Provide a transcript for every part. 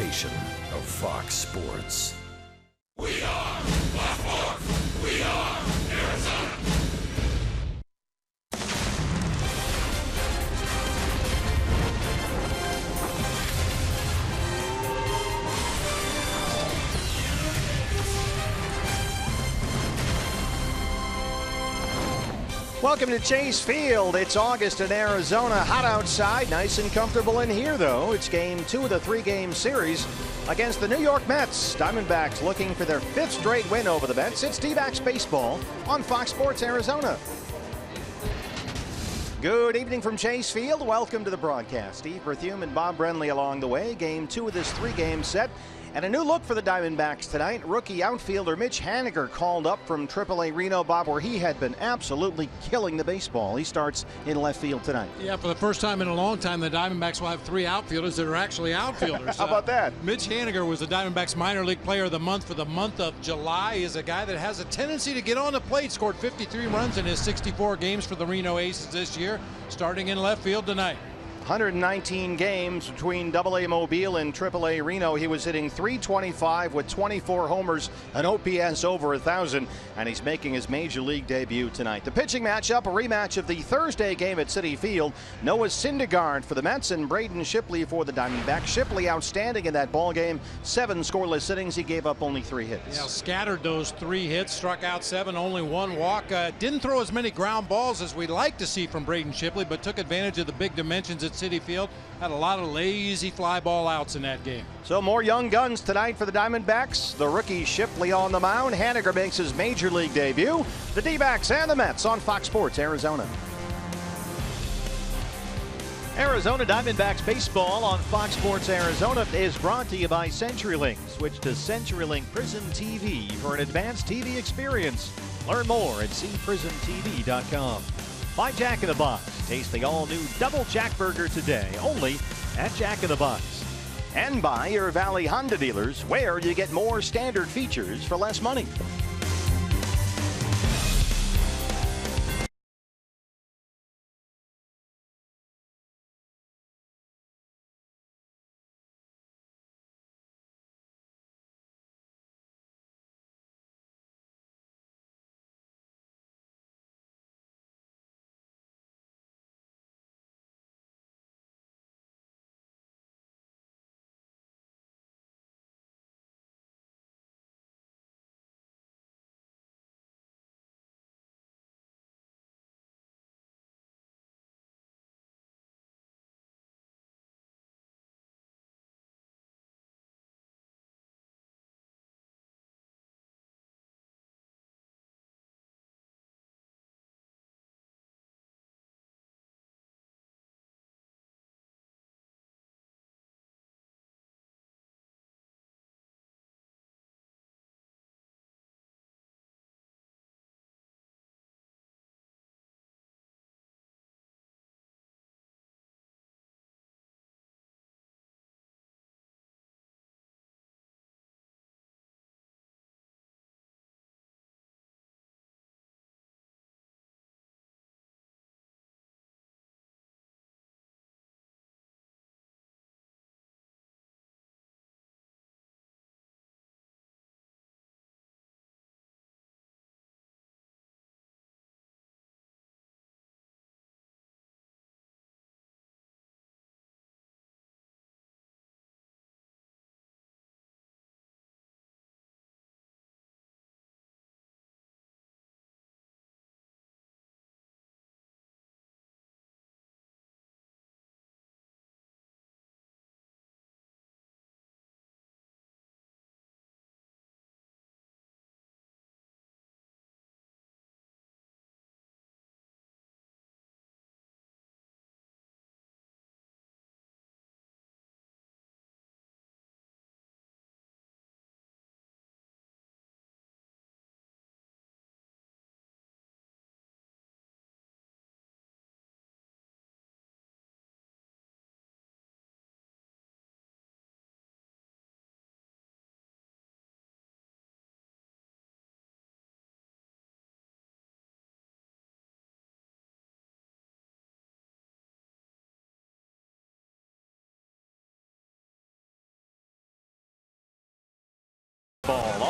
presentation of Fox Sports. We are Baltimore. We are Arizona. Welcome to Chase Field. It's August in Arizona. Hot outside, nice and comfortable in here, though. It's game 2 of the 3-game series against the New York Mets. Diamondbacks looking for their 5th straight win over the Mets. It's D-backs baseball on Fox Sports Arizona. Good evening from Chase Field. Welcome to the broadcast. Steve Berthume and Bob Brenly along the way. Game 2 of this 3-game set. And a new look for the Diamondbacks tonight. Rookie outfielder Mitch Haniger called up from AAA Reno, Bob, where he had been absolutely killing the baseball. He starts in left field tonight. Yeah, for the first time in a long time, the Diamondbacks will have 3 outfielders that are actually outfielders. How about that? Mitch Haniger was the Diamondbacks minor league player of the month for the month of July. He is a guy that has a tendency to get on the plate. Scored 53 runs in his 64 games for the Reno Aces this year, starting in left field tonight. 119 games between AA Mobile and AAA Reno. He was hitting .325 with 24 homers, an OPS over 1,000, and he's making his major league debut tonight. The pitching matchup, a rematch of the Thursday game at Citi Field. Noah Syndergaard for the Mets and Braden Shipley for the Diamondbacks. Shipley outstanding in that ball game. 7 scoreless innings. He gave up only 3 hits. Yeah, scattered those 3 hits, struck out 7, only 1 walk. Didn't throw as many ground balls as we'd like to see from Braden Shipley, but took advantage of the big dimensions at Citi Field. Had a lot of lazy fly ball outs in that game. So more young guns tonight for the Diamondbacks. The rookie Shipley on the mound. Haniger makes his major league debut. The D-backs and the Mets on Fox Sports Arizona. Arizona Diamondbacks baseball on Fox Sports Arizona is brought to you by CenturyLink. Switch to CenturyLink Prism TV for an advanced TV experience. Learn more at cprismtv.com. By Jack in the Box. Taste the all-new Double Jack Burger today, only at Jack in the Box. And by your Valley Honda dealers, where you get more standard features for less money.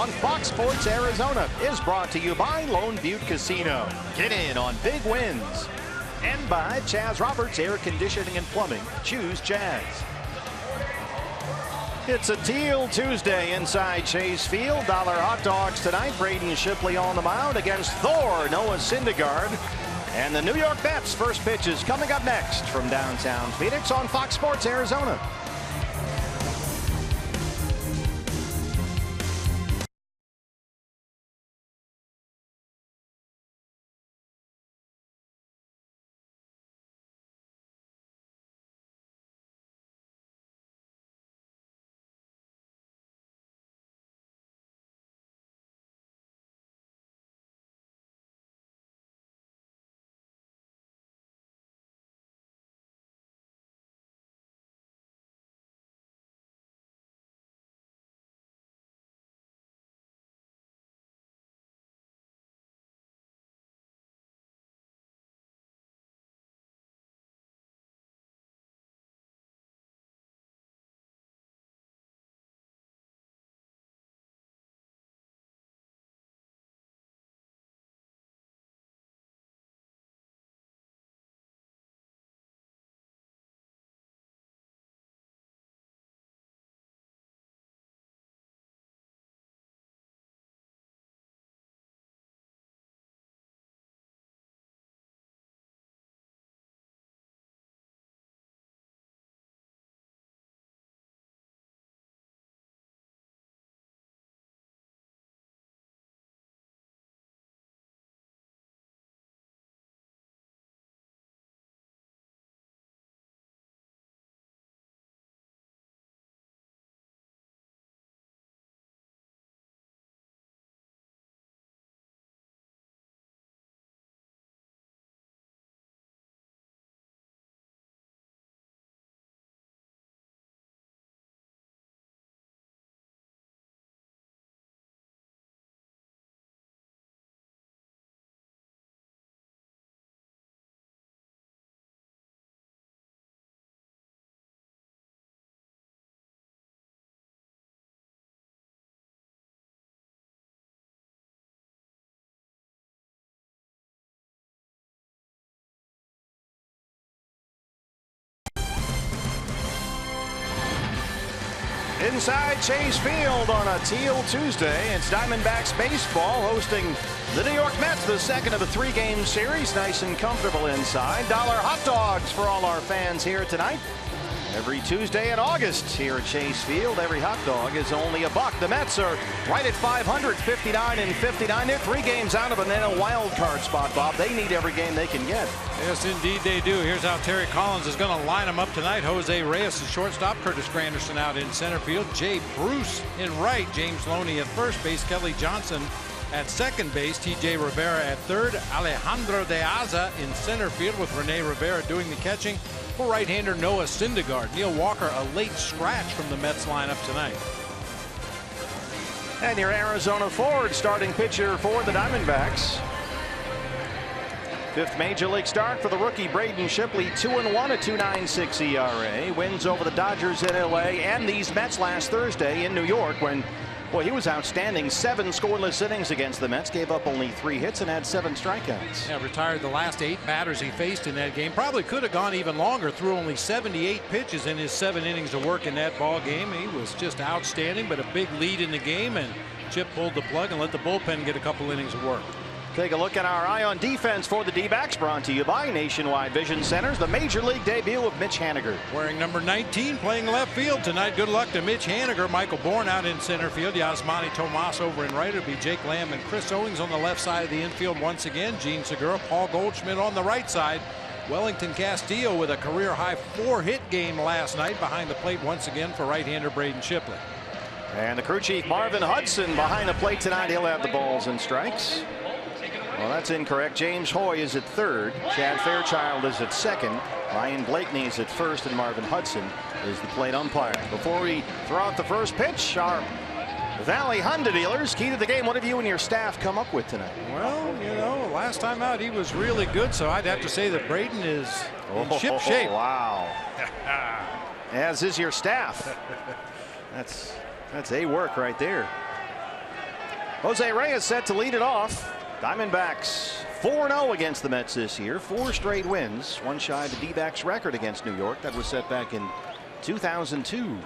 on Fox Sports Arizona is brought to you by Lone Butte Casino. Get in on big wins. And by Chaz Roberts Air Conditioning and Plumbing. Choose Chaz. It's a Teal Tuesday inside Chase Field. Dollar hot dogs tonight. Braden Shipley on the mound against Thor Noah Syndergaard. And the New York Mets first pitch is coming up next from downtown Phoenix on Fox Sports Arizona. Inside Chase Field on a Teal Tuesday, it's Diamondbacks baseball hosting the New York Mets, the second of a three-game series. Nice and comfortable inside. Dollar hot dogs for all our fans here tonight. Every Tuesday in August here at Chase Field, every hot dog is only $1. The Mets are right at 500, 59-59. They're 3 games out of an NL wild card spot, Bob. They need every game they can get. Yes, indeed they do. Here's how Terry Collins is going to line them up tonight. Jose Reyes at shortstop, Curtis Granderson out in center field, Jay Bruce in right, James Loney at first base, Kelly Johnson at second base, TJ Rivera at third, Alejandro De Aza in center field with Rene Rivera doing the catching for right-hander Noah Syndergaard. Neil Walker a late scratch from the Mets lineup tonight. And your Arizona forward starting pitcher for the Diamondbacks. 5th major league start for the rookie Braden Shipley, 2-1, a 2.96 ERA. Wins over the Dodgers in LA and these Mets last Thursday in New York when, well, he was outstanding. 7 scoreless innings against the Mets, gave up only 3 hits and had 7 strikeouts. Yeah, retired the last 8 batters he faced in that game. Probably could have gone even longer. Threw only 78 pitches in his 7 innings of work in that ball game. He was just outstanding, but a big lead in the game, and Chip pulled the plug and let the bullpen get a couple innings of work. Take a look at our eye on defense for the D-backs, brought to you by Nationwide Vision Centers. The major league debut of Mitch Haniger. Wearing number 19, playing left field tonight. Good luck to Mitch Haniger. Michael Bourne out in center field. Yasmani Tomas over in right. It'll be Jake Lamb and Chris Owings on the left side of the infield once again. Gene Segura, Paul Goldschmidt on the right side. Wellington Castillo with a career-high 4-hit game last night behind the plate once again for right-hander Braden Shipley. And the crew chief Marvin Hudson behind the plate tonight. He'll have the balls and strikes. Well, that's incorrect. James Hoy is at third. Chad Fairchild is at second. Ryan Blakeney is at first, and Marvin Hudson is the plate umpire. Before we throw out the first pitch, our Valley Honda dealers, key to the game. What have you and your staff come up with tonight? Well, you know, last time out he was really good, so I'd have to say that Braden is in ship shape. Wow. As is your staff. That's A work right there. Jose Reyes set to lead it off. Diamondbacks 4-0 against the Mets this year. 4 straight wins. One shy of the D-backs record against New York. That was set back in 2002.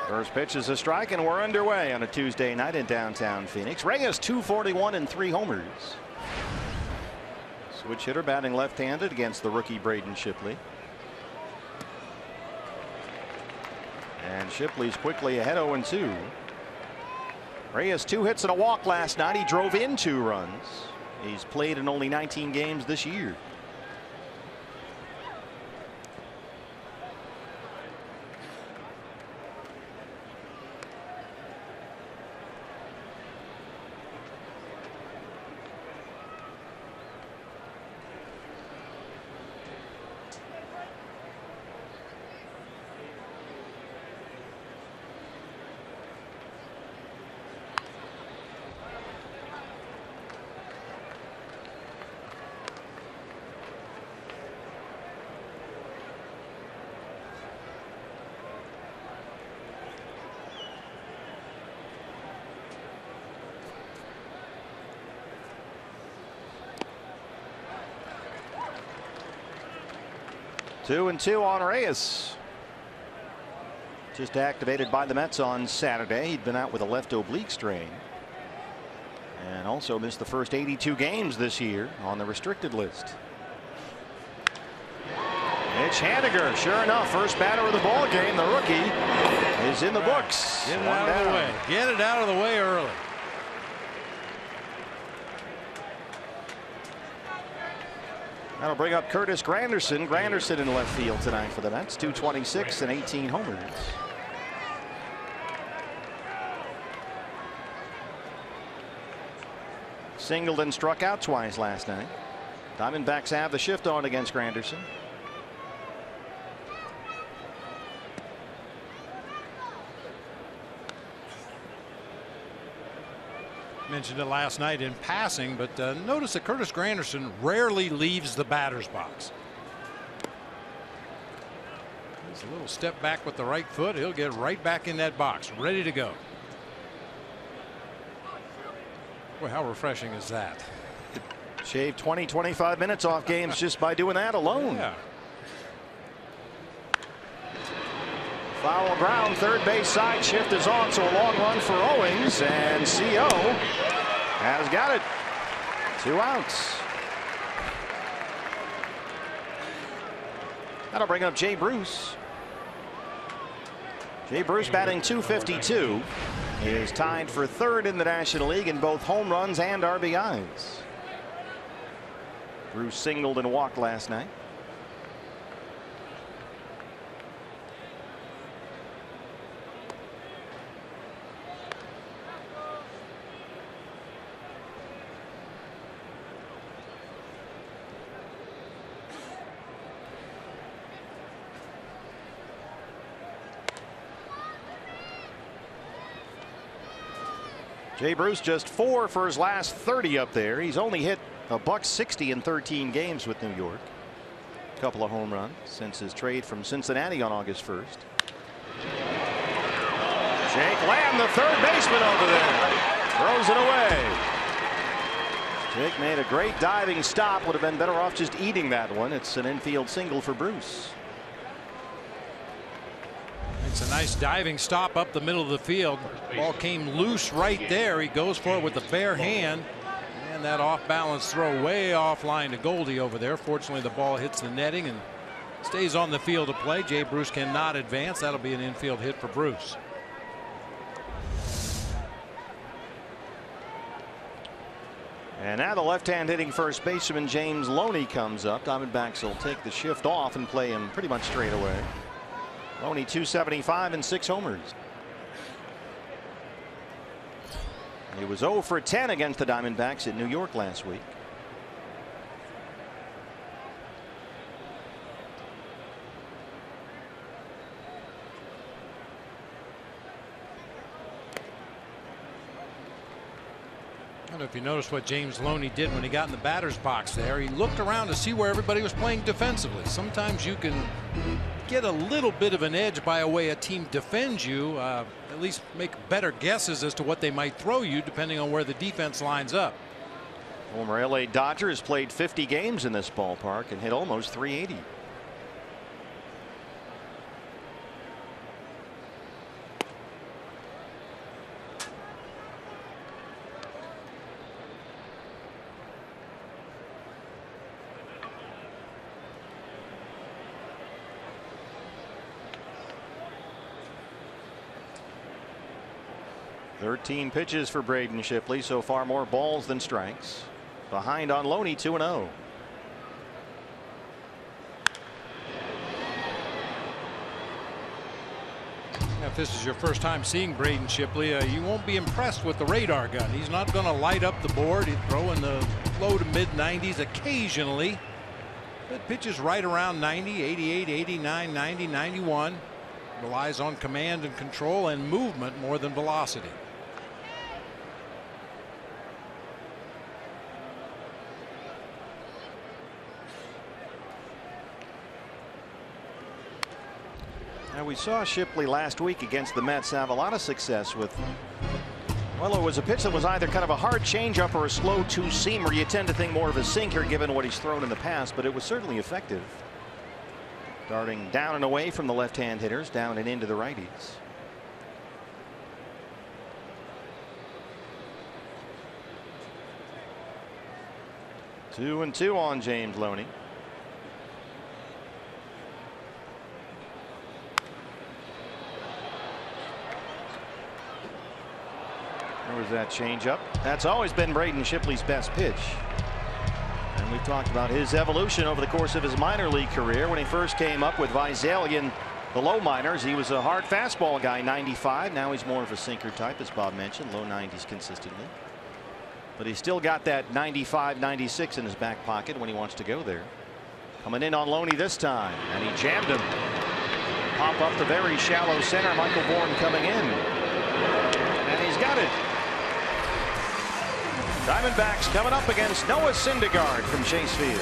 First pitch is a strike, and we're underway on a Tuesday night in downtown Phoenix. Reyes 241 and 3 homers. Switch hitter batting left-handed against the rookie Braden Shipley. And Shipley's quickly ahead 0-2. Reyes 2 hits and a walk last night. He drove in 2 runs. He's played in only 19 games this year. Two and 2 on Reyes. Just activated by the Mets on Saturday. He'd been out with a left oblique strain. And also missed the first 82 games this year on the restricted list. Mitch Haniger, sure enough, first batter of the ball game. The rookie is in the books. Get it out of the way. Get it out of the way early. That'll bring up Curtis Granderson. Granderson in left field tonight for the Mets. 226 and 18 homers. Singled and struck out twice last night. Diamondbacks have the shift on against Granderson. Mentioned it last night in passing, but notice that Curtis Granderson rarely leaves the batter's box. There's a little step back with the right foot. He'll get right back in that box, ready to go. Boy, how refreshing is that? Shave 20-25 minutes off games just by doing that alone. Yeah. Foul ground, third base side shift is on, so a long run for Owings, and CO has got it. 2 outs. That'll bring up Jay Bruce. Jay Bruce batting .252. He is tied for 3rd in the National League in both home runs and RBIs. Bruce singled and walked last night. Jay Bruce just 4 for his last 30 up there. He's only hit a .160 in 13 games with New York. A couple of home runs since his trade from Cincinnati on August 1st. Jake Lamb, the third baseman over there, throws it away. Jake made a great diving stop. Would have been better off just eating that one. It's an infield single for Bruce. It's a nice diving stop up the middle of the field. Ball came loose right there. He goes for it with the bare hand. And that off balance throw way offline to Goldie over there. Fortunately, the ball hits the netting and stays on the field of play. Jay Bruce cannot advance. That'll be an infield hit for Bruce. And now the left-hand hitting first baseman James Loney comes up. Diamondbacks will take the shift off and play him pretty much straight away. Loney 275 and 6 homers. He was 0 for 10 against the Diamondbacks at New York last week. know if you noticed what James Loney did when he got in the batter's box there. He looked around to see where everybody was playing defensively. Sometimes you can get a little bit of an edge by a way a team defends you, at least make better guesses as to what they might throw you depending on where the defense lines up. Former LA Dodger has played 50 games in this ballpark and hit almost 380. Thirteen pitches for Braden Shipley. So far more balls than strikes. Behind on Loney, 2-0. If this is your first time seeing Braden Shipley, you won't be impressed with the radar gun. He's not going to light up the board. He'd throw in the low to mid 90s occasionally. But pitches right around 90, 88, 89, 90, 91. Relies on command and control and movement more than velocity. Now we saw Shipley last week against the Mets have a lot of success with, well, it was a pitch that was either kind of a hard changeup or a slow two-seamer. You tend to think more of a sinker given what he's thrown in the past, but it was certainly effective. Darting down and away from the left-hand hitters, down and into the righties. Two and two on James Loney. There was that changeup. That's always been Braden Shipley's best pitch. And we've talked about his evolution over the course of his minor league career. When he first came up with Visalian, the low minors, he was a hard fastball guy, 95. Now he's more of a sinker type, as Bob mentioned, low 90s consistently. But he's still got that 95, 96 in his back pocket when he wants to go there. Coming in on Loney this time, and he jammed him. Pop up the very shallow center. Michael Bourne coming in. And he's got it. Diamondbacks coming up against Noah Syndergaard from Chase Field.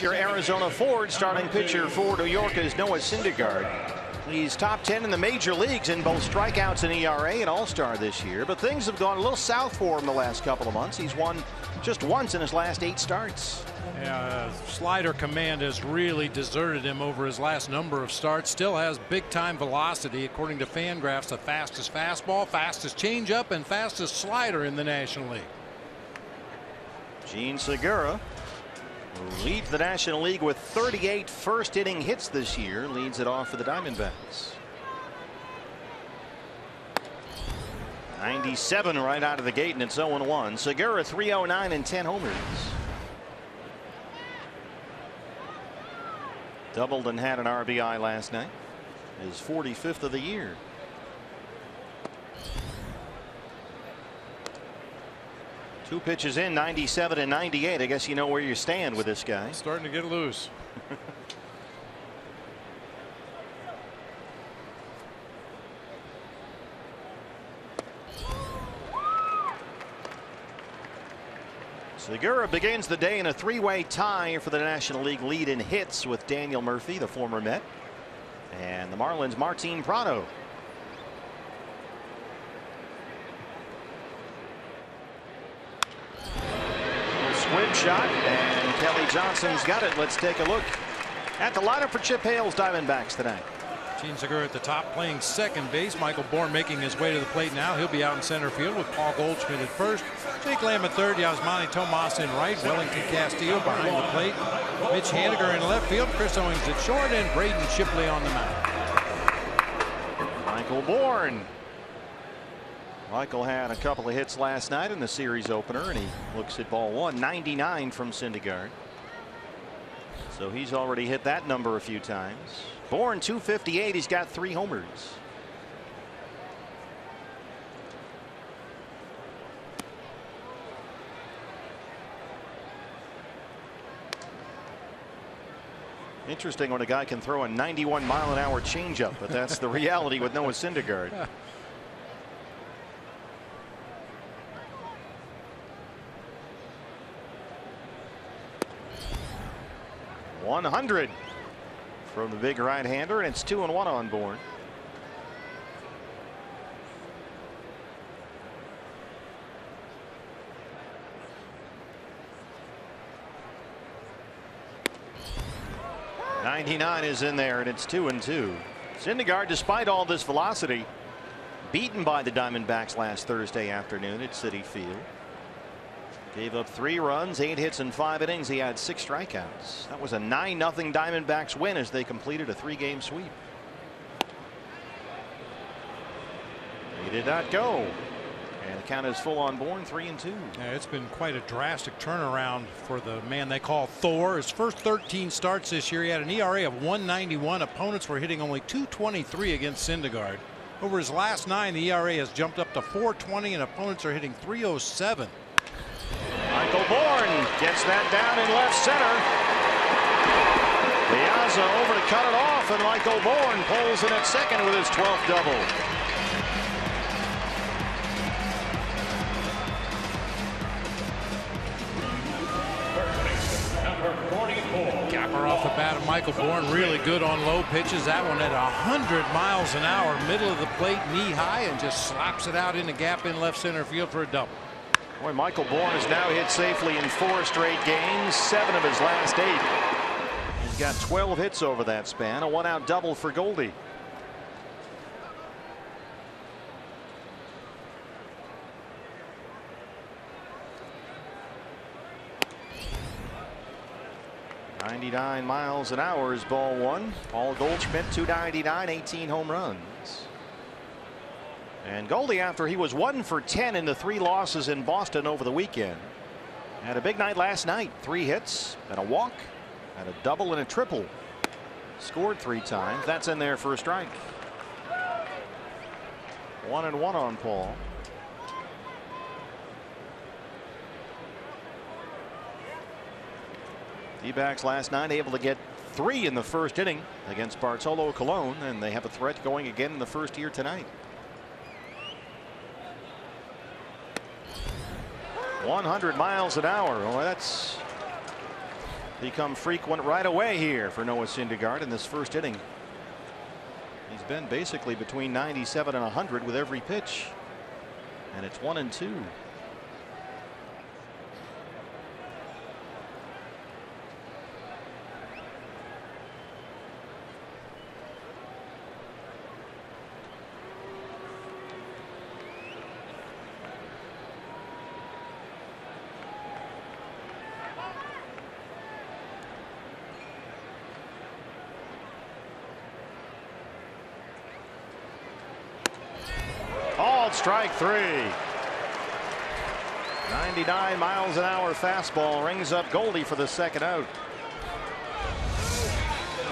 Your Arizona Ford starting pitcher for New York is Noah Syndergaard. He's top 10 in the major leagues in both strikeouts and ERA and All-Star this year, but things have gone a little south for him the last couple of months. He's won just once in his last 8 starts. Yeah, slider command has really deserted him over his last number of starts. Still has big-time velocity. According to Fangraphs, the fastest fastball, fastest changeup, and fastest slider in the National League. Gene Segura leads the National League with 38 first-inning hits this year. Leads it off for the Diamondbacks. 97 right out of the gate, and it's 0-1. Segura 309 and 10 homers. Doubled and had an RBI last night. His 45th of the year. Two pitches in, 97 and 98. I guess you know where you stand with this guy. Starting to get loose. Segura begins the day in a three-way tie for the National League lead in hits with Daniel Murphy, the former Met, and the Marlins' Martin Prado. Squib shot, and Kelly Johnson's got it. Let's take a look at the lineup for Chip Hale's Diamondbacks tonight. Gene Segura at the top playing second base. Michael Bourne making his way to the plate now. He'll be out in center field with Paul Goldschmidt at first. Jake Lamb at third. Yasmani Tomas in right. Wellington Castillo behind the plate. Mitch Haniger in left field. Chris Owings at short, and Braden Shipley on the mound. Michael Bourne. Michael had a couple of hits last night in the series opener, and he looks at ball one. 99 from Syndergaard. So he's already hit that number a few times. Bourne 258. He's got 3 homers. Interesting when a guy can throw a 91-mile-an-hour changeup, but that's the reality with Noah Syndergaard. 100 from the big right-hander, and it's 2-1 on Bourne. '99 is in there, and it's 2-2. Syndergaard, despite all this velocity, beaten by the Diamondbacks last Thursday afternoon at Citi Field. Gave up 3 runs, 8 hits in 5 innings. He had 6 strikeouts. That was a 9-0 Diamondbacks win as they completed a 3-game sweep. He did not go. And the count is full on Bourne, 3-2. Yeah, it's been quite a drastic turnaround for the man they call Thor. His first 13 starts this year, he had an ERA of 191. Opponents were hitting only 223 against Syndergaard. Over his last 9, the ERA has jumped up to 420, and opponents are hitting 307. Michael Bourne gets that down in left center. Piazza over to cut it off, and Michael Bourne pulls in at second with his 12th double. Capper off the bat of Michael Bourne, really good on low pitches. That one at 100 miles an hour, middle of the plate, knee high, and just slaps it out in the gap in left center field for a double. Boy, Michael Bourne has now hit safely in 4 straight games, 7 of his last 8. He's got 12 hits over that span, a 1-out double for Goldie. .99 miles an hour is ball 1. Paul Goldschmidt 299, 18 home runs. And Goldie, after he was 1 for 10 in the 3 losses in Boston over the weekend, had a big night last night. 3 hits and a walk, and a double and a triple. Scored 3 times. That's in there for a strike. 1-1 on Paul. D-backs last night able to get 3 in the first inning against Bartolo Colon, and they have a threat going again in the first here tonight. 100 miles an hour. Well, that's become frequent right away here for Noah Syndergaard in this first inning. He's been basically between 97 and 100 with every pitch, and it's 1-2. strike three. 99 miles an hour fastball rings up Goldie for the second out.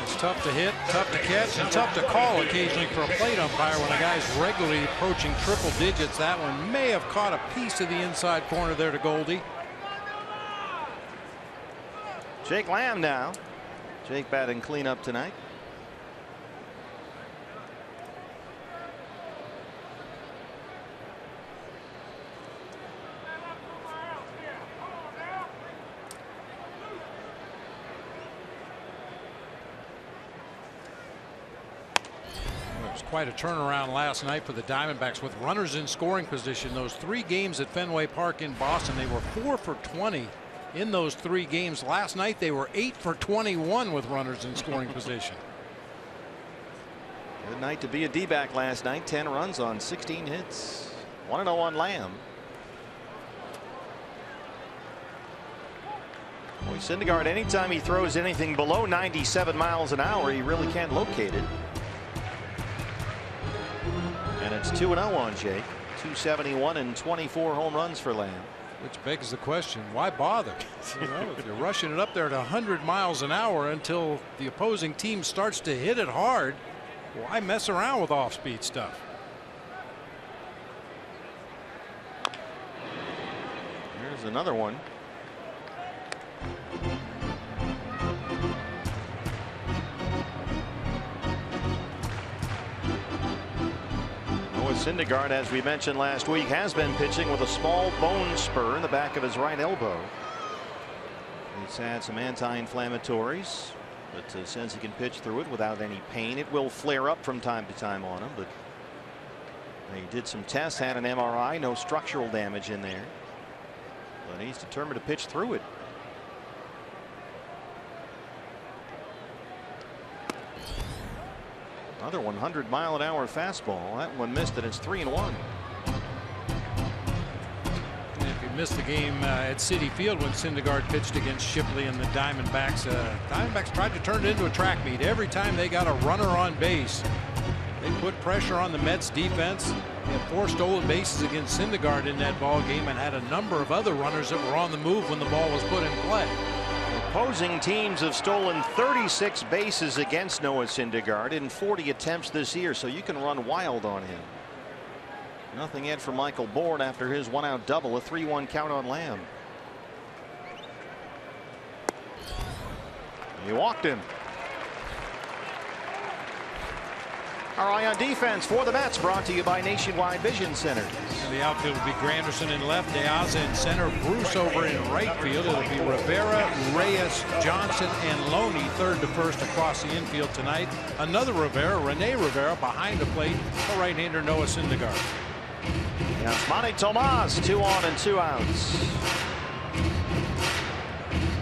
It's tough to hit, tough to catch, and tough to call occasionally for a plate umpire when a guy's regularly approaching triple digits. That one may have caught a piece of the inside corner there to Goldie. Jake Lamb now. Jake batting cleanup tonight. Quite a turnaround last night for the Diamondbacks with runners in scoring position. Those 3 games at Fenway Park in Boston, they were 4 for 20 in those 3 games. Last night they were 8 for 21 with runners in scoring position. Good night to be a D-back last night. 10 runs on 16 hits. 1-0 on Lamb. Boy, Syndergaard, anytime he throws anything below 97 miles an hour, he really can't locate it. And it's 2-0 on Jake. 271 and 24 home runs for Lamb. Which begs the question, why bother? You know, if you're rushing it up there at 100 miles an hour until the opposing team starts to hit it hard, why mess around with off-speed stuff? Here's another one. Syndergaard, as we mentioned last week, has been pitching with a small bone spur in the back of his right elbow. He's had some anti-inflammatories, but says he can pitch through it without any pain. It will flare up from time to time on him, but he did some tests, had an MRI, no structural damage in there, but he's determined to pitch through it. Another 100-mile-an-hour fastball. That one missed it. It's 3-1. If you missed the game at Citi Field when Syndergaard pitched against Shipley and the Diamondbacks, Diamondbacks tried to turn it into a track meet. Every time they got a runner on base, they put pressure on the Mets defense. They had 4 stolen bases against Syndergaard in that ball game and had a number of other runners that were on the move when the ball was put in play. Opposing teams have stolen 36 bases against Noah Syndergaard in 40 attempts this year, so you can run wild on him. Nothing yet from Michael Bourne after his 1-out double, a 3-1 count on Lamb. He walked him. Our eye on defense for the Mets, brought to you by Nationwide Vision Center. And the outfield will be Granderson in left, De Aza in center, Bruce over in right field. It'll be Rivera, Reyes, Johnson, and Loney third to first across the infield tonight. Another Rivera, Rene Rivera, behind the plate for right-hander Noah Syndergaard. Yasmani Tomas, 2 on and 2 outs.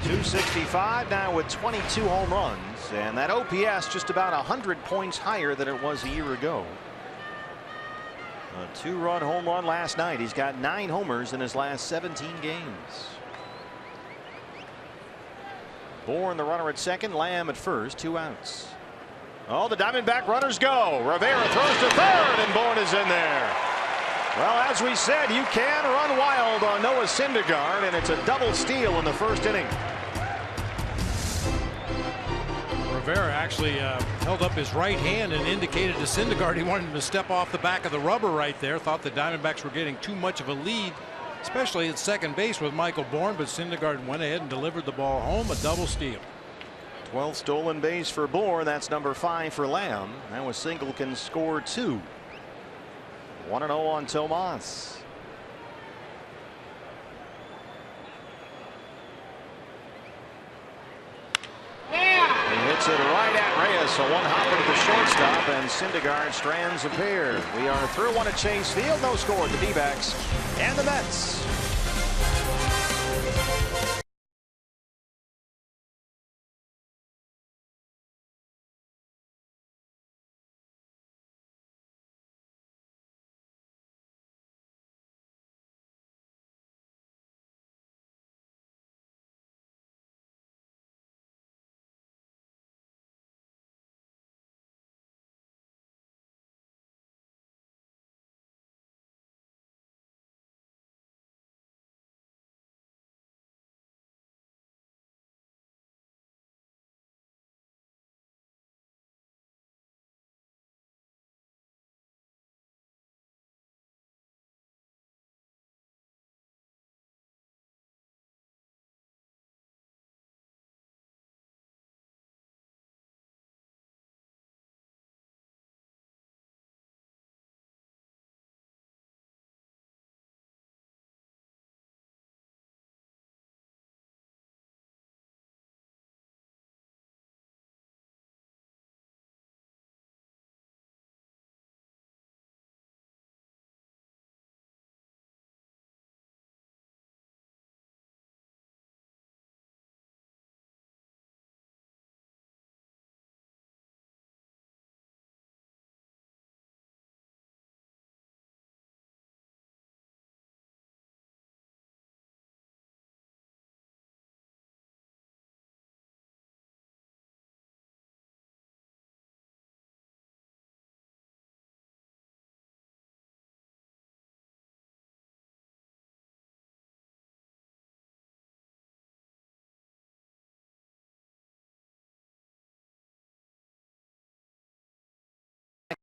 265 now with 22 home runs. And that OPS just about 100 points higher than it was a year ago. A 2-run home run last night. He's got 9 homers in his last 17 games. Bourne the runner at second, Lamb at first, 2 outs. Oh, the Diamondback runners go. Rivera throws to third, and Bourne is in there. Well, as we said, you can run wild on Noah Syndergaard, and it's a double steal in the first inning. Rivera actually held up his right hand and indicated to Syndergaard he wanted him to step off the back of the rubber right there. Thought the Diamondbacks were getting too much of a lead, especially at second base with Michael Bourne, but Syndergaard went ahead and delivered the ball home, a double steal. 12 stolen base for Bourne. That's number 5 for Lamb. Now a single can score 2. 1-0 on Tomas. He hits it right at Reyes, a one-hopper to the shortstop, and Syndergaard strands a pair. We are through one at Chase Field. No score. The D-backs and the Mets.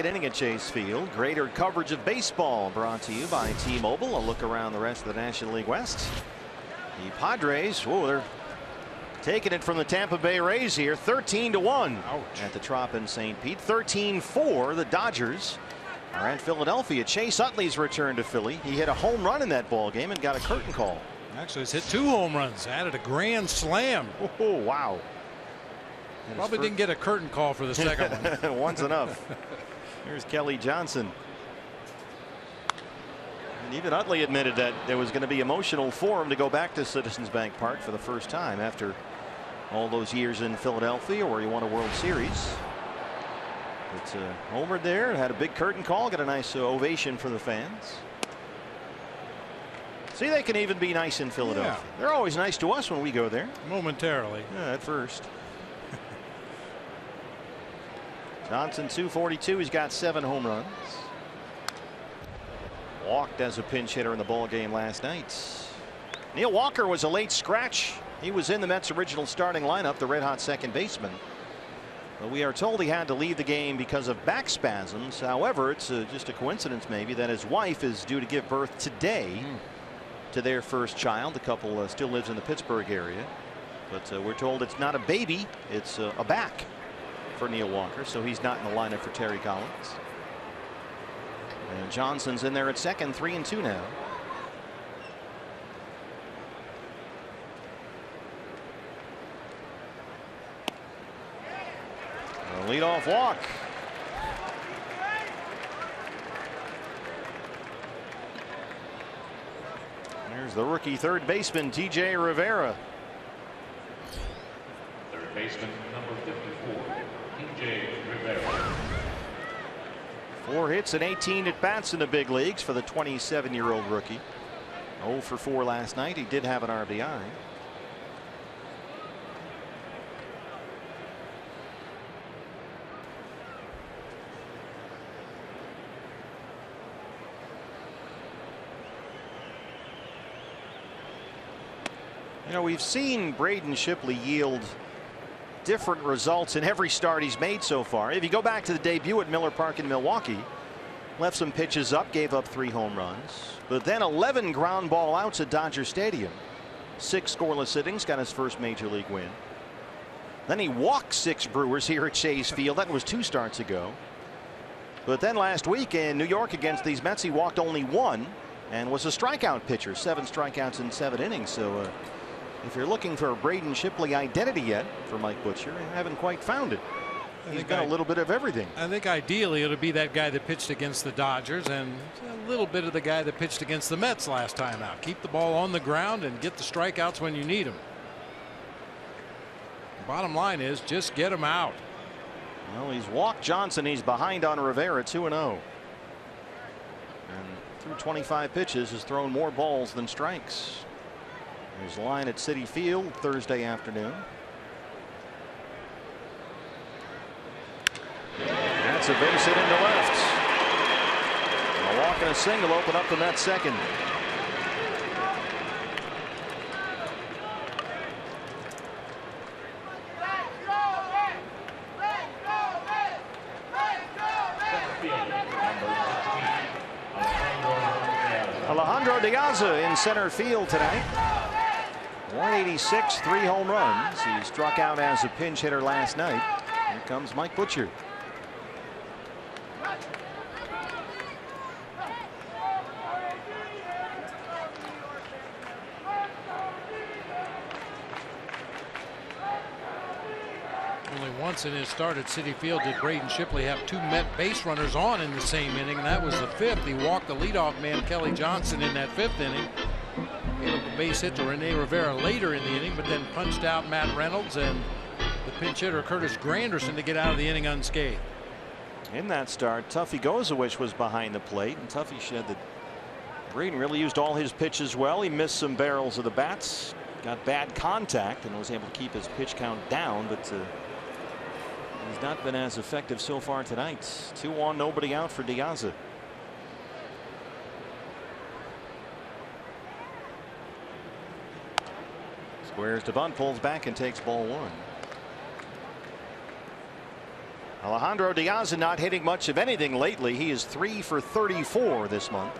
Inning at Chase Field. Greater coverage of baseball brought to you by T-Mobile. A look around the rest of the National League West. The Padres, they're taking it from the Tampa Bay Rays here, 13-1 at the Trop in St. Pete. 13-4. The Dodgers are at Philadelphia. Chase Utley's return to Philly. He hit a home run in that ball game and got a curtain call. Actually, he's hit 2 home runs. Added a grand slam. Oh, wow. Probably didn't get a curtain call for the second one. One's enough. Here's Kelly Johnson. And even Utley admitted that there was going to be emotional for him to go back to Citizens Bank Park for the first time after all those years in Philadelphia where he won a World Series. But homered there, had a big curtain call, got a nice ovation for the fans. See, they can even be nice in Philadelphia. Yeah. They're always nice to us when we go there. Momentarily. Yeah, at first. Johnson 242. He's got 7 home runs. Walked as a pinch hitter in the ball game last night. Neil Walker was a late scratch. He was in the Mets' original starting lineup, the red hot second baseman. But we are told he had to leave the game because of back spasms. However, it's just a coincidence maybe that his wife is due to give birth today to their first child. The couple still lives in the Pittsburgh area. But we're told it's not a baby, it's a back for Neil Walker, so he's not in the lineup for Terry Collins. And Johnson's in there at second, 3-2 now. A leadoff walk. There's the rookie third baseman T.J. Rivera. Third baseman number 54. T.J. Rivera. 4 hits and 18 at bats in the big leagues for the 27-year-old rookie. 0 for 4 last night. He did have an RBI. You know, we've seen Braden Shipley yield different results in every start he's made so far. If you go back to the debut at Miller Park in Milwaukee, left some pitches up, gave up 3 home runs, but then 11 ground ball outs at Dodger Stadium. 6 scoreless innings, got his first major league win. Then he walked 6 Brewers here at Chase Field. That was 2 starts ago. But then last week in New York against these Mets, he walked only 1 and was a strikeout pitcher. 7 strikeouts in 7 innings. So if you're looking for a Braden Shipley identity yet for Mike Butcher, you haven't quite found it. He's got a little bit of everything. I think ideally it'll be that guy that pitched against the Dodgers and a little bit of the guy that pitched against the Mets last time out. Keep the ball on the ground and get the strikeouts when you need them. The bottom line is just get him out. Well, he's walked Johnson. He's behind on Rivera, 2-0. And through 25 pitches has thrown more balls than strikes. There's a line at Citi Field Thursday afternoon. That's a base hit into left. A walk and a single open up the Mets second. Alejandro Diaza in center field tonight. 186, 3 home runs. He struck out as a pinch hitter last night. Here comes Mike Butcher. Only once in his start at Citi Field did Braden Shipley have 2 Met base runners on in the same inning, and that was the 5th. He walked the leadoff man Kelly Johnson in that 5th inning. Gave up a base hit to Rene Rivera later in the inning, but then punched out Matt Reynolds and the pinch hitter Curtis Granderson to get out of the inning unscathed. In that start, Tuffy Gozowich was behind the plate, and Tuffy said that Braden really used all his pitches well. He missed some barrels of the bats, got bad contact, and was able to keep his pitch count down, but he's not been as effective so far tonight. 2 on, nobody out for Diaza. Squares to bunt, pulls back and takes ball 1. Alejandro Diaz not hitting much of anything lately. He is 3 for 34 this month.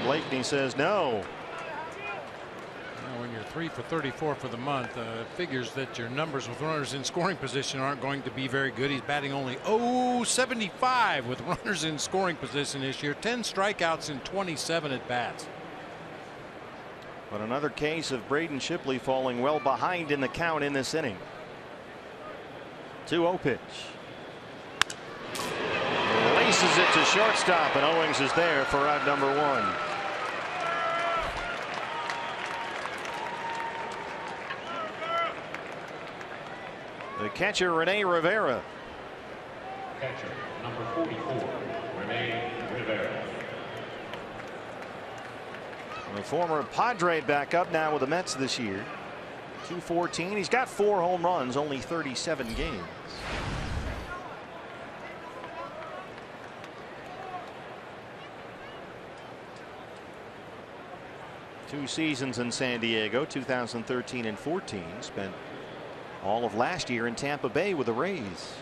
Blakeney says no. When you're 3 for 34 for the month, figures that your numbers with runners in scoring position aren't going to be very good. He's batting only .075 with runners in scoring position this year. 10 strikeouts in 27 at bats. But another case of Braden Shipley falling well behind in the count in this inning. 2-0 pitch. Laces it to shortstop, and Owings is there for out number 1. The catcher, Rene Rivera. Catcher, number 44, Rene Rivera. The former Padre back up now with the Mets this year. 214. He's got 4 home runs, only 37 games. Two seasons in San Diego, 2013 and 14. Spent all of last year in Tampa Bay with the Rays.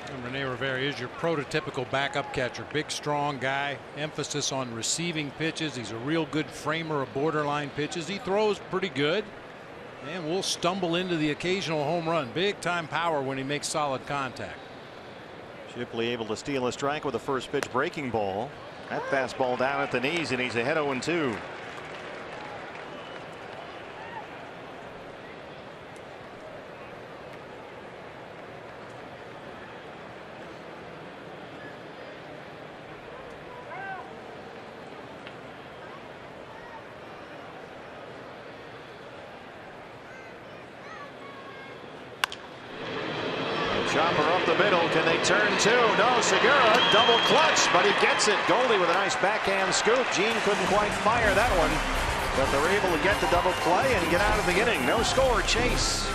And Rene Rivera is your prototypical backup catcher. Big, strong guy. Emphasis on receiving pitches. He's a real good framer of borderline pitches. He throws pretty good and will stumble into the occasional home run. Big time power when he makes solid contact. Shipley able to steal a strike with a first pitch breaking ball. That fastball down at the knees, and he's ahead 0-2. Chopper up the middle. Can they turn 2? No. Segura double clutch, but he gets it. Goldie with a nice backhand scoop. Gene couldn't quite fire that one, but they're able to get the double play and get out of the inning. No score. Chase.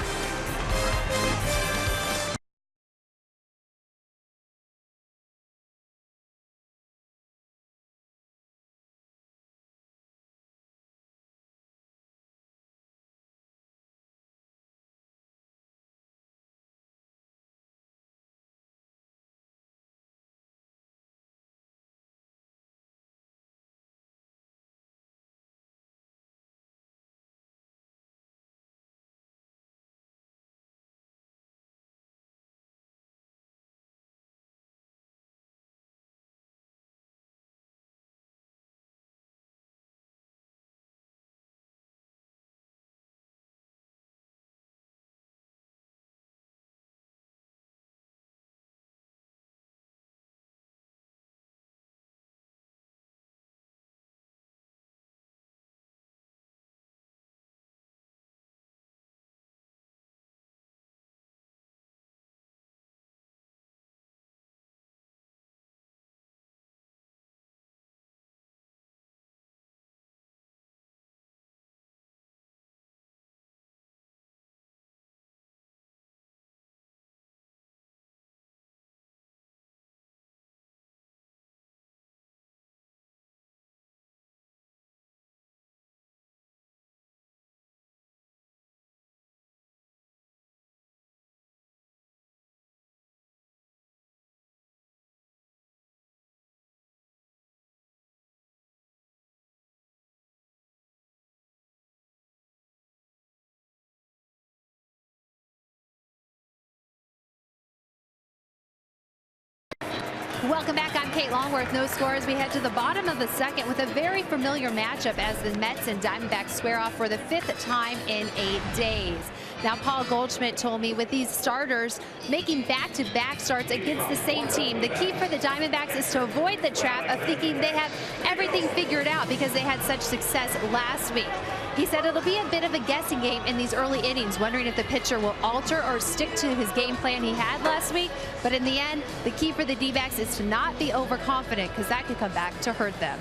Welcome back. I'm Kate Longworth. No score as we head to the bottom of the second with a very familiar matchup as the Mets and Diamondbacks square off for the 5th time in 8 days. Now, Paul Goldschmidt told me with these starters making back-to-back starts against the same team, the key for the Diamondbacks is to avoid the trap of thinking they have everything figured out because they had such success last week. He said it'll be a bit of a guessing game in these early innings, wondering if the pitcher will alter or stick to his game plan he had last week. But in the end, the key for the D-backs is to not be overconfident because that could come back to hurt them.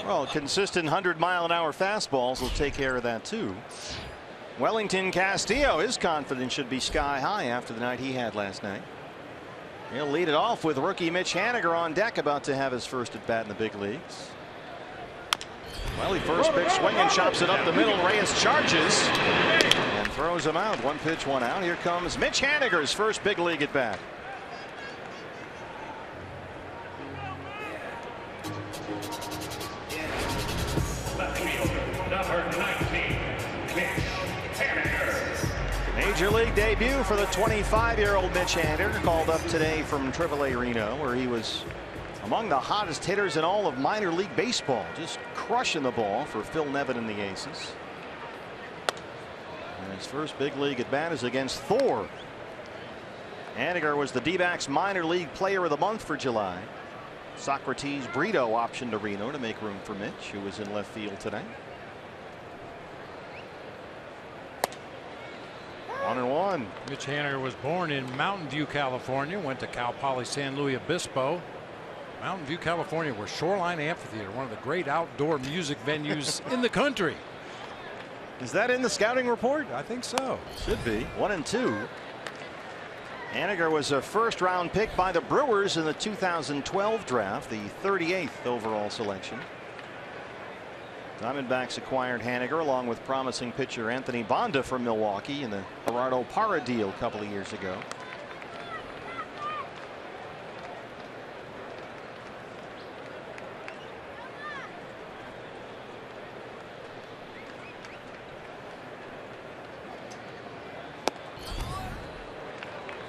Well, consistent 100-mile-an-hour fastballs will take care of that too. Wellington Castillo, his confidence should be sky high after the night he had last night. He'll lead it off with rookie Mitch Haniger on deck, about to have his first at bat in the big leagues. Well, he first pitch swinging, chops it up the middle. Reyes charges and throws him out. 1 pitch, 1 out. Here comes Mitch Haniger's first big league at bat. Major league debut for the 25-year-old Mitch Haniger, called up today from AAA Reno, where he was among the hottest hitters in all of minor league baseball, just crushing the ball for Phil Nevin and the Aces. And his first big league at bat is against Thor. Haniger was the D-backs minor league player of the month for July. Socrates Brito optioned to Reno to make room for Mitch, who was in left field today. 1-1. Mitch Haniger was born in Mountain View, California, went to Cal Poly San Luis Obispo. Mountain View, California, where Shoreline Amphitheater, one of the great outdoor music venues in the country. Is that in the scouting report? I think so. Should be. 1-2. Haniger was a first-round pick by the Brewers in the 2012 draft, the 38th overall selection. Diamondbacks acquired Haniger along with promising pitcher Anthony Banda from Milwaukee in the Gerardo Parra deal a couple of years ago.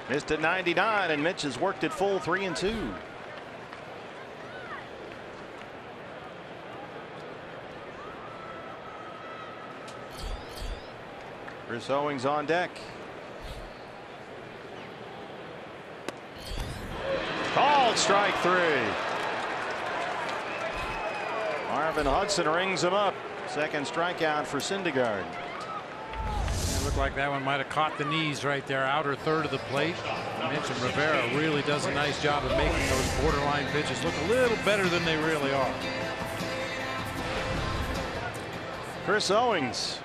Missed at 99, and Mitch has worked it full 3-2. Chris Owings on deck. Called strike 3. Marvin Hudson rings him up. Second strikeout for Syndergaard. It looked like that one might have caught the knees right there, outer third of the plate. I mentioned Rivera really does a nice job of making those borderline pitches look a little better than they really are. Chris Owings,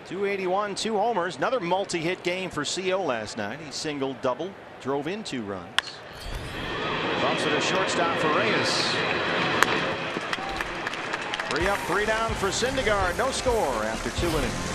281, 2 homers, another multi-hit game for CO last night. He singled, double, drove in 2 runs. Bumps it a shortstop for Reyes. 3 up, 3 down for Syndergaard. No score after 2 innings.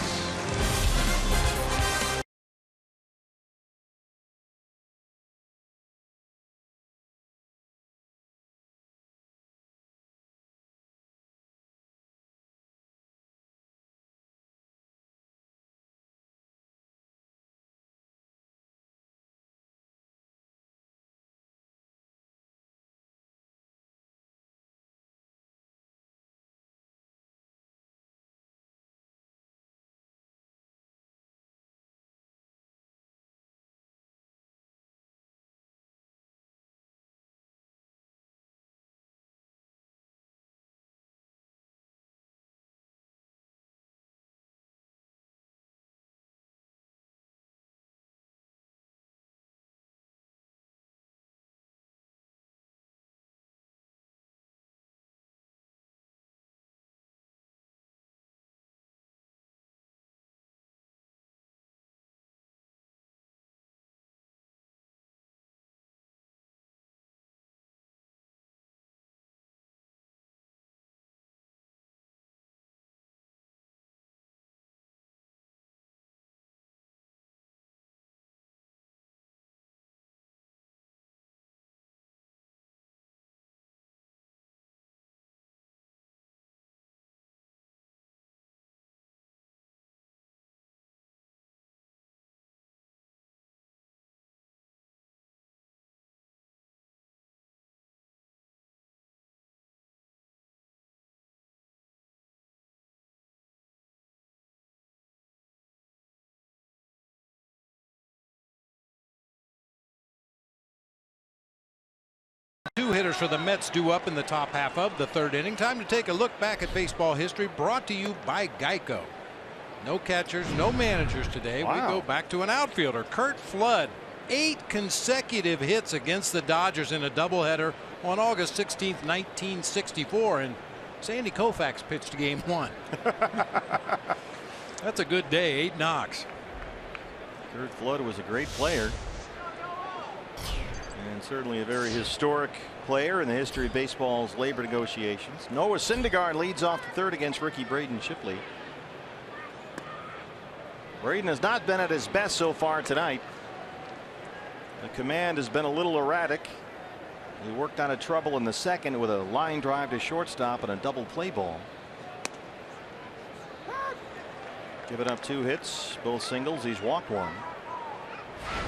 Two hitters for the Mets due up in the top half of the 3rd inning. Time to take a look back at baseball history, brought to you by Geico. No catchers, no managers today. Wow. We go back to an outfielder, Curt Flood. 8 consecutive hits against the Dodgers in a doubleheader on August 16th, 1964, and Sandy Koufax pitched game 1. That's a good day. 8 knocks. Kurt Flood was a great player, and certainly a very historic player in the history of baseball's labor negotiations. Noah Syndergaard leads off the 3rd against rookie Braden Shipley. Braden has not been at his best so far tonight. The command has been a little erratic. He worked out of trouble in the 2nd with a line drive to shortstop and a double play ball. Given up 2 hits, both singles. He's walked 1.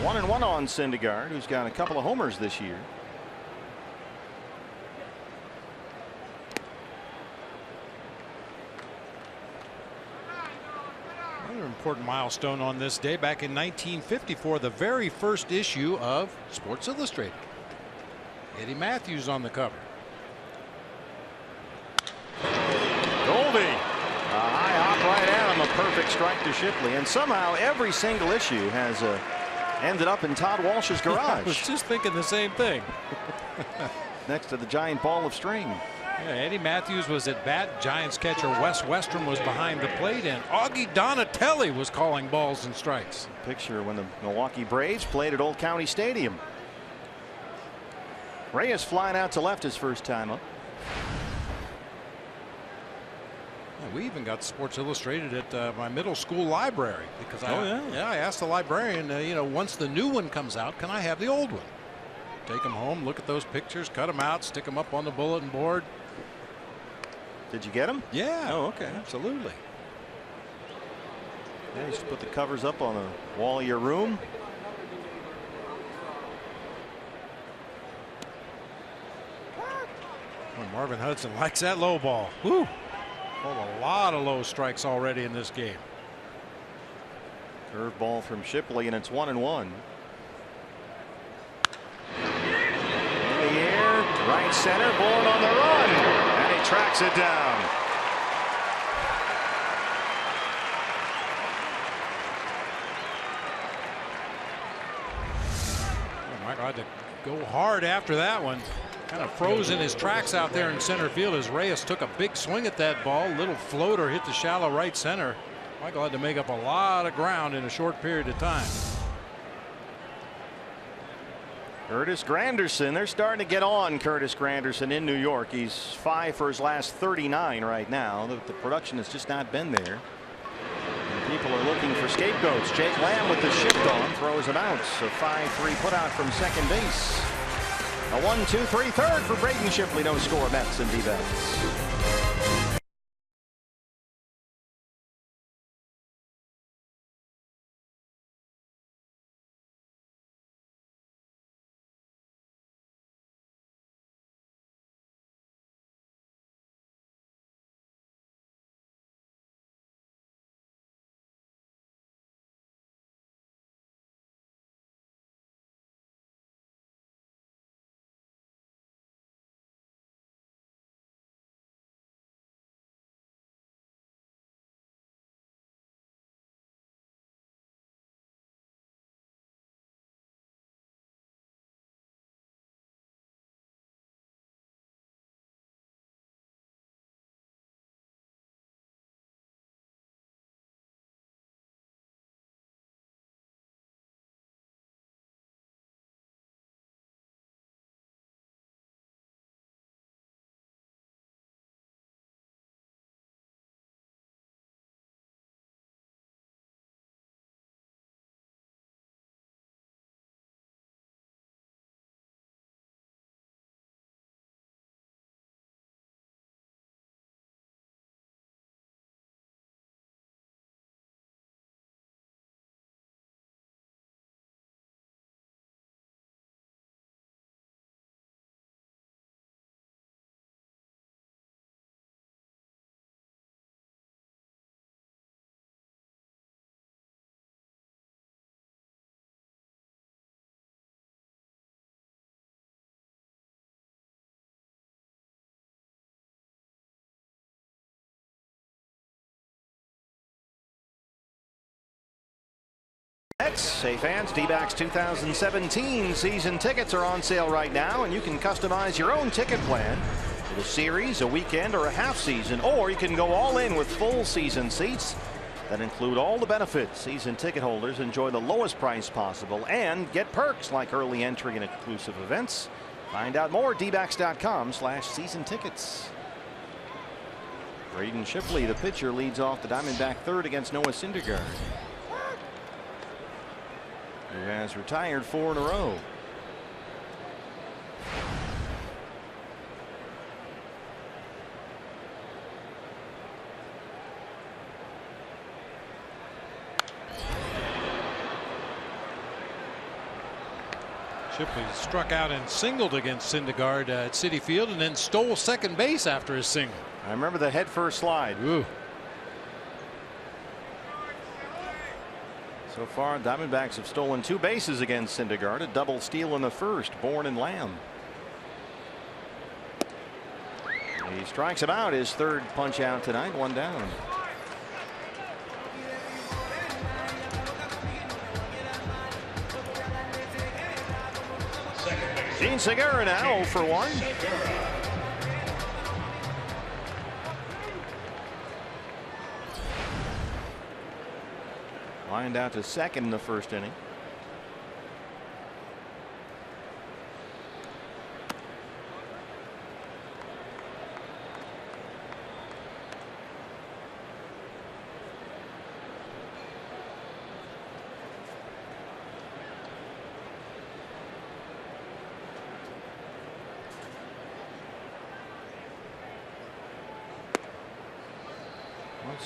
1-1 on Syndergaard, who's got a couple of homers this year. Another important milestone on this day. Back in 1954, the very first issue of Sports Illustrated. Eddie Matthews on the cover. Goldie. A high hop right at him, a perfect strike to Shipley, and somehow every single issue has ended up in Todd Walsh's garage. I was just thinking the same thing. Next to the giant ball of string. Yeah, Eddie Matthews was at bat. Giants catcher Wes Westrom was behind the plate, and Augie Donatelli was calling balls and strikes. Picture when the Milwaukee Braves played at Old County Stadium. Reyes flying out to left his first time up. We even got Sports Illustrated at my middle school library because I asked the librarian, you know, once the new one comes out, can I have the old one? Take them home, look at those pictures, cut them out, stick them up on the bulletin board. Did you get them? Yeah. Oh, okay. Absolutely. Yeah, you used to put the covers up on the wall of your room. Well, Marvin Hudson likes that low ball. Woo. A lot of low strikes already in this game. Curve ball from Shipley, and it's 1-1. In the air, right center, Bourne on the run, and he tracks it down. Oh, Michael had to go hard after that one. Kind of froze in his tracks out there in center field as Reyes took a big swing at that ball. Little floater hit the shallow right center. Michael had to make up a lot of ground in a short period of time. Curtis Granderson, they're starting to get on Curtis Granderson in New York. He's 5 for his last 39 right now. The production has just not been there. And people are looking for scapegoats. Jake Lamb with the shift on throws him out. So 5-3 putout from second base. A 1-2-3 third for Braden Shipley. No score. Mets and D-backs. Hey fans, D-backs 2017 season tickets are on sale right now, and you can customize your own ticket plan with a series, a weekend, or a half season, or you can go all in with full season seats that include all the benefits. Season ticket holders enjoy the lowest price possible and get perks like early entry and exclusive events. Find out more at dbacks.com/season tickets. Braden Shipley, the pitcher, leads off the Diamondback third against Noah Syndergaard, who has retired 4 in a row. Shipley struck out and singled against Syndergaard at Citi Field and then stole second base after his single. I remember the head first slide. Ooh. So far, Diamondbacks have stolen 2 bases against Syndergaard, a double steal in the first. Bourne and Lamb. He strikes him out, his third punch out tonight, 1 down. Gene Segura now 0 for 1. Lined out to second in the first inning.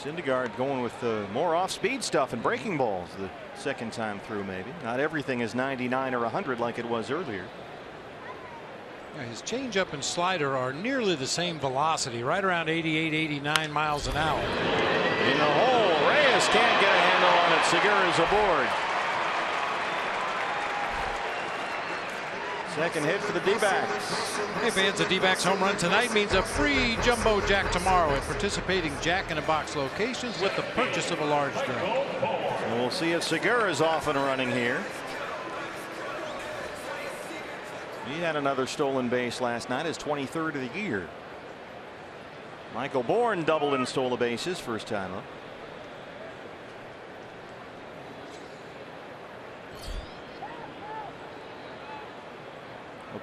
Syndergaard going with more off-speed stuff and breaking balls the second time through, maybe. Not everything is 99 or 100 like it was earlier. Yeah, his changeup and slider are nearly the same velocity, right around 88, 89 miles an hour. In the hole, Reyes can't get a handle on it. Segura's aboard. Second hit for the D-backs. Hey fans, the D-backs home run tonight means a free jumbo jack tomorrow at participating Jack-in-a-Box locations with the purchase of a large drink. And we'll see if Segura is off and running here. He had another stolen base last night, his 23rd of the year. Michael Bourne doubled and stole the bases first time up.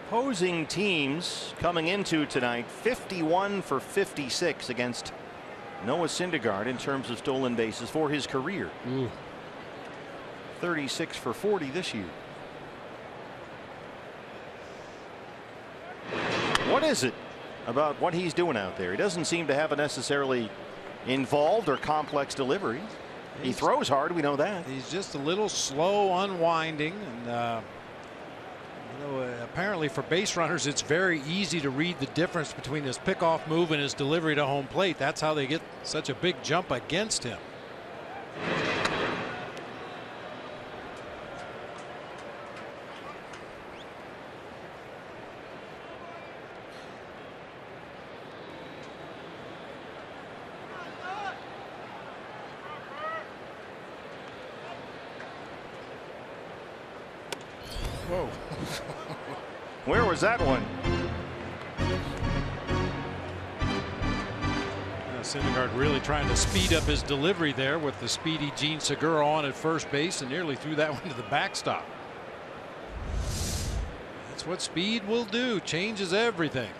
Opposing teams coming into tonight 51 for 56 against Noah Syndergaard in terms of stolen bases for his career. Ooh. 36 for 40 this year. What is it about what he's doing out there? He doesn't seem to have a necessarily involved or complex delivery. He throws hard, we know that. He's just a little slow unwinding, and apparently for base runners it's very easy to read the difference between his pickoff move and his delivery to home plate. That's how they get such a big jump against him. Whoa. Where was that one? Syndergaard really trying to speed up his delivery there with the speedy Gene Segura on at first base and nearly threw that one to the backstop. That's what speed will do. Changes everything.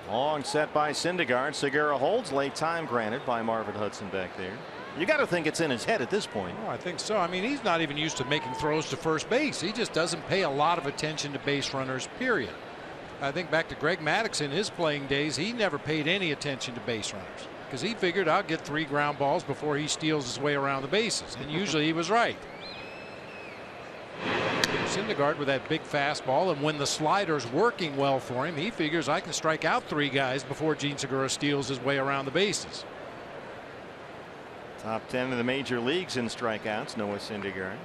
Long set by Syndergaard. Segura holds. Late time granted by Marvin Hudson back there. You got to think it's in his head at this point. Oh, I think so. I mean, he's not even used to making throws to first base. He just doesn't pay a lot of attention to base runners, period. I think back to Greg Maddux in his playing days, he never paid any attention to base runners because he figured I'll get 3 ground balls before he steals his way around the bases, and usually he was right. Syndergaard with that big fastball, and when the slider's working well for him, he figures I can strike out 3 guys before Gene Segura steals his way around the bases. Top 10 in the major leagues in strikeouts, Noah Syndergaard.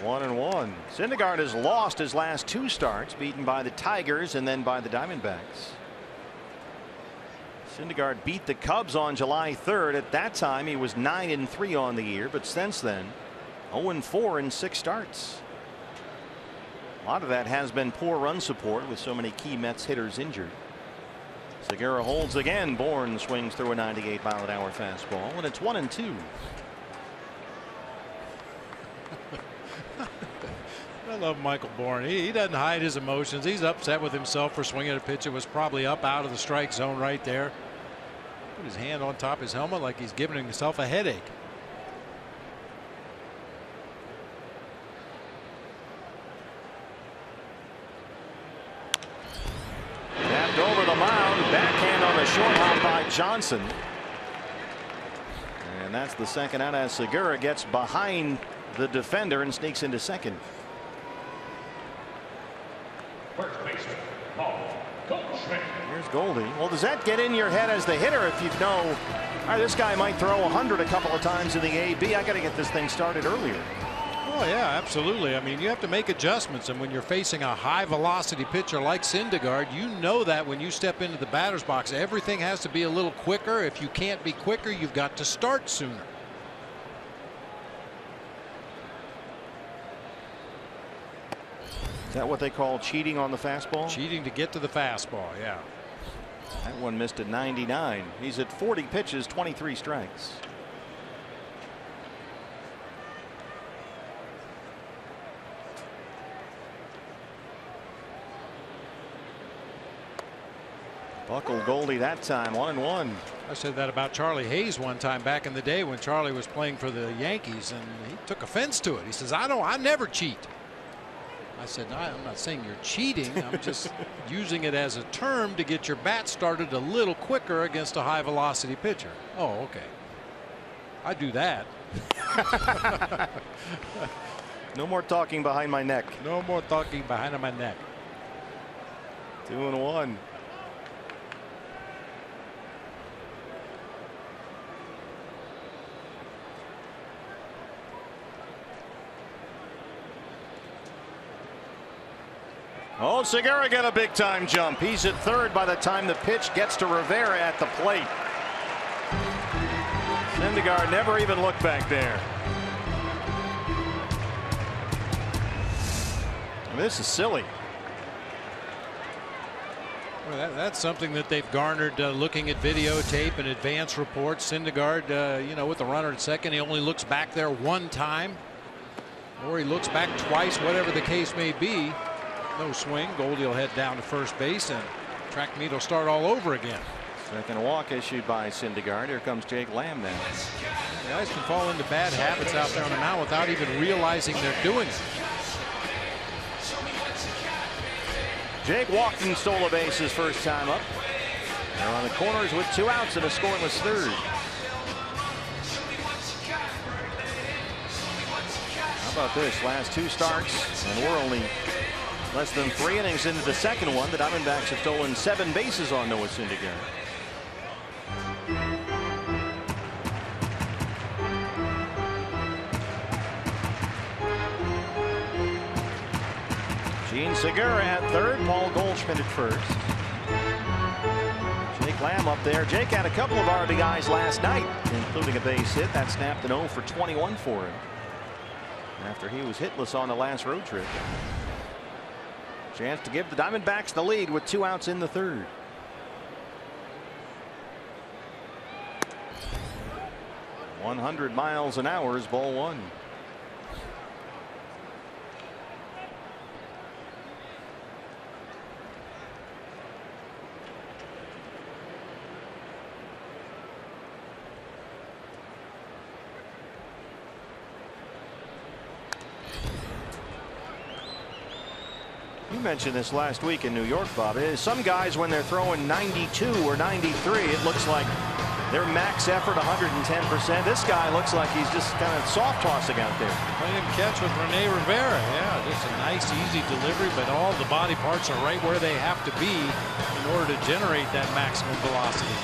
1-1. Syndergaard has lost his last 2 starts, beaten by the Tigers and then by the Diamondbacks. Syndergaard beat the Cubs on July 3rd. At that time, he was 9-3 on the year, but since then, 0-4 in 6 starts. A lot of that has been poor run support with so many key Mets hitters injured. Segura holds again. Bourne swings through a 98-mile-an-hour fastball, and it's 1-2. I love Michael Bourne. He doesn't hide his emotions. He's upset with himself for swinging a pitch that was probably up out of the strike zone right there. Put his hand on top of his helmet like he's giving himself a headache. Tapped over the mound. Backhand on the short hop by Johnson. And that's the second out as Segura gets behind the defender and sneaks into second. First baseman, Paul Goldschmidt. Here's Goldie. Well, does that get in your head as the hitter if you know, all right, this guy might throw 100 a couple of times in the AB. I got to get this thing started earlier. Oh yeah, absolutely. I mean, you have to make adjustments, and when you're facing a high velocity pitcher like Syndergaard, you know that when you step into the batter's box, everything has to be a little quicker. If you can't be quicker, you've got to start sooner. Is that what they call cheating on the fastball? Cheating to get to the fastball, yeah. That one missed at 99. He's at 40 pitches, 23 strikes. Buckled Goldie that time, 1-1. I said that about Charlie Hayes one time back in the day when Charlie was playing for the Yankees, and he took offense to it. He says, I never cheat. I said, no, I'm not saying you're cheating. I'm just using it as a term to get your bat started a little quicker against a high velocity pitcher. Oh, okay. I do that. No more talking behind my neck. No more talking behind my neck. 2-1. Oh, Segura got a big time jump. He's at third by the time the pitch gets to Rivera at the plate. Syndergaard never even looked back there. This is silly. Well, that's something that they've garnered looking at videotape and advance reports. Syndergaard, you know, with the runner at second, he only looks back there one time, or he looks back twice, whatever the case may be. No swing. Goldie will head down to first base, and track meet will start all over again. Second walk issued by Syndergaard. Here comes Jake Lamb then. Guys can fall into bad habits out there on the mound without even realizing they're doing it. Jake walked and stole a base his first time up. They're on the corners with 2 outs and a scoreless third. How about this? Last 2 starts, and we're only less than 3 innings into the second one. The Diamondbacks have stolen 7 bases on Noah Syndergaard. Gene Segura at third, Paul Goldschmidt at first. Jake Lamb up there. Jake had a couple of RBIs last night, including a base hit. That snapped an 0 for 21 for him after he was hitless on the last road trip. Chance to give the Diamondbacks the lead with 2 outs in the third. .100 miles an hour is ball 1. You mentioned this last week in New York, Bob. Some guys, when they're throwing 92 or 93, it looks like their max effort 110%. This guy looks like he's just kind of soft tossing out there. Playing catch with Rene Rivera. Yeah, just a nice, easy delivery, but all the body parts are right where they have to be in order to generate that maximum velocity.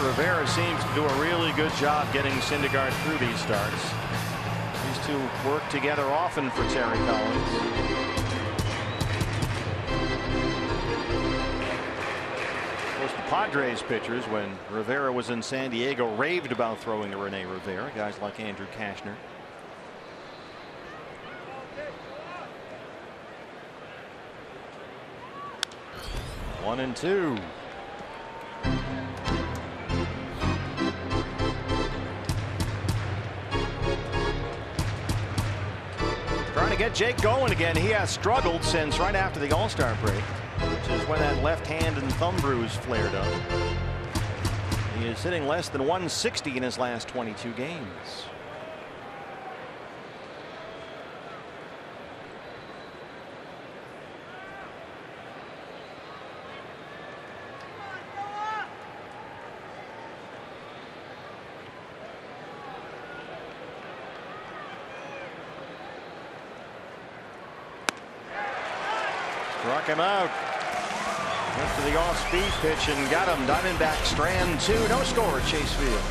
Rivera seems to do a really good job getting Syndergaard through these starts. He's two work together often for Terry Collins. Of course, the Padres pitchers, when Rivera was in San Diego, raved about throwing to Rene Rivera. Guys like Andrew Kashner. One and two. Trying to get Jake going again. He has struggled since right after the All-Star break, which is when that left hand and thumb bruise flared up. He is hitting less than 160 in his last 22 games. Struck him out. Went for the off-speed pitch and got him. Diamondbacks strand two. No score at Chase Field.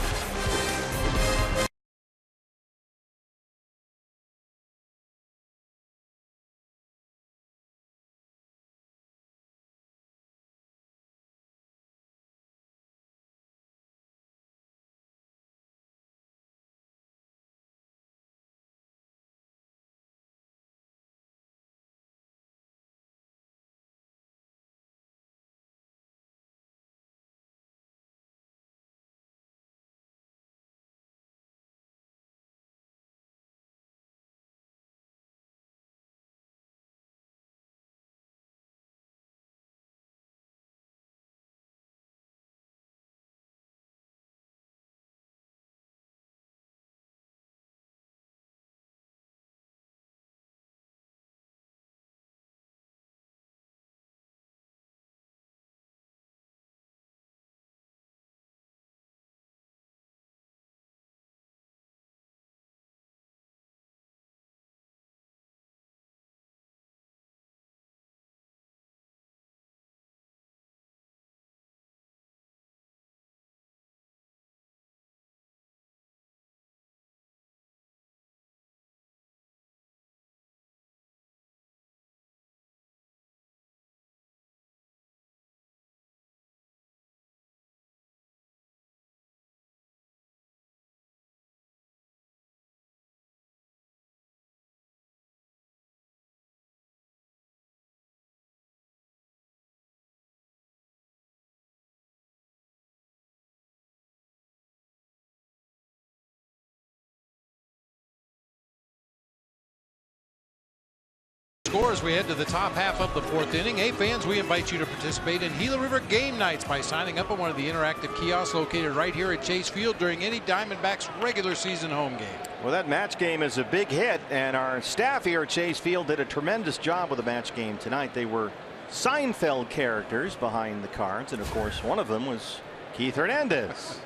As we head to the top half of the fourth inning. Hey fans, we invite you to participate in Gila River game nights by signing up on one of the interactive kiosks located right here at Chase Field during any Diamondbacks regular season home game. Well, that match game is a big hit, and our staff here at Chase Field did a tremendous job with the match game tonight. They were Seinfeld characters behind the cards, and of course one of them was Keith Hernandez.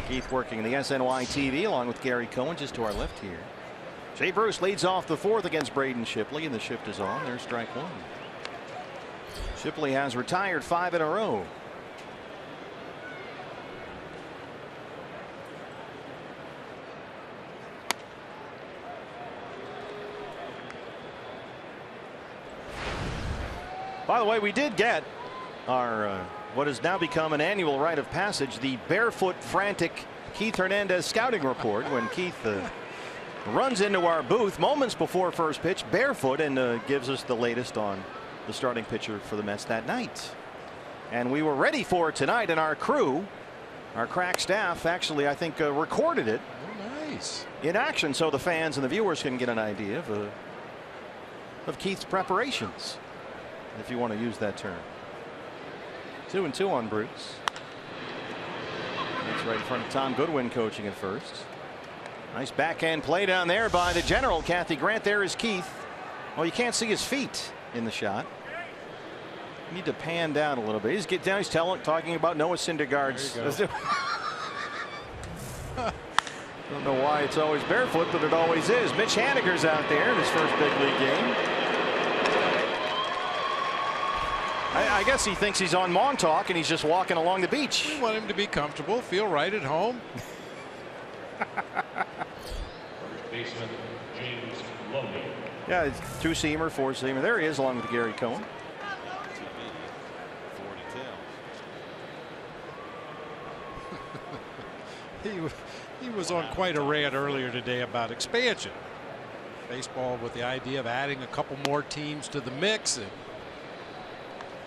Keith working the SNY TV along with Gary Cohen just to our left here. Jay Bruce leads off the fourth against Braden Shipley, and the shift is on. There's strike one. Shipley has retired 5 in a row. By the way, we did get our what has now become an annual rite of passage, the barefoot frantic Keith Hernandez scouting report, when Keith runs into our booth moments before first pitch barefoot and gives us the latest on the starting pitcher for the Mets that night. And we were ready for it tonight, and our crew, our crack staff, actually I think recorded it in action so the fans and the viewers can get an idea of Keith's preparations, if you want to use that term. 2-2 on Bruce. That's right in front of Tom Goodwin coaching at first. Nice backhand play down there by the general, Kathy Grant. There is Keith. Well, you can't see his feet in the shot. You need to pan down a little bit. He's getting down. He's talking about Noah Syndergaard's. Don't know why it's always barefoot, but it always is. Mitch Haniger's out there in his first big league game. I guess he thinks he's on Montauk and he's just walking along the beach. We want him to be comfortable, feel right at home. baseman James Loney. Yeah, it's two-seamer, four-seamer. There he is along with Gary Cohen. He was on quite a rant earlier today about expansion. Baseball with the idea of adding a couple more teams to the mix. And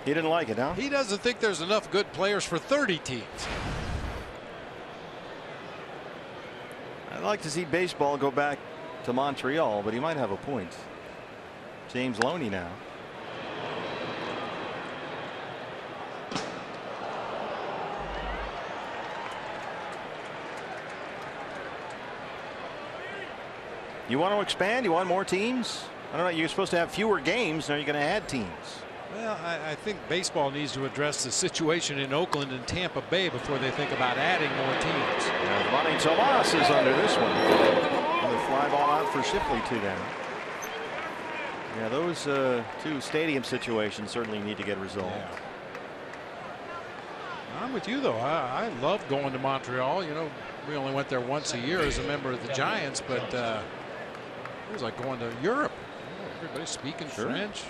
he didn't like it, huh? He doesn't think there's enough good players for 30 teams. I'd like to see baseball go back to Montreal, but he might have a point. James Loney now. You want to expand? You want more teams? I don't know. You're supposed to have fewer games. Now you're going to add teams. Well, I think baseball needs to address the situation in Oakland and Tampa Bay before they think about adding more teams. Yeah, Manny Tomas is under this one. Another fly ball out for Shipley, 2 down. Yeah, those two stadium situations certainly need to get resolved. Yeah. I'm with you, though. I love going to Montreal. You know, we only went there once a year as a member of the Giants, but it was like going to Europe. Everybody speaking French.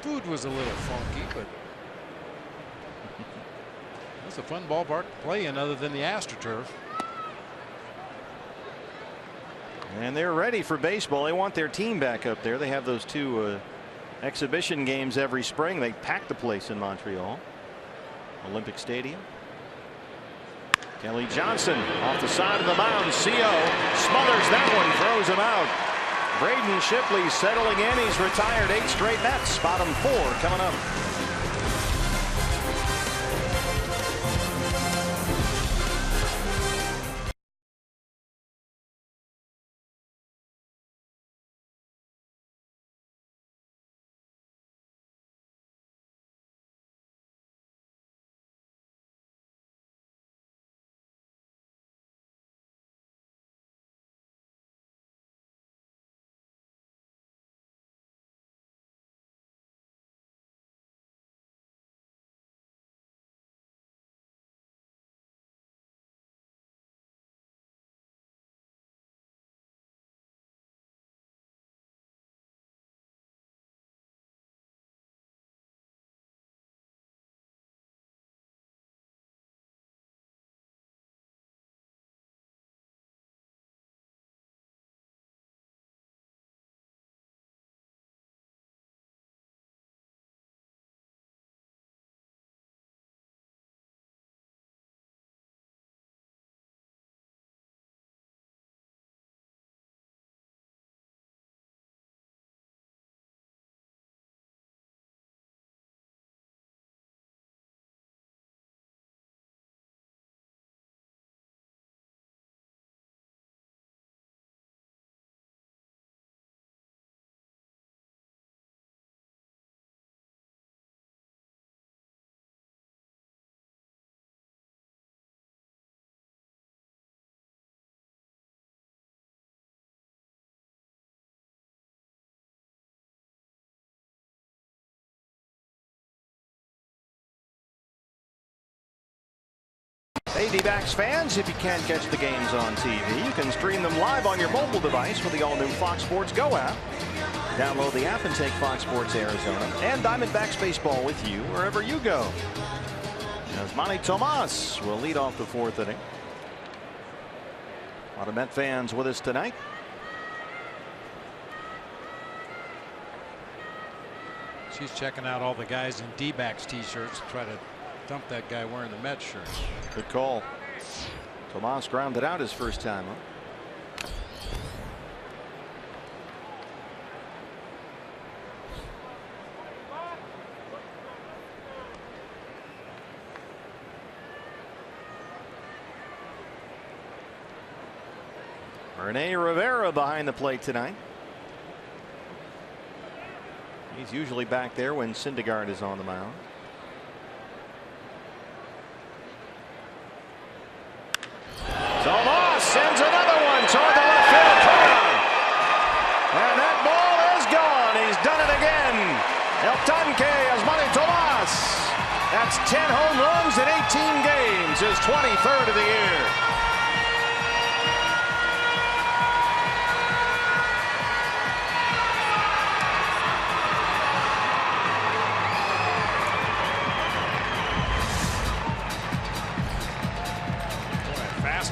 Food was a little funky, but it's a fun ballpark to play in other than the AstroTurf. And they're ready for baseball. They want their team back up there. They have those 2 exhibition games every spring. They pack the place in Montreal. Olympic Stadium. Kelly Johnson off the side of the mound. CO smothers that one, throws him out. Braden Shipley settling in. He's retired 8 straight Mets. Bottom 4 coming up. Backs fans, if you can't catch the games on TV, you can stream them live on your mobile device with the all-new Fox Sports Go app. Download the app and take Fox Sports Arizona and Diamondbacks baseball with you wherever you go. As Manny Tomas will lead off the 4th inning. A lot of Met fans with us tonight. She's checking out all the guys in D-backs t-shirts to try to dump that guy wearing the Mets shirt. Good call. Tomas grounded out his first time up. Rene Rivera behind the plate tonight. He's usually back there when Syndergaard is on the mound. Tomas sends another one toward the left field corner. And that ball is gone. He's done it again. El Tanque as Manny Tomas. That's 10 home runs in 18 games. His 23rd of the year.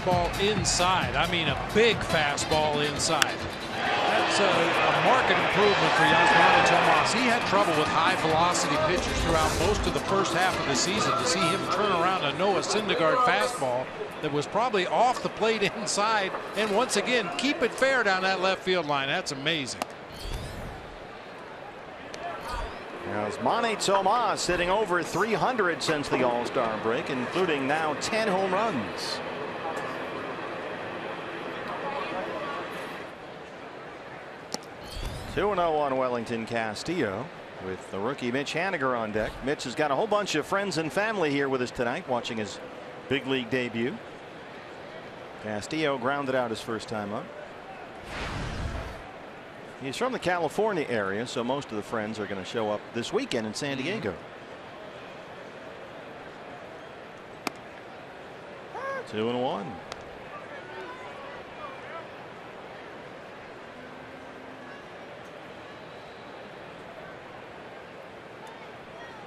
fastball inside. I mean, a big fastball inside. That's a marked improvement for Yasmani Tomas. He had trouble with high velocity pitches throughout most of the first half of the season. To see him turn around a Noah Syndergaard fastball that was probably off the plate inside, and once again keep it fair down that left field line. That's amazing. Yasmani Tomas hitting over 300 since the All-Star break, including now 10 home runs. Two-0 on Wellington Castillo with the rookie Mitch Haniger on deck. Mitch has got a whole bunch of friends and family here with us tonight watching his big league debut. Castillo grounded out his first time up. He's from the California area, so most of the friends are going to show up this weekend in San Diego. 2-1.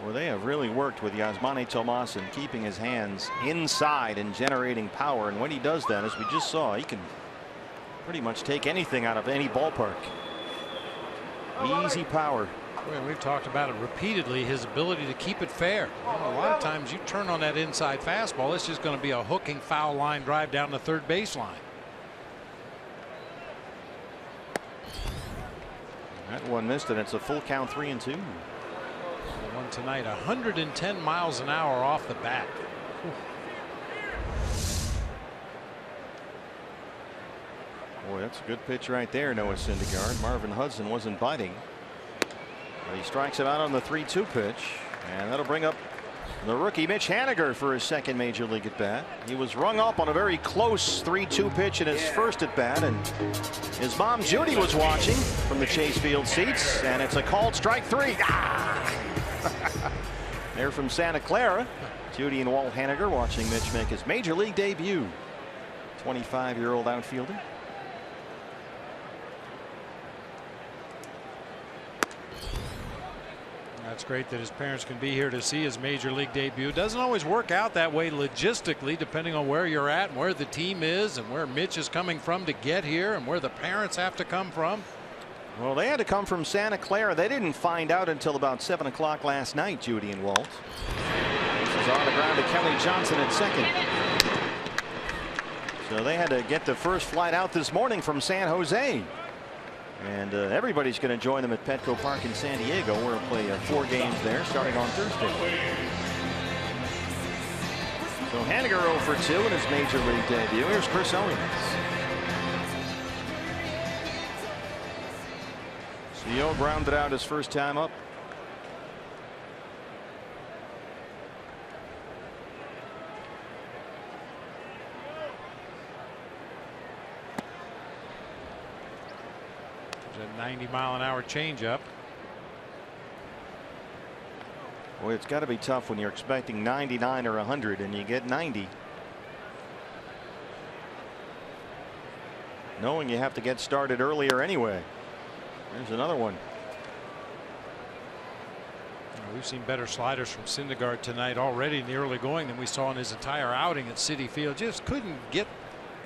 Well, they have really worked with Yasmani Tomas and keeping his hands inside and generating power. And when he does that, as we just saw, he can pretty much take anything out of any ballpark. Easy power. Well, we've talked about it repeatedly, his ability to keep it fair. Well, a lot of times you turn on that inside fastball, it's just going to be a hooking foul line drive down the third baseline. That one missed it. It's a full count, 3-2. The one tonight, 110 miles an hour off the bat. Boy, that's a good pitch right there, Noah Syndergaard. Marvin Hudson wasn't biting. But he strikes him out on the 3-2 pitch, and that'll bring up the rookie Mitch Haniger for his second major league at bat. He was rung up on a very close 3-2 pitch in his first at bat, and his mom Judy was watching from the Chase Field seats, and it's a called strike 3. Ah! They're from Santa Clara. Judy and Walt Haniger watching Mitch make his major league debut. 25-year-old outfielder. It's great that his parents can be here to see his major league debut. Doesn't always work out that way logistically, depending on where you're at and where the team is and where Mitch is coming from to get here and where the parents have to come from. Well, they had to come from Santa Clara. They didn't find out until about 7 o'clock last night, Judy and Walt. This is on the ground to Kelly Johnson at second. So they had to get the first flight out this morning from San Jose. And everybody's going to join them at Petco Park in San Diego. We're going to play 4 games there starting on Thursday. So Haniger 0 for 2 in his major league debut. Here's Chris Owens. Theo grounded out his first time up. A 90-mile-an-hour changeup. Boy, it's got to be tough when you're expecting 99 or 100 and you get 90. Knowing you have to get started earlier anyway. There's another one. We've seen better sliders from Syndergaard tonight already in the early going than we saw in his entire outing at Citi Field. Just couldn't get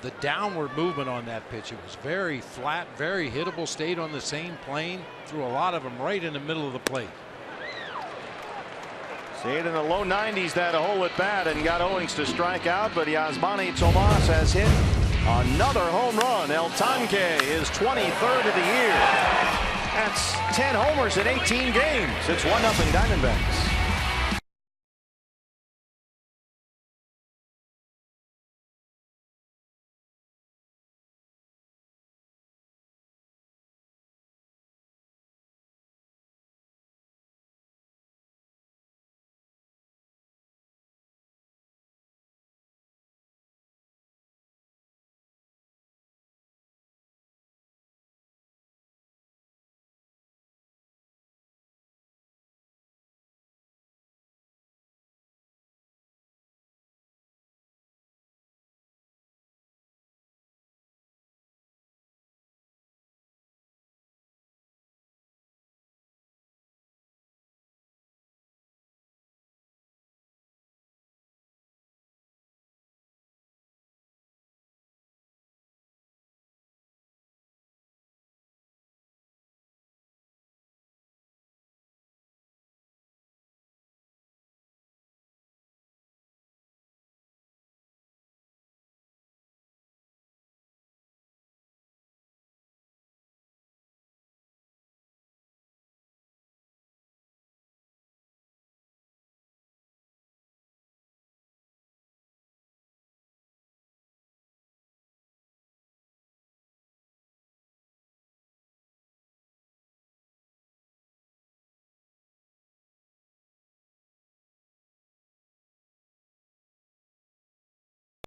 the downward movement on that pitch. It was very flat, very hittable, stayed on the same plane, threw a lot of them right in the middle of the plate. See it in the low 90s, that hole at bat, and got Owings to strike out, but Yasmani Tomas has hit another home run. El Tanque is 23rd of the year. That's 10 homers in 18 games. It's 1-0 Diamondbacks.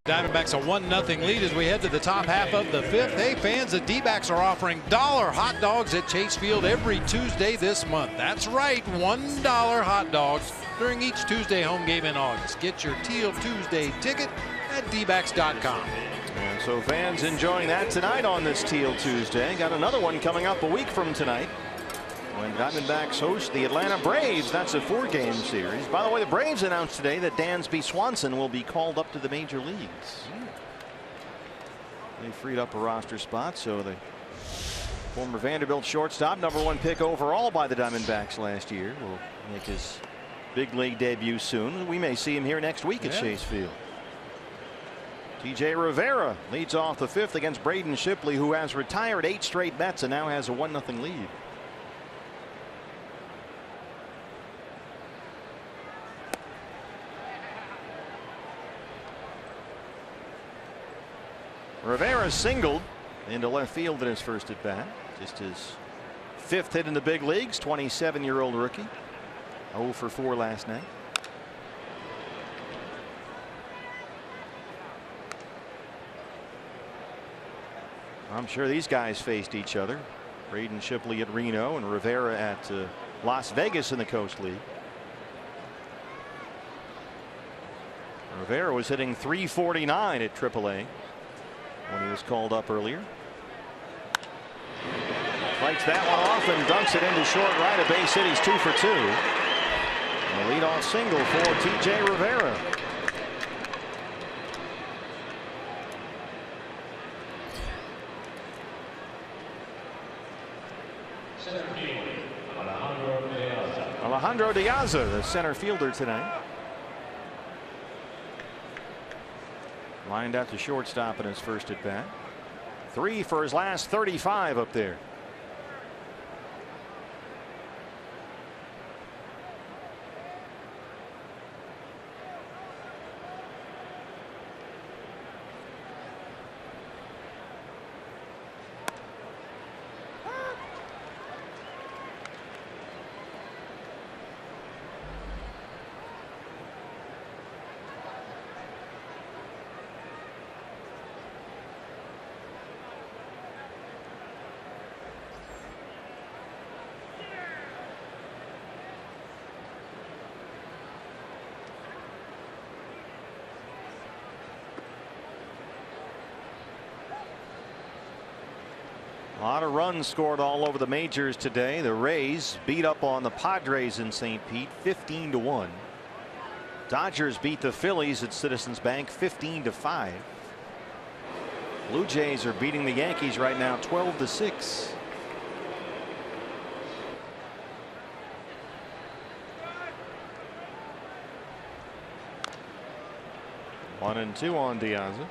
Diamondbacks a 1-0 lead as we head to the top half of the fifth. Hey fans, the D-backs are offering $1 hot dogs at Chase Field every Tuesday this month. That's right, $1 hot dogs during each Tuesday home game in August. Get your Teal Tuesday ticket at dbacks.com. And so fans enjoying that tonight on this Teal Tuesday. Got another one coming up a week from tonight when Diamondbacks host the Atlanta Braves. That's a 4-game series. By the way, the Braves announced today that Dansby Swanson will be called up to the major leagues. They freed up a roster spot, so the former Vanderbilt shortstop, #1 pick overall by the Diamondbacks last year, will make his big league debut soon. We may see him here next week at Chase Field. TJ Rivera leads off the fifth against Braden Shipley, who has retired 8 straight bets and now has a 1-0 lead. Rivera singled into left field in his first at bat. Just his 5th hit in the big leagues. 27-year-old rookie. 0 for 4 last night. I'm sure these guys faced each other. Braden Shipley at Reno and Rivera at Las Vegas in the Coast League. Rivera was hitting .349 at AAA when he was called up earlier. Fights that one off and dunks it into short right. A base hit. He's 2 for 2. A leadoff single for TJ Rivera. Alejandro De Aza, the center fielder tonight. Lined out to shortstop in his first at bat. 3 for his last 35 up there. A lot of runs scored all over the majors today. The Rays beat up on the Padres in St. Pete 15-1. Dodgers beat the Phillies at Citizens Bank 15-5. Blue Jays are beating the Yankees right now 12-6. One and 2 on De Aza.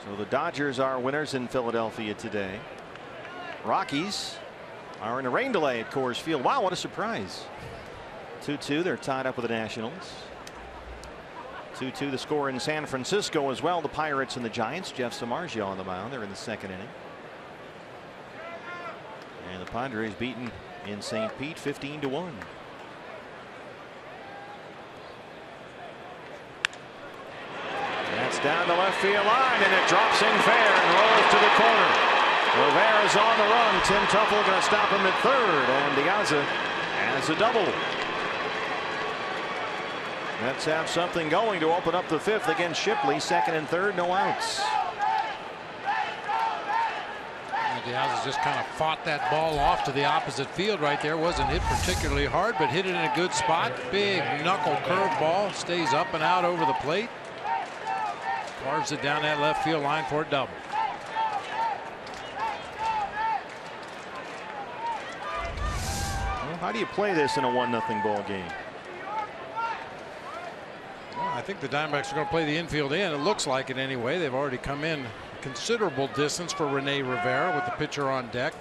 So the Dodgers are winners in Philadelphia today. Rockies are in a rain delay at Coors Field. Wow, what a surprise. 2-2. They're tied up with the Nationals. 2-2 the score in San Francisco as well. The Pirates and the Giants. Jeff Samardzija on the mound. They're in the 2nd inning. And the Padres beaten in St. Pete 15-1. That's down the left field line, and it drops in fair and rolls to the corner. Rivera's on the run. Tim Tuffle going to stop him at third, and De Aza has a double. Let's have something going to open up the 5th against Shipley. 2nd and 3rd, no outs. De Aza just kind of fought that ball off to the opposite field right there. Wasn't hit particularly hard, but hit it in a good spot. Big knuckle curve ball. Stays up and out over the plate. Carves it down that left field line for a double. Well, how do you play this in a 1-0 ball game? Well, I think the Diamondbacks are going to play the infield in. It looks like it anyway. They've already come in considerable distance for Rene Rivera with the pitcher on deck.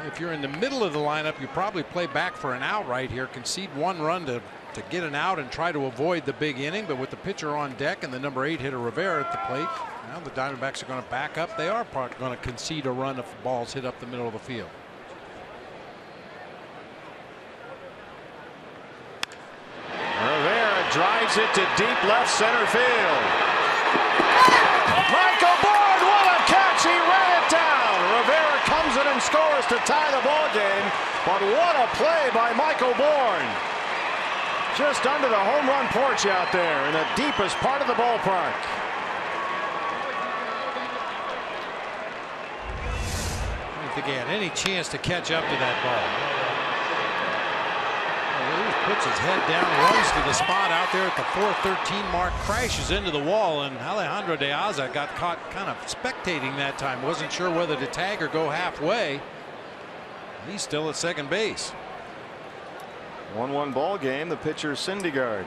If you're in the middle of the lineup, you probably play back for an out right here. Concede 1 run to get an out and try to avoid the big inning. But with the pitcher on deck and the #8 hitter Rivera at the plate, now the Diamondbacks are going to back up. They are going to concede a run if the balls hit up the middle of the field. Rivera drives it to deep left center field. Michael Bourne, what a catch! He ran it down. Rivera comes in and scores to tie the ball game. But what a play by Michael Bourne! Just under the home run porch out there in the deepest part of the ballpark. I don't think he had any chance to catch up to that ball. He puts his head down, runs to the spot out there at the 4:13 mark, crashes into the wall, and Alejandro De Aza got caught kind of spectating that time. Wasn't sure whether to tag or go halfway. He's still at second base. 1-1 ball game. The pitcher Syndergaard.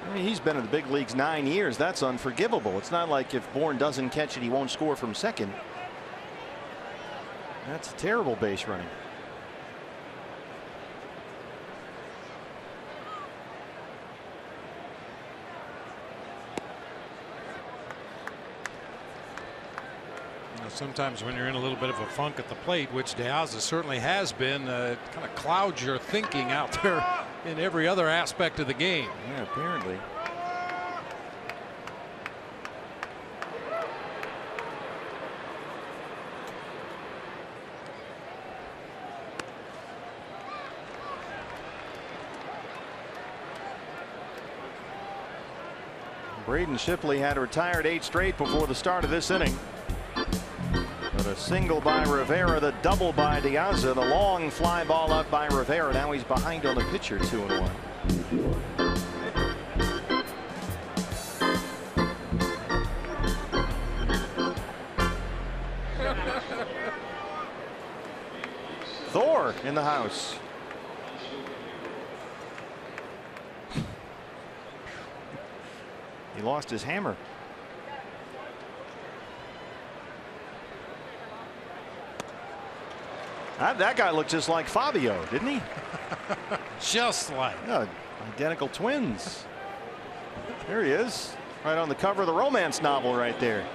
I mean, he's been in the big leagues 9 years. That's unforgivable. It's not like if Bourne doesn't catch it, he won't score from second. That's terrible base running. Sometimes when you're in a little bit of a funk at the plate, which De Aza certainly has been, kind of clouds your thinking out there in every other aspect of the game. Yeah, apparently. Braden Shipley had retired 8 straight before the start of this inning. But a single by Rivera, the double by De Aza, the long fly ball up by Rivera. Now he's behind on the pitcher, 2-1. Thor in the house. He lost his hammer. That guy looked just like Fabio, didn't he? Just like. Yeah, identical twins. There he is, right on the cover of the romance novel right there.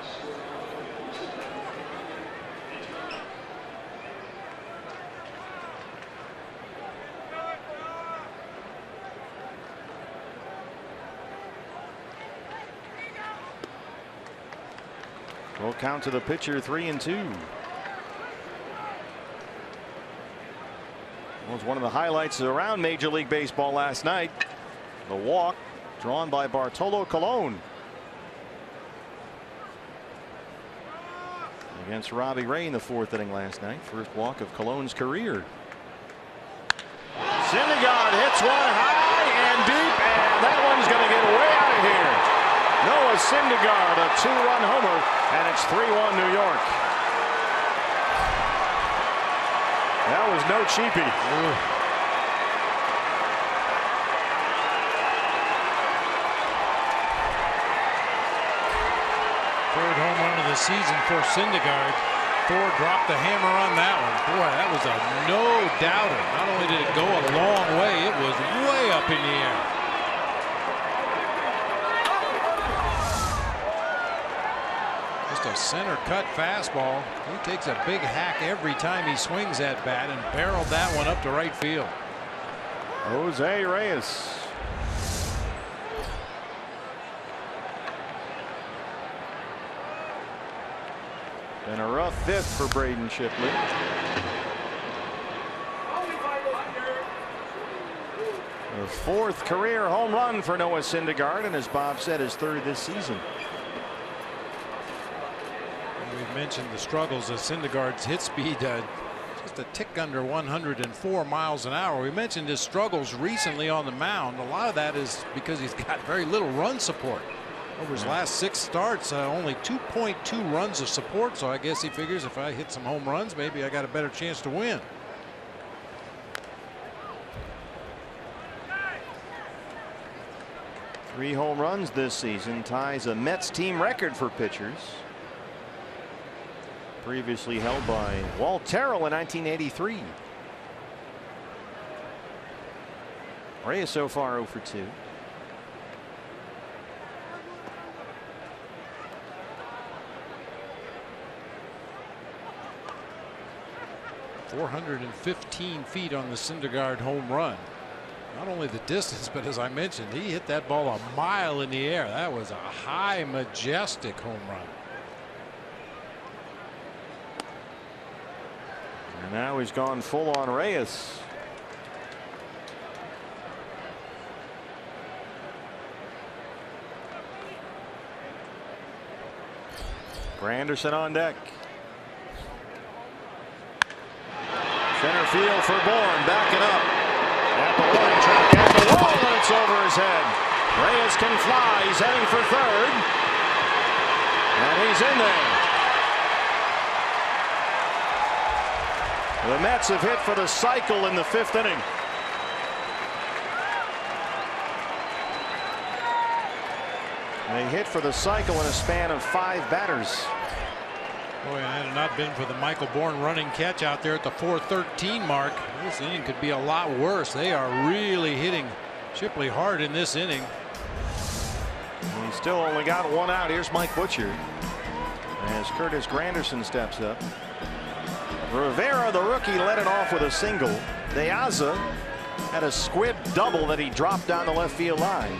Full count to the pitcher, 3-2. Was one of the highlights around Major League Baseball last night. The walk drawn by Bartolo Colon against Robbie Ray in the 4th inning last night. First walk of Colon's career. Syndergaard hits one high and deep, and that one's going to get way out of here. Noah Syndergaard, a 2-run homer, and it's 3-1 New York. That was no cheapie. Ooh. Third home run of the season for Syndergaard. Thor dropped the hammer on that one. Boy, that was a no doubter. Not only did it go a long way, it was way up in the air. A center cut fastball. He takes a big hack every time he swings that bat and barreled that one up to right field. Jose Reyes. Been a rough 5th for Braden Shipley. The 4th career home run for Noah Syndergaard, and as Bob said, his 3rd this season. We've mentioned the struggles of Syndergaard's hit speed, just a tick under 104 miles an hour. We mentioned his struggles recently on the mound. A lot of that is because he's got very little run support. Over his last 6 starts, only 2.2 runs of support. So I guess he figures if I hit some home runs, maybe I got a better chance to win. Three home runs this season, ties a Mets team record for pitchers. Previously held by Walt Terrell in 1983. Reyes so far 0 for 2. 415 feet on the Syndergaard home run. Not only the distance, but as I mentioned, he hit that ball a mile in the air. That was a high, majestic home run. And now he's gone full on Reyes. Granderson on deck. Center field for Bourne, backing up. At the warning track, at the wall, and it's over his head. Reyes can fly, he's heading for third. And he's in there. The Mets have hit for the cycle in the 5th inning. They hit for the cycle in a span of 5 batters. Boy, had it not been for the Michael Bourne running catch out there at the 4:13 mark, this inning could be a lot worse. They are really hitting Shipley hard in this inning. He's still only got 1 out. Here's Mike Butcher as Curtis Granderson steps up. Rivera, the rookie, led it off with a single. De Aza had a squib double that he dropped down the left field line.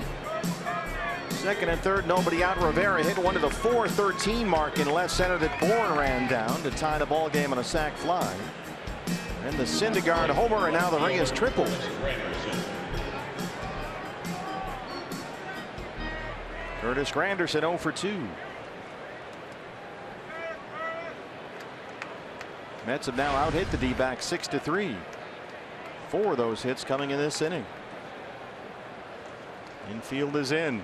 Second and third, nobody out. Rivera hit one to the 4:13 mark in left center that Bourne ran down to tie the ball game on a sac fly. And the Syndergaard homer, and now the Reyes triple. Curtis Granderson 0 for 2. Mets have now out hit the D-backs 6-3. 4 of those hits coming in this inning. Infield is in.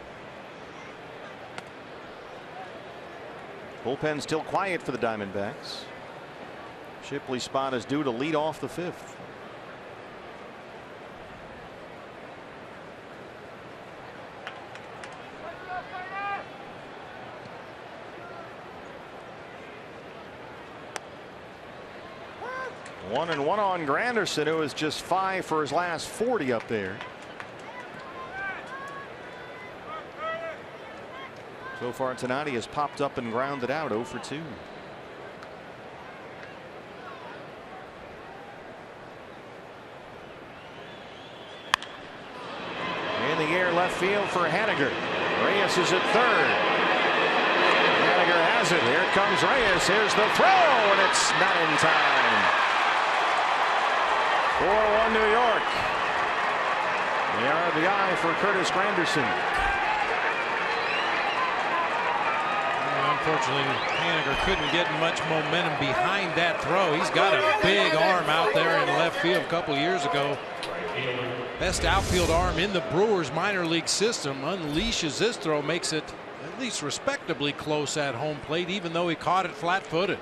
Bullpen still quiet for the Diamondbacks. Shipley's spot is due to lead off the 5th. One and one on Granderson, who is just 5 for his last 40 up there. So far tonight he has popped up and grounded out 0 for 2. In the air left field for Haniger. Reyes is at third. Haniger has it. Here comes Reyes. Here's the throw, and it's not in time. 4-1 New York. The RBI for Curtis Granderson. Unfortunately, Haniger couldn't get much momentum behind that throw. He's got a big arm out there in left field a couple years ago. Best outfield arm in the Brewers minor league system. Unleashes this throw, makes it at least respectably close at home plate, even though he caught it flat-footed.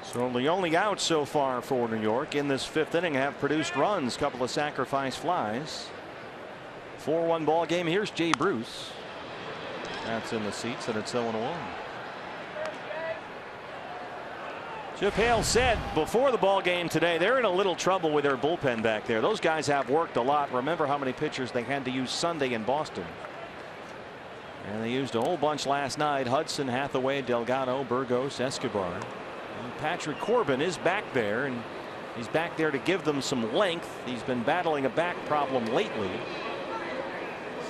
So the only outs so far for New York in this 5th inning have produced runs, couple of sacrifice flies. 4-1 ball game. Here's Jay Bruce. That's in the seats, and it's 0-1. Chip Hale said before the ball game today they're in a little trouble with their bullpen back there. Those guys have worked a lot. Remember how many pitchers they had to use Sunday in Boston. And they used a whole bunch last night. Hudson, Hathaway, Delgado, Burgos, Escobar. And Patrick Corbin is back there, and he's back there to give them some length. He's been battling a back problem lately.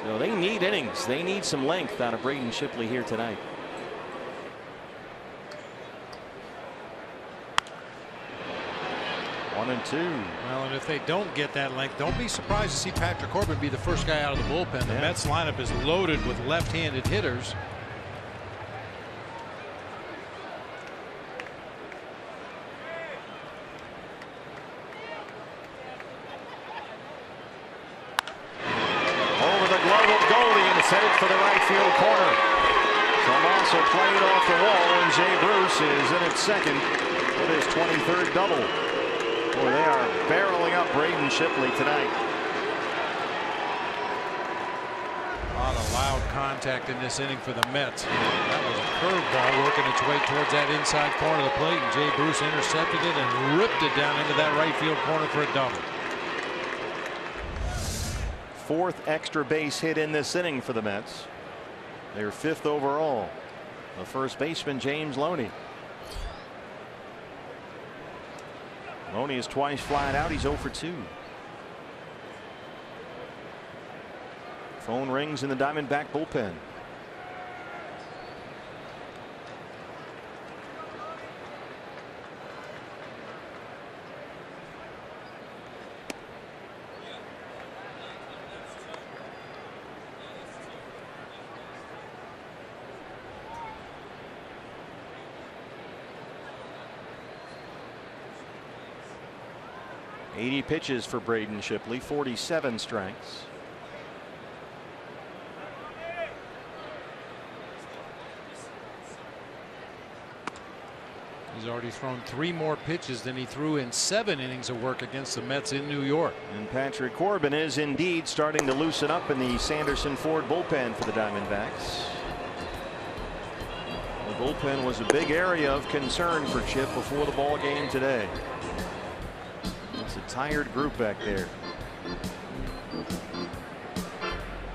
So they need innings. They need some length out of Braden Shipley here tonight. One and two. Well, and if they don't get that length, don't be surprised to see Patrick Corbin be the first guy out of the bullpen. The Mets lineup is loaded with left-handed hitters. Over the glove of Goldie, and it's headed for the right field corner. Tomaso played off the wall, and Jay Bruce is in at second with his 23rd double. Boy, they are barreling up Braden Shipley tonight. A lot of loud contact in this inning for the Mets. That was a curveball working its way towards that inside corner of the plate, and Jay Bruce intercepted it and ripped it down into that right field corner for a double. 4th extra base hit in this inning for the Mets. They're 5th overall. The first baseman, James Loney. Loney is twice flying out. He's 0 for 2. Phone rings in the Diamondback bullpen. .80 pitches for Braden Shipley, 47 strikes. He's already thrown 3 more pitches than he threw in 7 innings of work against the Mets in New York. And Patrick Corbin is indeed starting to loosen up in the Sanderson Ford bullpen for the Diamondbacks. The bullpen was a big area of concern for Chip before the ball game today. It's a tired group back there.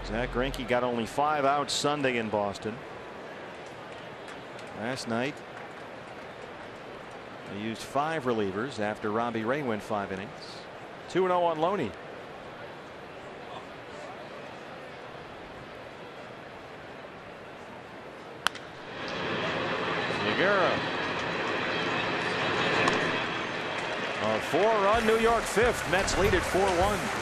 Zach Greinke got only 5 outs Sunday in Boston. Last night they used 5 relievers after Robbie Ray went 5 innings. 2-0 on Loney. Segura. A 4-run New York 5th. Mets lead at 4-1.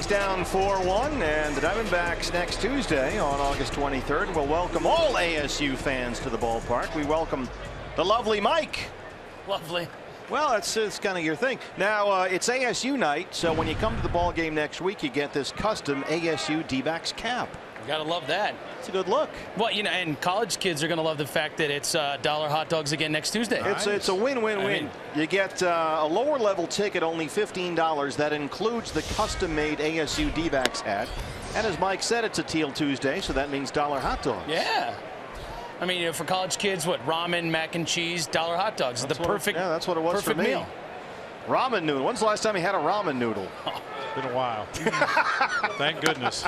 Down 4-1, and the Diamondbacks next Tuesday on August 23rd will welcome all ASU fans to the ballpark. We welcome the lovely Mike. Lovely. Well, it's kind of your thing. Now it's ASU night, so when you come to the ball game next week, you get this custom ASU D-backs cap. You gotta love that. It's a good look. Well, you know, and college kids are gonna love the fact that it's dollar hot dogs again next Tuesday. It's a win-win-win. You get a lower level ticket, only $15. That includes the custom-made ASU D-backs hat. And as Mike said, it's a Teal Tuesday, so that means dollar hot dogs. Yeah. I mean, you know, for college kids, what, ramen, mac and cheese, dollar hot dogs. That's the perfect. Yeah, that's what it was for me. Meal. Ramen noodle. When's the last time you had a ramen noodle? Oh, been a while. Thank goodness.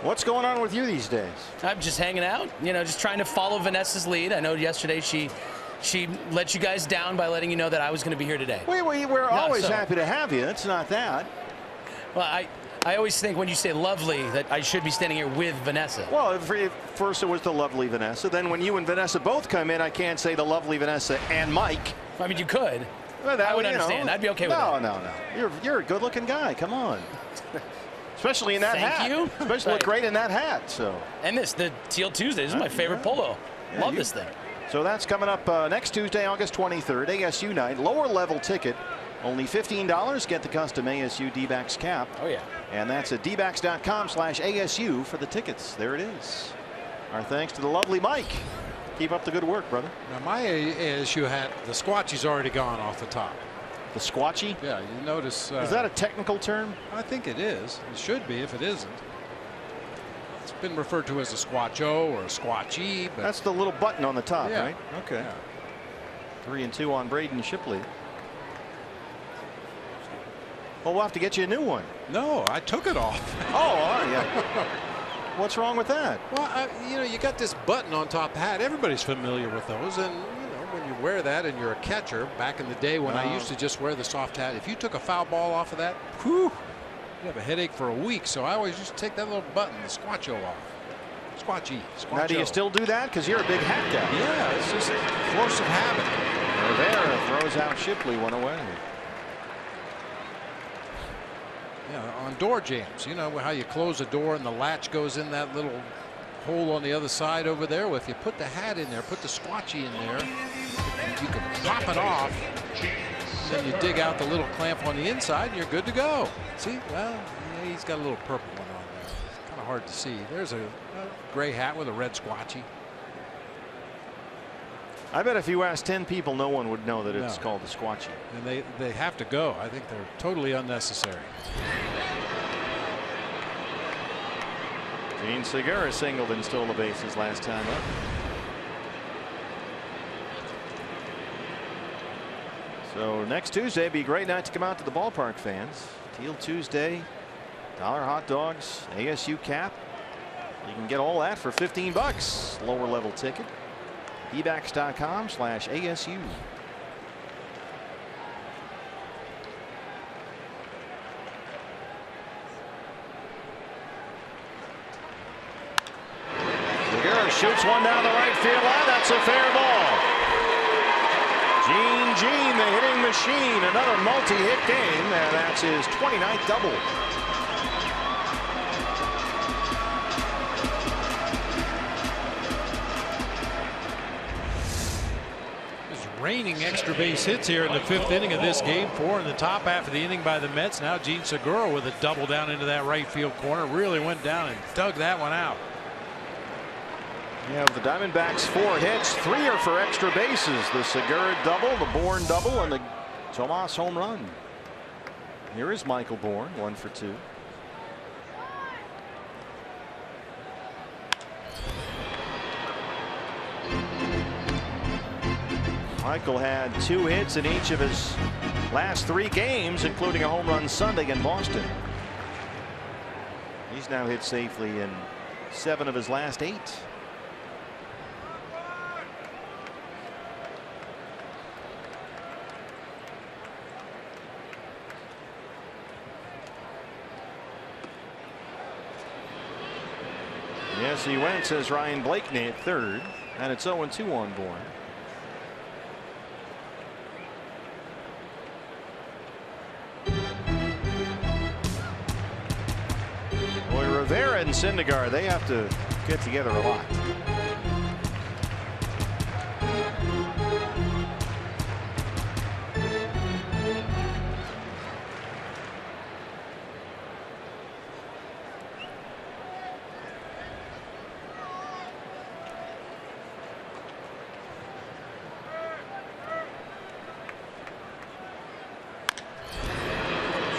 What's going on with you these days? I'm just hanging out, you know, just trying to follow Vanessa's lead. I know yesterday she let you guys down by letting you know that I was going to be here today. We're always happy to have you. It's not that. Well, I always think when you say lovely that I should be standing here with Vanessa. Well, first it was the lovely Vanessa. Then when you and Vanessa both come in, I can't say the lovely Vanessa and Mike. I mean, you could. Well, I would understand. I'd be okay with that. No. You're a good-looking guy. Come on. Especially in that hat. Thank you. Especially look great in that hat. So. And the Teal Tuesday. This is my favorite polo. Love this thing. So that's coming up next Tuesday, August 23rd, ASU night. Lower level ticket, only $15. Get the custom ASU D-backs cap. Oh yeah. And that's at dbacks.com/ASU for the tickets. There it is. Our thanks to the lovely Mike. Keep up the good work, brother. Now my ASU hat, the squatchy's already gone off the top. The squatchy? Yeah, you notice. Is that a technical term? I think it is. It should be if it isn't. It's been referred to as a squatcho or a squatchy. But that's the little button on the top, yeah. right? Okay. Yeah. 3-2 on Braden Shipley. Well, we'll have to get you a new one. No, I took it off. Oh, all right, yeah. What's wrong with that? Well, you know, you got this button on top of the hat. Everybody's familiar with those, and you know, when you wear that and you're a catcher, back in the day when I used to just wear the soft hat, if you took a foul ball off of that, whew, you have a headache for a week. So I always used to take that little button, the squatcho, off. Squatchy. Now, do you still do that? Because you're a big hat guy. Yeah, it's just a force of habit. Rivera throws out Shipley, one away. Yeah, on door jams, you know how you close a door and the latch goes in that little hole on the other side over there. Well, if you put the hat in there, put the squatchy in there, you can pop it off. Then you dig out the little clamp on the inside and you're good to go. See, well, yeah, he's got a little purple one on there. It's kind of hard to see. There's a gray hat with a red squatchy. I bet if you asked 10 people, no one would know that it's called the squatchy. And they have to go. I think they're totally unnecessary. Gene Segura singled and stole the bases last time up. So next Tuesday be a great night to come out to the ballpark, fans. Teal Tuesday, dollar hot dogs, ASU cap. You can get all that for $15. Lower level ticket. dbacks.com/ASU. Segura shoots one down the right field line. That's a fair ball. Gene, the hitting machine, another multi-hit game, and that's his 29th double. Raining extra base hits here in the 5th inning of this game. 4 in the top half of the inning by the Mets. Now Gene Segura with a double down into that right field corner. Really went down and dug that one out. You have the Diamondbacks 4 hits. 3 are for extra bases. The Segura double, the Bourne double, and the Tomas home run. Here is Michael Bourne, 1 for 2. Michael had 2 hits in each of his last 3 games, including a home run Sunday in Boston. He's now hit safely in 7 of his last 8. Yes, he went, says Ryan Blakeney at 3rd, and it's 0-2 on Bourne. Rivera and Syndergaard, they have to get together a lot.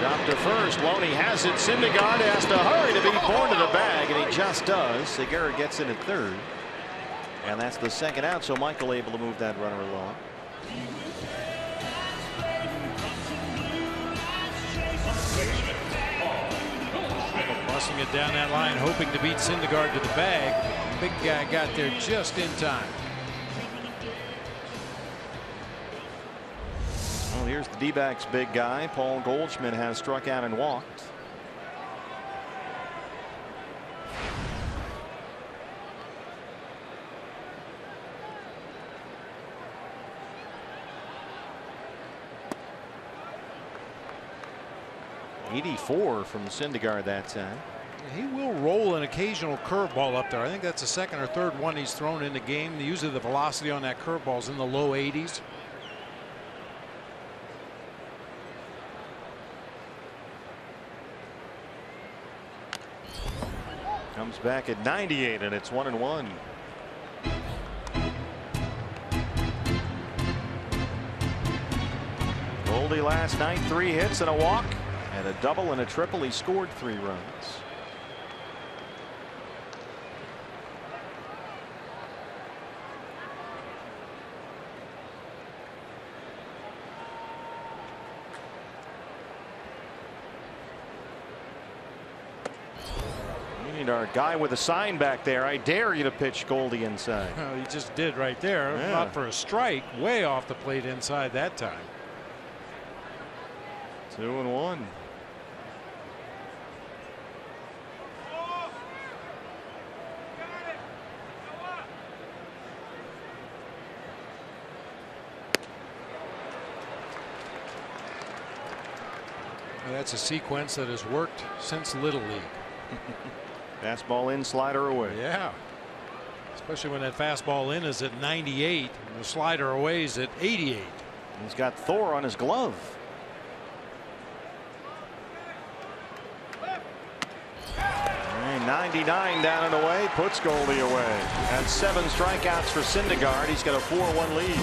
Drop to first. Loney has it. Syndergaard has to hurry to beat Bourne to the bag, and he just does. Segura gets in at 3rd. And that's the 2nd out, so Michael able to move that runner along. Busting it down that line, hoping to beat Syndergaard to the bag. Big guy got there just in time. Well, here's the D-backs big guy. Paul Goldschmidt has struck out and walked. .84 from Syndergaard that time. He will roll an occasional curveball up there. I think that's the second or third one he's thrown in the game. Usually the velocity on that curveball is in the low 80s. Comes back at 98, and it's 1-1. Goldie last night, 3 hits and a walk, and a double and a triple. He scored 3 runs. Our guy with a sign back there. I dare you to pitch Goldie inside. Well, he just did right there. Yeah. Not for a strike. Way off the plate inside that time. 2-1. Well, that's a sequence that has worked since Little League. Fastball in, slider away. Yeah. Especially when that fastball in is at 98 and the slider away is at 88. He's got Thor on his glove. And 99 down and away puts Goldie away. That's 7 strikeouts for Syndergaard. He's got a 4-1 lead.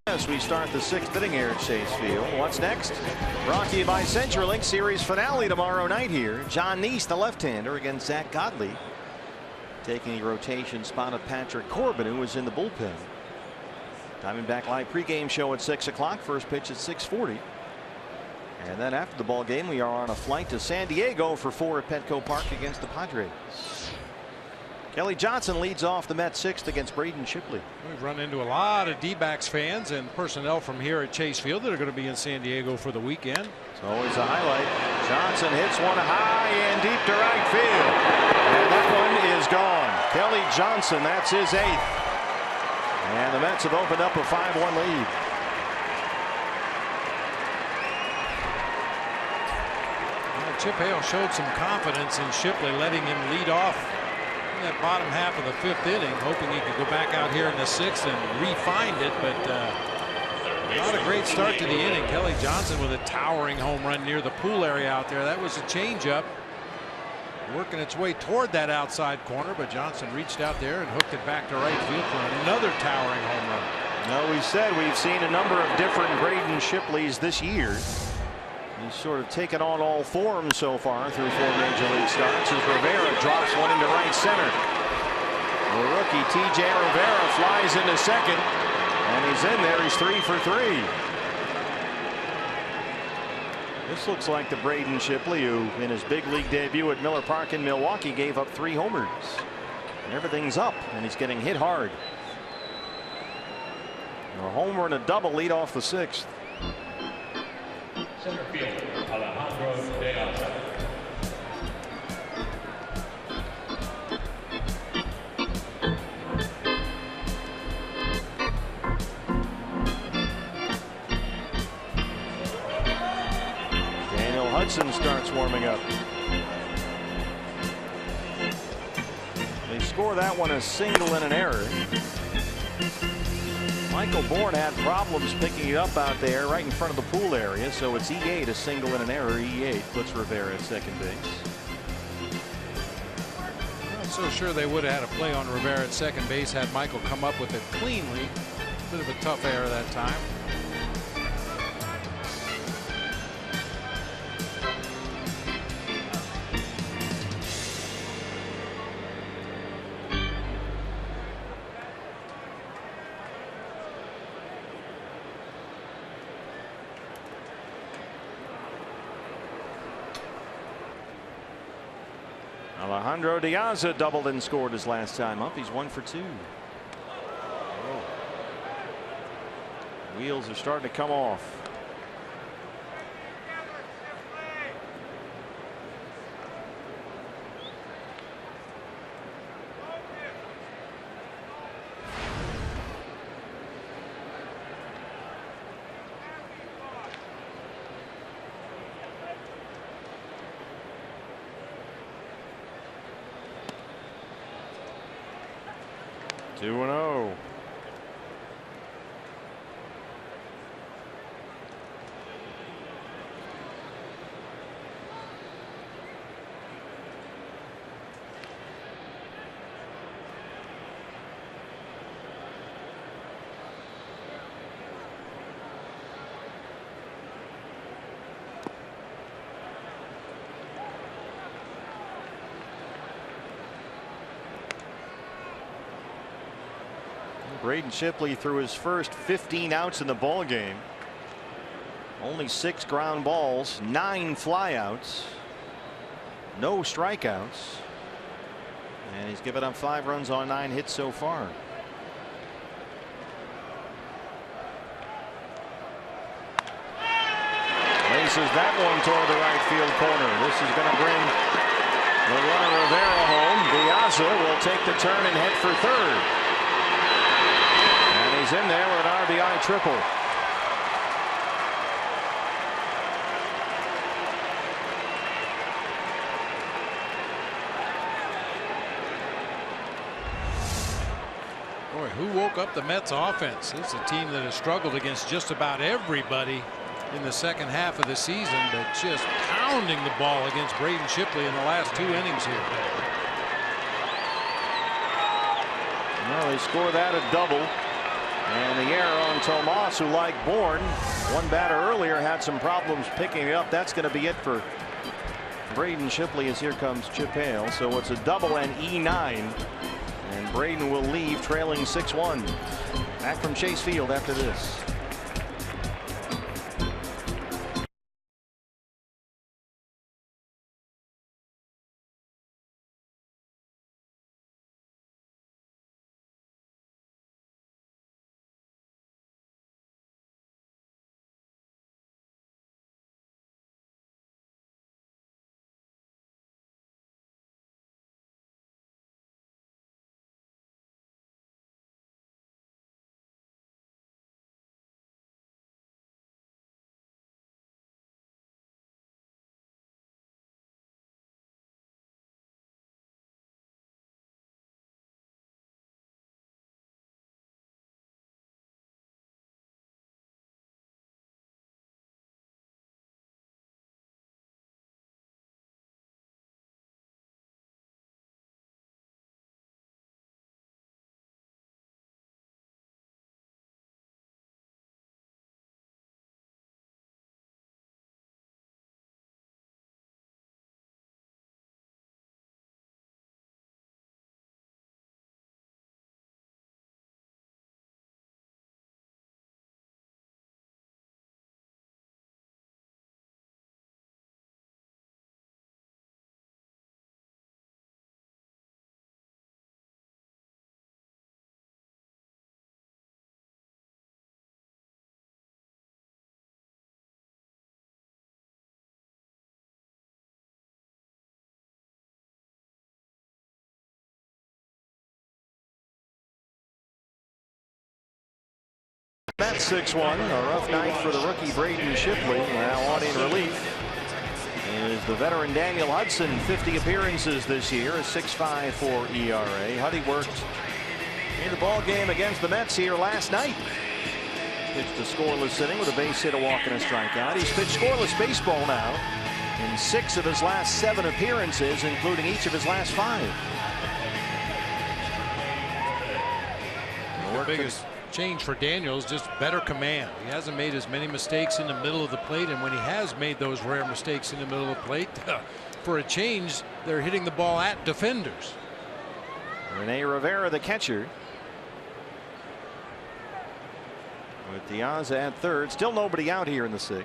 As we start the 6th inning here at Chase Field. What's next? Brought to you by CenturyLink. Series finale tomorrow night here. John Neese, the left-hander, against Zach Godley, taking the rotation spot of Patrick Corbin, who was in the bullpen. Diamondback Live pregame show at 6 o'clock. First pitch at 6:40. And then after the ball game, we are on a flight to San Diego for 4 at Petco Park against the Padres. Kelly Johnson leads off the Mets 6th against Braden Shipley. We've run into a lot of D-backs fans and personnel from here at Chase Field that are going to be in San Diego for the weekend. It's always a highlight. Johnson hits one high and deep to right field. And that one is gone. Kelly Johnson, that's his 8th. And the Mets have opened up a 5-1 lead. Well, Chip Hale showed some confidence in Shipley, letting him lead off in that bottom half of the 5th inning, hoping he could go back out here in the 6th and re-find it, but not a great start to the inning. Kelly Johnson with a towering home run near the pool area out there. That was a changeup working its way toward that outside corner, but Johnson reached out there and hooked it back to right field for another towering home run. No, we said we've seen a number of different Braden Shipleys this year. He's sort of taken on all forms so far through 4 major league starts as Rivera drops one into right center. The rookie TJ Rivera flies into second, and he's in there. He's 3 for 3. This looks like the Braden Shipley who in his big league debut at Miller Park in Milwaukee gave up 3 homers. And everything's up and he's getting hit hard. A homer and a double lead off the 6th. Center fielder Alejandro De Asa. Hudson starts warming up. They score that one a single and an error. Michael Bourne had problems picking it up out there right in front of the pool area, so it's E8, a single and an error. E8 puts Rivera at second base. Not so sure they would have had a play on Rivera at second base had Michael come up with it cleanly. Bit of a tough error that time. Alejandro De Asa doubled and scored his last time up. He's 1 for 2. Wheels are starting to come off. Two and 0. Braden Shipley threw his first 15 outs in the ball game. Only 6 ground balls, 9 flyouts, no strikeouts, and he's given up 5 runs on 9 hits so far. Laces that one toward the right field corner. This is going to bring the runner Rivera home. De Asa will take the turn and head for third. He's in there with an RBI triple. Boy, who woke up the Mets offense? It's a team that has struggled against just about everybody in the second half of the season, but just pounding the ball against Braden Shipley in the last 2 innings here. Well, they score that a double. And the error on Tomas, who, like Bourne, one batter earlier had some problems picking it up. That's going to be it for Braden Shipley as here comes Chip Hale. So it's a double and E9. And Braden will leave trailing 6-1. Back from Chase Field after this. That's 6-1. A rough night for the rookie Braden Shipley. Now on in relief is the veteran Daniel Hudson. 50 appearances this year, a 6.54 ERA. Huddy worked in the ball game against the Mets here last night. Pitched a scoreless inning with a base hit, a walk, and a strikeout. He's pitched scoreless baseball now in 6 of his last 7 appearances, including each of his last 5. The biggest change for Daniel is just better command. He hasn't made as many mistakes in the middle of the plate, and when he has made those rare mistakes in the middle of the plate, for a change, they're hitting the ball at defenders. Rene Rivera, the catcher, with Diaza at third. Still nobody out here in the 6th.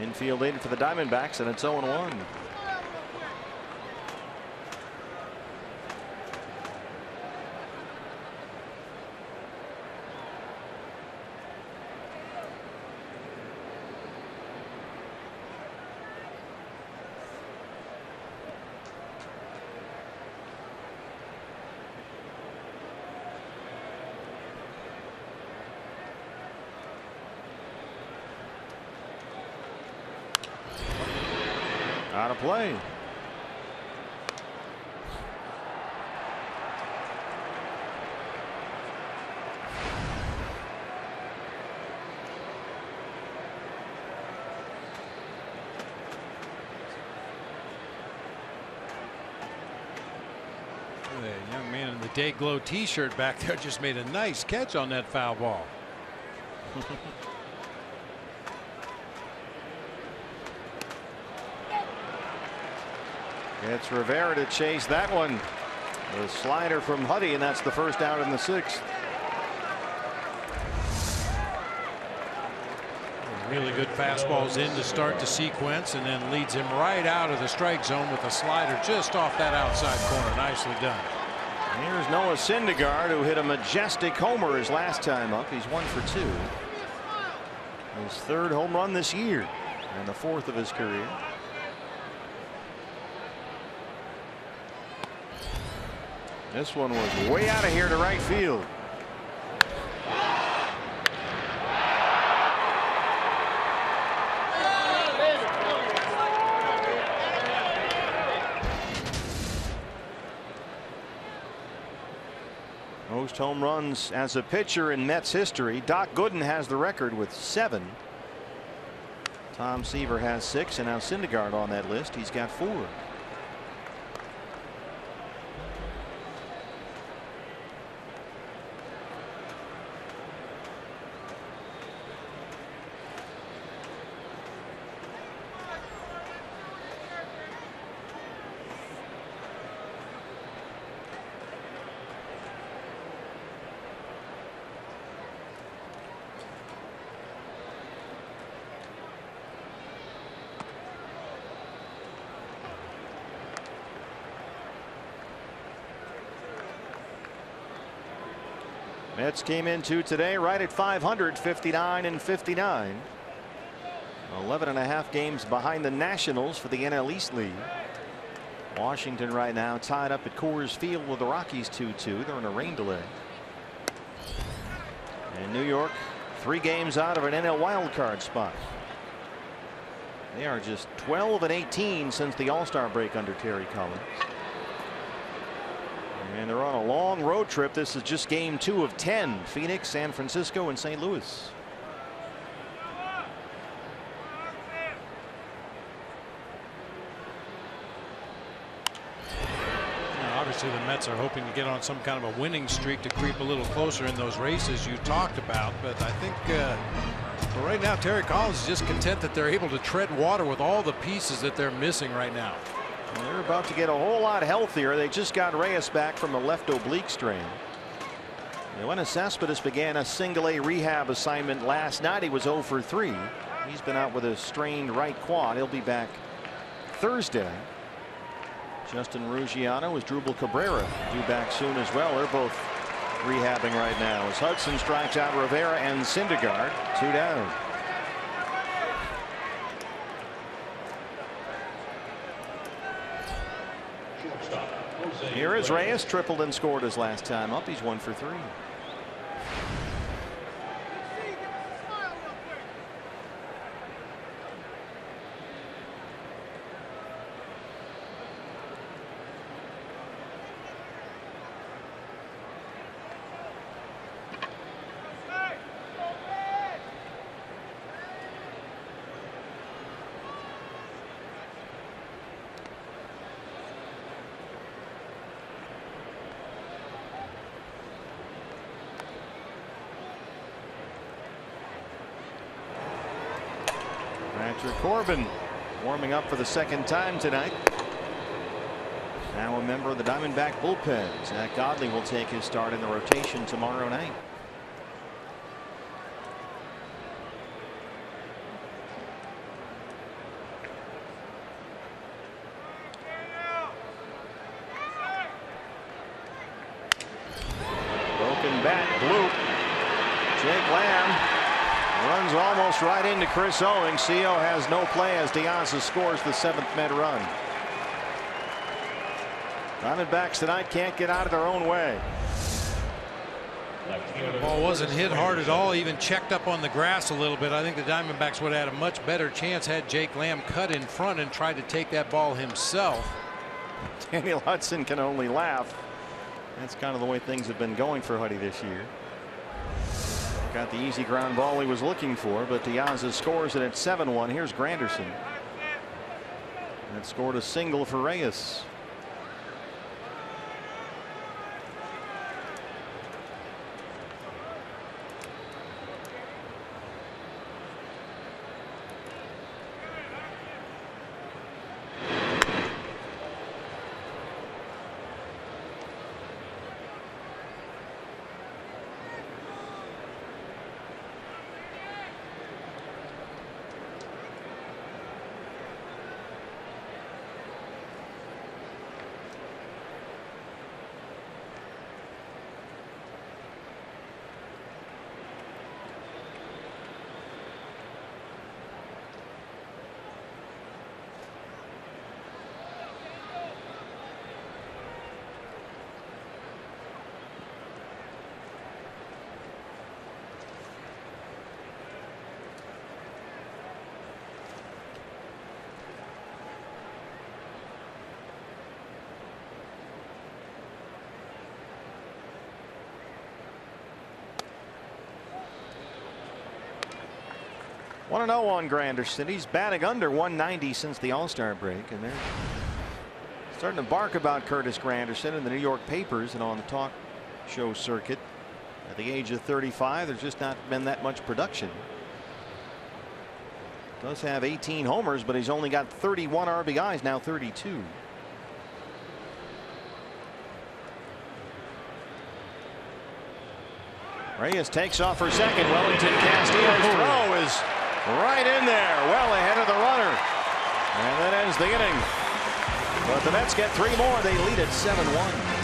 Infield in for the Diamondbacks, and it's 0-1. Out of play. The young man in the Day Glow t-shirt back there just made a nice catch on that foul ball. It's Rivera to chase that one. The slider from Huddy, and that's the first out in the 6th. Really good fastballs in to start the sequence, and then leads him right out of the strike zone with a slider just off that outside corner. Nicely done. Here's Noah Syndergaard, who hit a majestic homer his last time up. He's 1 for 2. His 3rd home run this year, and the 4th of his career. This one was way out of here to right field. Most home runs as a pitcher in Mets history. Doc Gooden has the record with 7. Tom Seaver has 6, and now Syndergaard on that list. He's got 4. Mets came into today right at 500, 59 and 59. 11.5 games behind the Nationals for the NL East lead. Washington right now tied up at Coors Field with the Rockies 2-2. They're in a rain delay. And New York 3 games out of an NL wildcard spot. They are just 12 and 18 since the All-Star break under Terry Collins. And they're on a long road trip. This is just game 2 of 10. Phoenix, San Francisco, and St. Louis. Obviously, the Mets are hoping to get on some kind of a winning streak to creep a little closer in those races you talked about. But I think for right now, Terry Collins is just content that they're able to tread water with all the pieces that they're missing right now. Well, they're about to get a whole lot healthier. They just got Reyes back from a left oblique strain. Yoenis Cespedes began a single-A rehab assignment last night. He was 0 for 3. He's been out with a strained right quad. He'll be back Thursday. Justin Ruggiano is Drupal Cabrera due back soon as well. They're both rehabbing right now as Hudson strikes out Rivera and Syndergaard. 2 down. Here is Reyes, tripled and scored his last time up. He's 1 for 3. Patrick Corbin warming up for the second time tonight. Now a member of the Diamondback bullpen. Zach Godley will take his start in the rotation tomorrow night. Broken bat, bloop. Jake Lamb runs almost right into Chris Owings. CO has no play as Diaz scores the 7th Met run. Diamondbacks tonight can't get out of their own way. The ball wasn't hit hard at all, even checked up on the grass a little bit. I think the Diamondbacks would have had a much better chance had Jake Lamb cut in front and tried to take that ball himself. Daniel Hudson can only laugh. That's kind of the way things have been going for Huddy this year. Got the easy ground ball he was looking for, but Diaz scores it at 7-1. Here's Granderson. That scored a single for Reyes. Want to know on Granderson? He's batting under 190 since the All-Star break, and they're starting to bark about Curtis Granderson in the New York papers and on the talk show circuit. At the age of 35, there's just not been that much production. Does have 18 homers, but he's only got 31 RBIs, now 32. Reyes takes off for second. Wellington Castillo's throw is right in there, well ahead of the runner. And that ends the inning. But the Mets get 3 more. They lead at 7-1.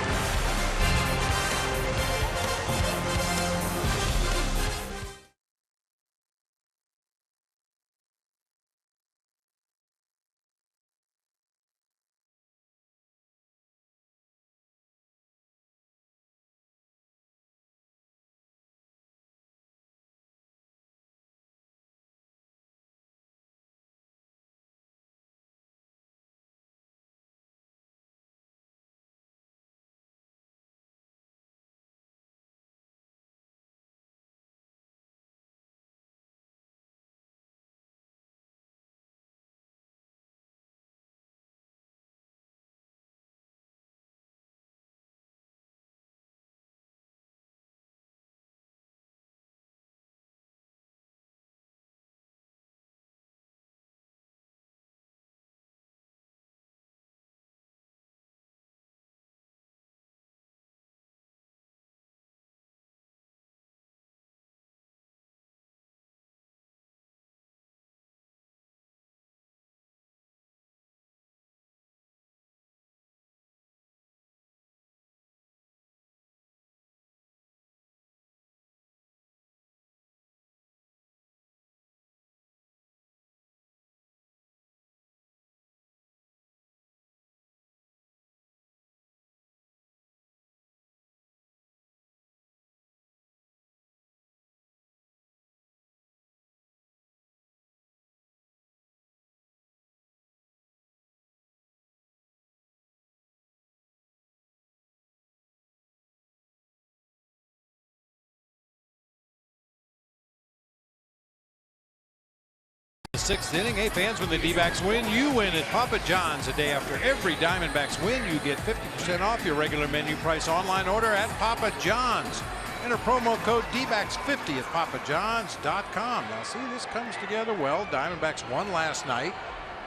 6th inning. Hey fans, when the D-backs win, you win at Papa John's. A day after every Diamondbacks win, you get 50% off your regular menu price online order at Papa John's. Enter promo code DBACKS50 at papajohns.com. Now see, this comes together well. Diamondbacks won last night.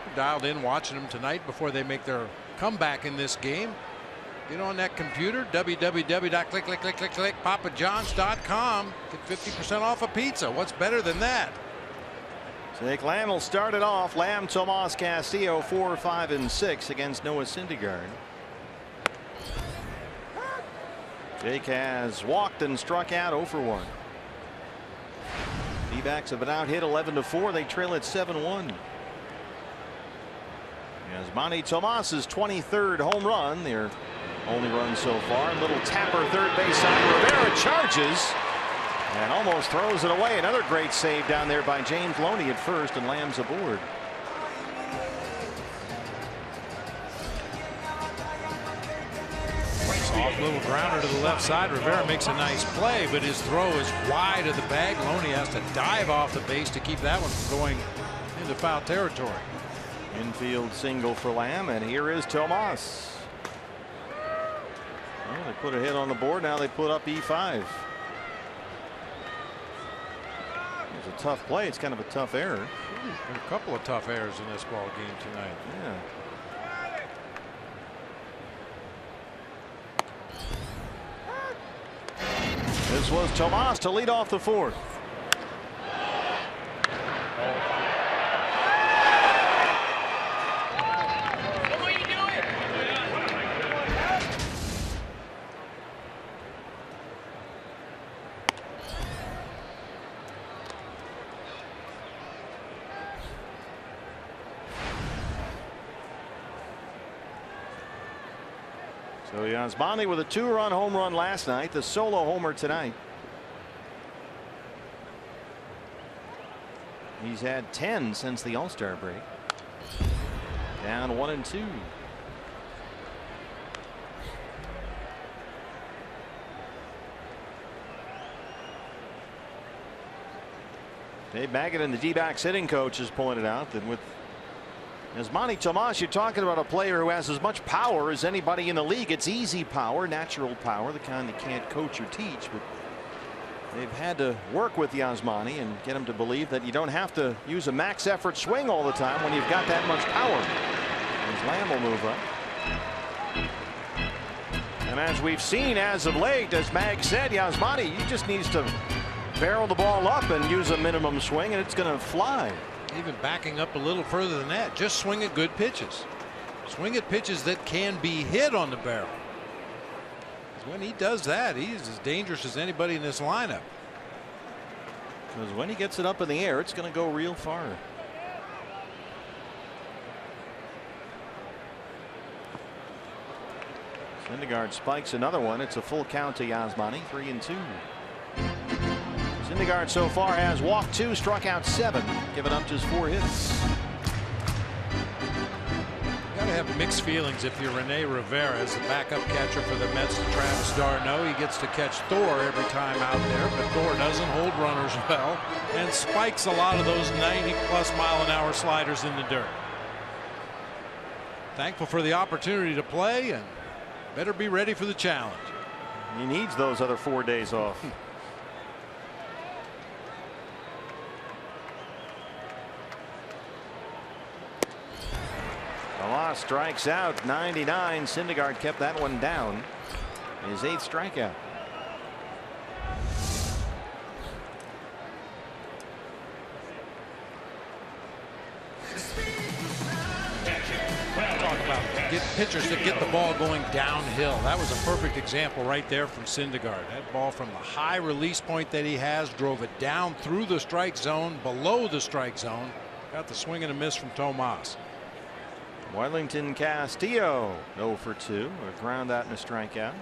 We're dialed in watching them tonight before they make their comeback in this game. Get on that computer, www.papajohns.com. Get 50% off a pizza. What's better than that? Jake Lamb will start it off. Lamb, Tomas, Castillo, 4, 5, and 6 against Noah Syndergaard. Jake has walked and struck out 0 for 1. D-backs have been out hit 11-4. They trail at 7-1. Yasmani Tomas's 23rd home run, their only run so far. Little tapper third base side. Rivera charges and almost throws it away. Another great save down there by James Loney at first, and Lamb's aboard. Soft little grounder to the left side. Rivera makes a nice play, but his throw is wide of the bag. Loney has to dive off the base to keep that one from going into foul territory. Infield single for Lamb, and here is Tomas. Well, they put a hit on the board. Now they put up E5. It's a tough play. It's kind of a tough error. Been a couple of tough errors in this ball game tonight. Yeah. This was Tomas to lead off the 4th. So Yasmani with a 2-run home run last night, the solo homer tonight. He's had 10 since the All-Star break. Down 1-2. Dave Baggett and the D-backs hitting coach has pointed out that with Yasmani Tomas, you're talking about a player who has as much power as anybody in the league. It's easy power, natural power, the kind that can't coach or teach. But they've had to work with Yasmani and get him to believe that you don't have to use a max effort swing all the time when you've got that much power. As Lamb will move up. And as we've seen as of late, as Mag said, Yasmani, he just needs to barrel the ball up and use a minimum swing, and it's going to fly. Even backing up a little further than that, just swing at good pitches. Swing at pitches that can be hit on the barrel. When he does that, he's as dangerous as anybody in this lineup. Because when he gets it up in the air, it's going to go real far. Syndergaard spikes another one. It's a full count to Yasmani, 3-2. Syndergaard so far has walked 2, struck out 7, given up just 4 hits. You gotta have mixed feelings if you're Rene Rivera as the backup catcher for the Mets to Travis d'Arnaud. He gets to catch Thor every time out there, but Thor doesn't hold runners well and spikes a lot of those 90+ mile-an-hour sliders in the dirt. Thankful for the opportunity to play and better be ready for the challenge. He needs those other 4 days off. Tomas strikes out, 99. Syndergaard kept that one down. His 8th strikeout. Talk about get pitchers that get the ball going downhill. That was a perfect example right there from Syndergaard. That ball from the high release point that he has drove it down through the strike zone, below the strike zone. Got the swing and a miss from Tomas. Wellington Castillo 0 for 2, a ground out and a strikeout.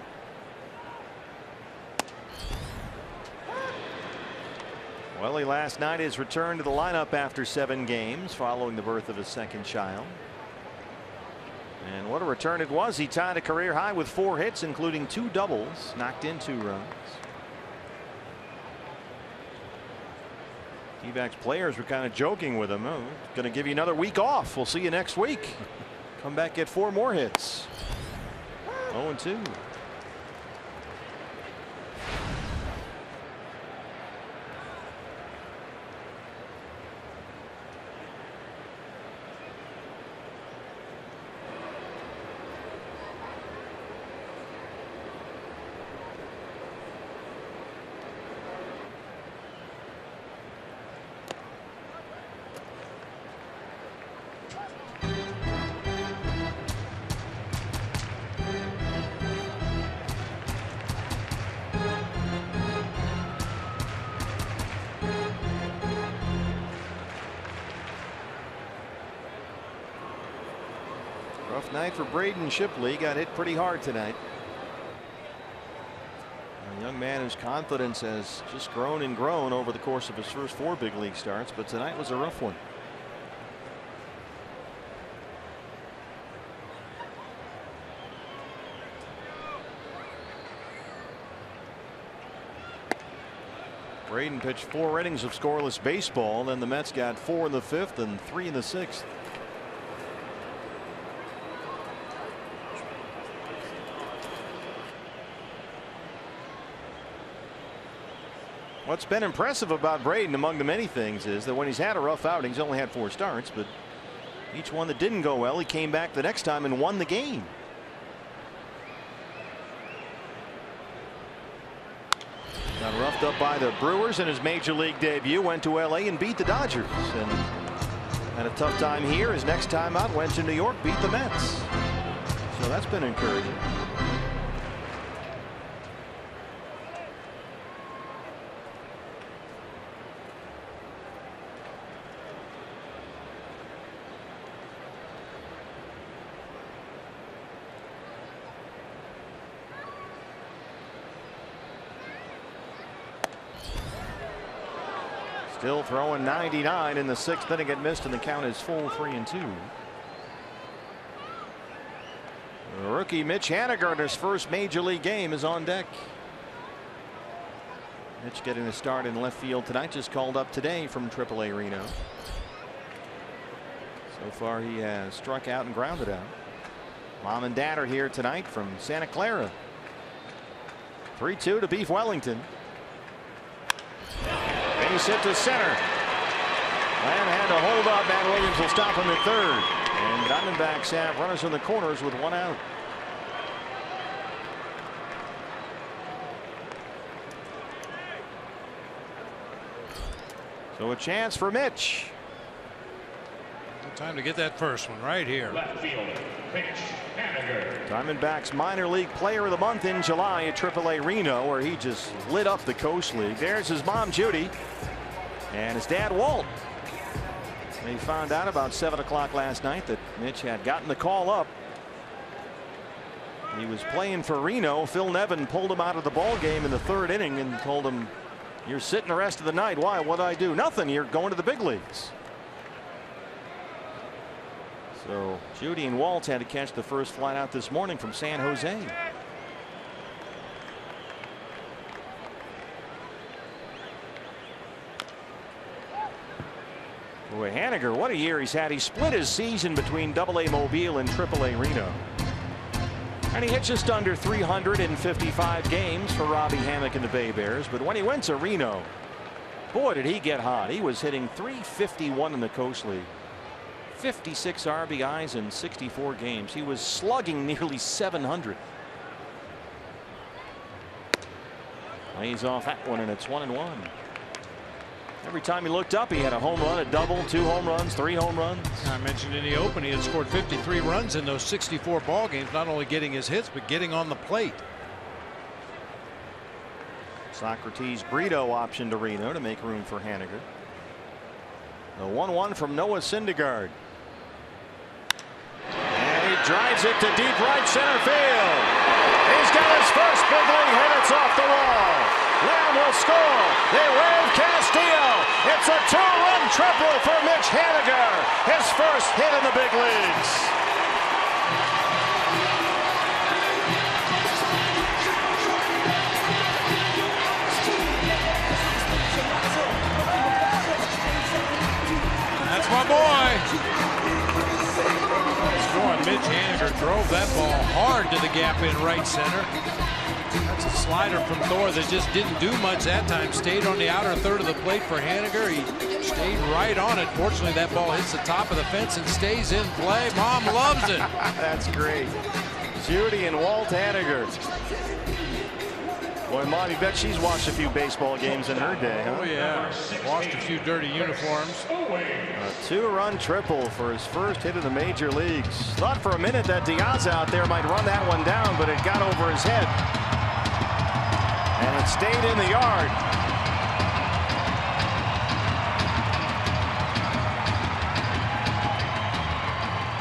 Welly last night is returned to the lineup after 7 games following the birth of his 2nd child. And what a return it was. He tied a career high with 4 hits, including 2 doubles, knocked in 2 runs. D-backs players were kind of joking with him. Oh, going to give you another week off. We'll see you next week. Come back, get 4 more hits. 0-2. Rough night for Braden Shipley. Got hit pretty hard tonight. A young man whose confidence has just grown and grown over the course of his first 4 big league starts, but tonight was a rough one. Braden pitched 4 innings of scoreless baseball. Then the Mets got 4 in the 5th and 3 in the 6th. What's been impressive about Braden, among the many things, is that when he's had a rough outing, he's only had 4 starts, but each one that didn't go well, he came back the next time and won the game. Got roughed up by the Brewers in his major league debut, went to LA and beat the Dodgers, and had a tough time here. His next time out went to New York, beat the Mets. So that's been encouraging. Still throwing 99 in the 6th inning. It missed, and the count is full 3-2. The rookie Mitch Haniger in his first major league game is on deck. Mitch getting a start in left field tonight, just called up today from AAA Reno. So far he has struck out and grounded out. Mom and Dad are here tonight from Santa Clara. 3-2 to Beef Wellington. Base hit to center. And had to hold up. Matt Williams will stop him at 3rd. And Diamondbacks have runners in the corners with 1 out. So a chance for Mitch. Time to get that first one right here. Left fielder, Mitch Haniger. Diamondbacks minor league player of the month in July at AAA Reno, where he just lit up the Coast League. There's his mom, Judy, and his dad, Walt. They found out about 7 o'clock last night that Mitch had gotten the call up. He was playing for Reno. Phil Nevin pulled him out of the ball game in the 3rd inning and told him, "You're sitting the rest of the night. Why? What'd I do? Nothing. You're going to the big leagues." So Judy and Walt had to catch the first flight out this morning from San Jose. Boy, Haniger, what a year he's had. He split his season between AA Mobile and AAA Reno. And he hit just under 355 games for Robbie Hammock and the Bay Bears. But when he went to Reno, boy, did he get hot. He was hitting .351 in the Coast League. 56 RBIs in 64 games. He was slugging nearly 700. Lays off that one, and it's 1-1. Every time he looked up, he had a home run, a double, 2 home runs, 3 home runs. I mentioned in the open he had scored 53 runs in those 64 ball games, not only getting his hits but getting on the plate. Socrates Brito option to Reno to make room for Haniger. The 1-1 from Noah Syndergaard. And he drives it to deep right center field. He's got his first big league hit. It's off the wall. Lamb will score. They wave Castillo. It's a 2-run triple for Mitch Haniger. His first hit in the big leagues. Drove that ball hard to the gap in right center. That's a slider from Thor that just didn't do much that time. Stayed on the outer third of the plate for Haniger. He stayed right on it. Fortunately, that ball hits the top of the fence and stays in play. Mom loves it. That's great. Judy and Walt Haniger. Boy, Mom, you bet she's watched a few baseball games in her day, huh? Oh, yeah. Washed a few dirty uniforms. A 2-run triple for his first hit in the major leagues. Thought for a minute that Diaz out there might run that one down, but it got over his head. And it stayed in the yard.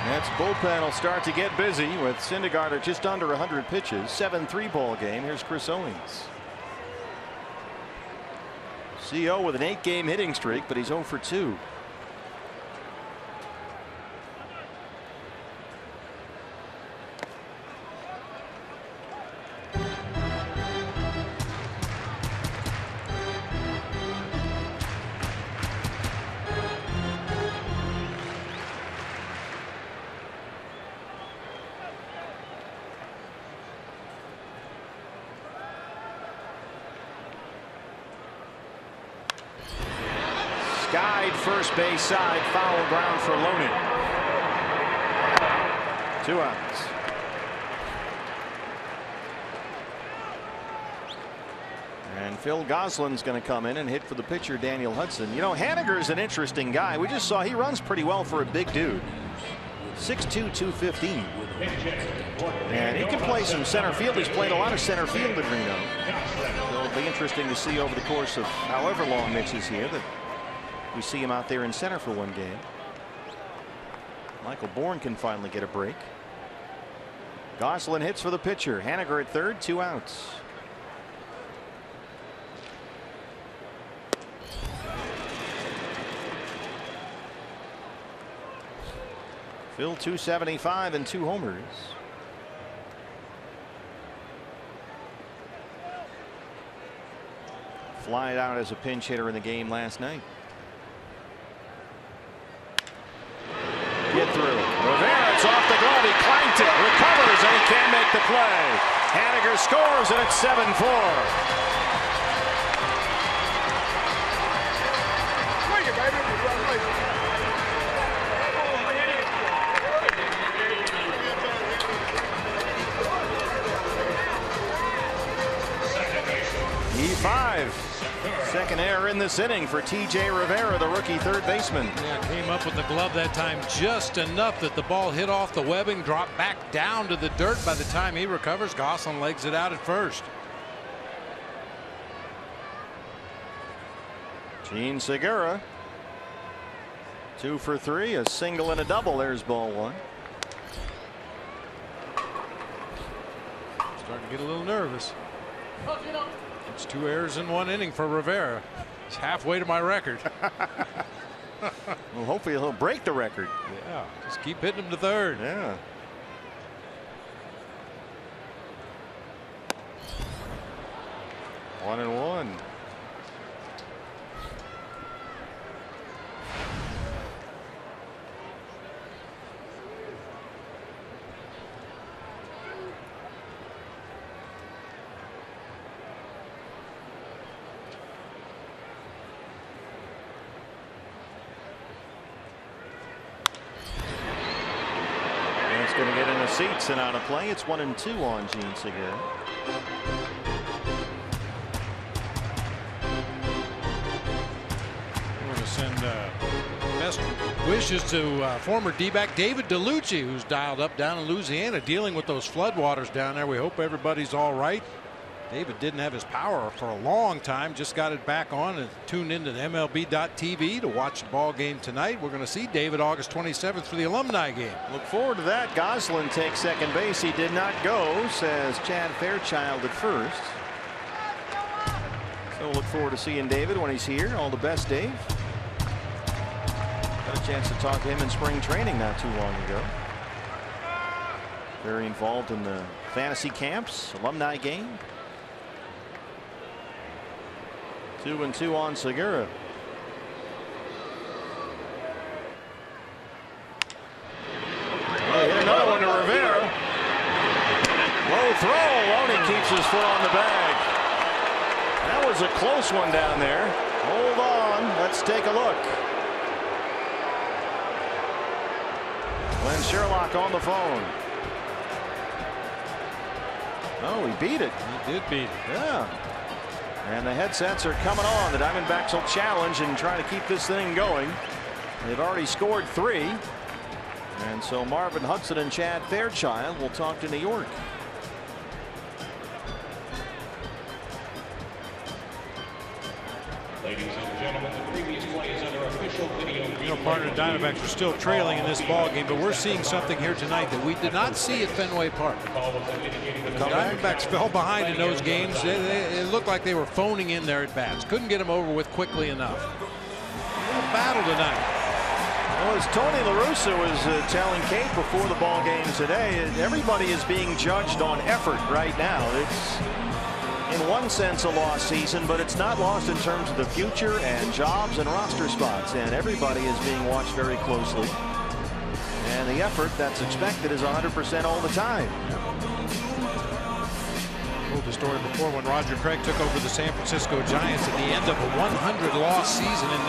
Mets bullpen will start to get busy with Syndergaard just under 100 pitches. 7-3 ball game. Here's Chris Owings. CO with an 8-game hitting streak, but he's 0 for 2. Skied first base side, foul ground for Loney. 2 outs. And Phil Gosselin's going to come in and hit for the pitcher Daniel Hudson. You know, Haniger's an interesting guy. We just saw he runs pretty well for a big dude. 6'2", 215. And he can play some center field. He's played a lot of center field in Reno. So it'll be interesting to see over the course of however long Mitch is here that we see him out there in center for one game. Michael Bourne can finally get a break. Gosselin hits for the pitcher. Haniger at third, 2 outs. Phil 275 and 2 homers. Flied out as a pinch hitter in the game last night. Get through. Rivera, it's off the glove. He clanked it, recovers, and he can't make the play. Haniger scores, and it's 7-4. E5. Second error in this inning for T.J. Rivera, the rookie third baseman. Yeah, came up with the glove that time just enough that the ball hit off the webbing, dropped back down to the dirt. By the time he recovers, Gosselin legs it out at first. Gene Segura, 2 for 3, a single and a double. There's ball 1. Starting to get a little nervous. It's 2 errors in 1 inning for Rivera. It's halfway to my record. Well, hopefully he'll break the record. Yeah, just keep hitting him to third. Yeah. One and one. Going to get in the seats and out of play. It's 1-2 on Gene Segura. We're going to send best wishes to former D-back David DeLucci, who's dialed up down in Louisiana dealing with those floodwaters down there. We hope everybody's all right. David didn't have his power for a long time, just got it back on and tuned into the MLB.TV to watch the ball game tonight. We're going to see David August 27th for the alumni game. Look forward to that. Gosselin takes second base. He did not go, says Chad Fairchild at first. So look forward to seeing David when he's here. All the best, Dave. Got a chance to talk to him in spring training not too long ago. Very involved in the fantasy camps, alumni game. 2-2 on Segura. Oh, hit another one to Rivera. keeps his foot on the bag. That was a close one down there. Hold on. Let's take a look. Glenn Sherlock on the phone. Oh, he beat it. He did beat it. Yeah. And the headsets are coming on. The Diamondbacks will challenge and try to keep this thing going. They've already scored 3. And so Marvin Hudson and Chad Fairchild will talk to New York. Ladies and gentlemen, the previous play is under official video. Partner Diamondbacks are still trailing in this ball game, but we're seeing something here tonight that we did not see at Fenway Park. The Diamondbacks fell behind in those games. It looked like they were phoning in their at-bats. Couldn't get them over with quickly enough. A little battle tonight. Well, as Tony La Russa was telling Kate before the ball game today, everybody is being judged on effort right now. It's in one sense a lost season, but it's not lost in terms of the future and jobs and roster spots, and everybody is being watched very closely, and the effort that's expected is 100% all the time. Told the story before when Roger Craig took over the San Francisco Giants at the end of a 100-loss season in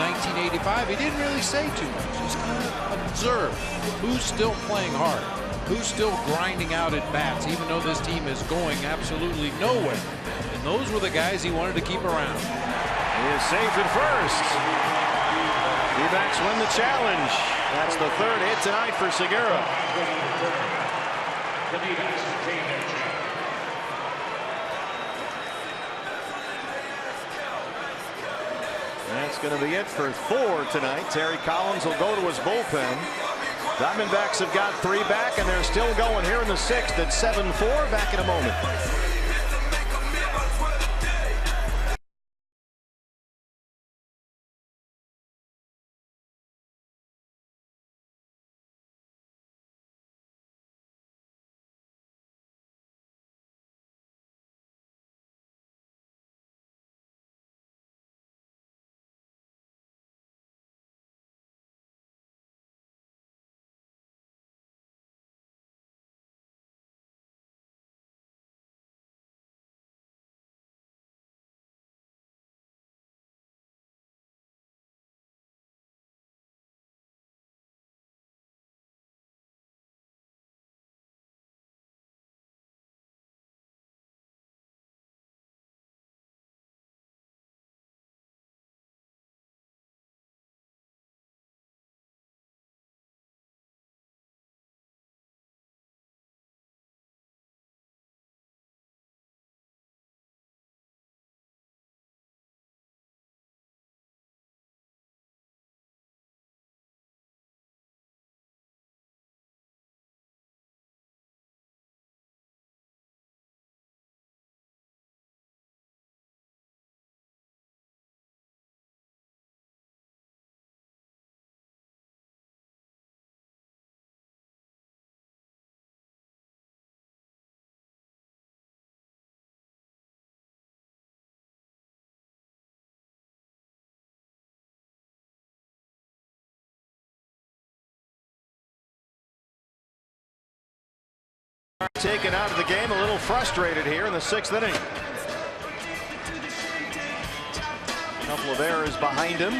1985. He didn't really say too much. Just kind of observed who's still playing hard, who's still grinding out at bats, even though this team is going absolutely nowhere. And those were the guys he wanted to keep around. He is safe at first. D-backs win the challenge. That's the 3rd hit tonight for Segura. The D-backs retain their challenge. That's going to be it for 4 tonight. Terry Collins will go to his bullpen. Diamondbacks have got 3 back, and they're still going here in the 6th at 7-4. Back in a moment. Taken out of the game, a little frustrated here in the 6th inning. A couple of errors behind him.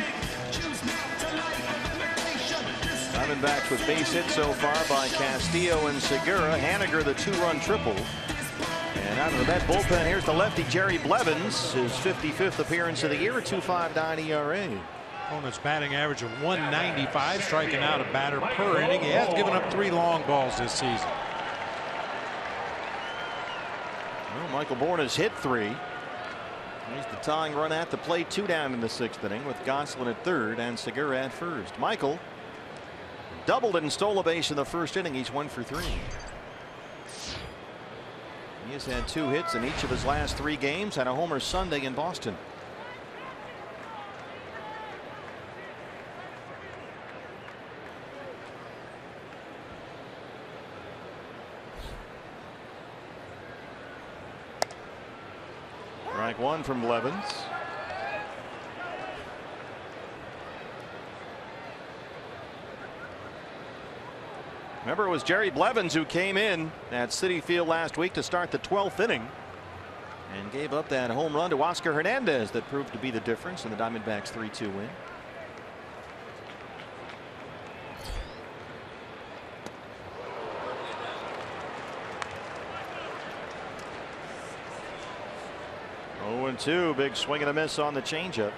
Diamondbacks with base hits so far by Castillo and Segura. Haniger the 2-run triple. And out of the Met bullpen, here's the lefty Jerry Blevins, his 55th appearance of the year, 2.59 ERA. Opponent's batting average of 195, striking out a batter per inning. He has given up 3 long balls this season. Well, Michael Bourne has hit 3. He's the tying run at the plate, 2 down in the 6th inning with Gosselin at 3rd and Segura at 1st. Michael doubled and stole a base in the 1st inning. He's 1 for 3. He has had 2 hits in each of his last 3 games, had a homer Sunday in Boston. Strike 1 from Blevins. Remember, it was Jerry Blevins who came in at Citi Field last week to start the 12th inning. and gave up that home run to Oscar Hernandez that proved to be the difference in the Diamondbacks 3-2 win. Oh, 0-2, big swing and a miss on the changeup.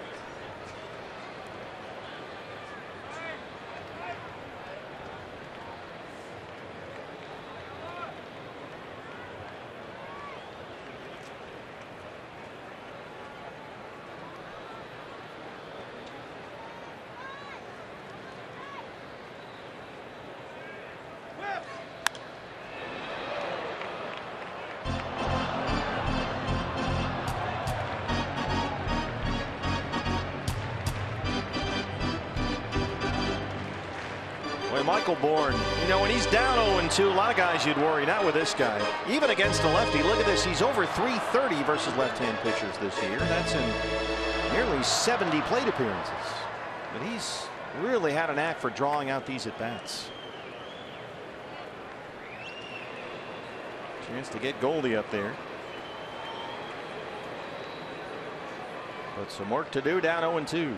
Michael Bourne, you know, when he's down 0-2, a lot of guys you'd worry. Not with this guy. Even against a lefty, look at this. He's over 330 versus left-hand pitchers this year. That's in nearly 70 plate appearances. But he's really had a knack for drawing out these at-bats. Chance to get Goldie up there. But some work to do, down 0-2.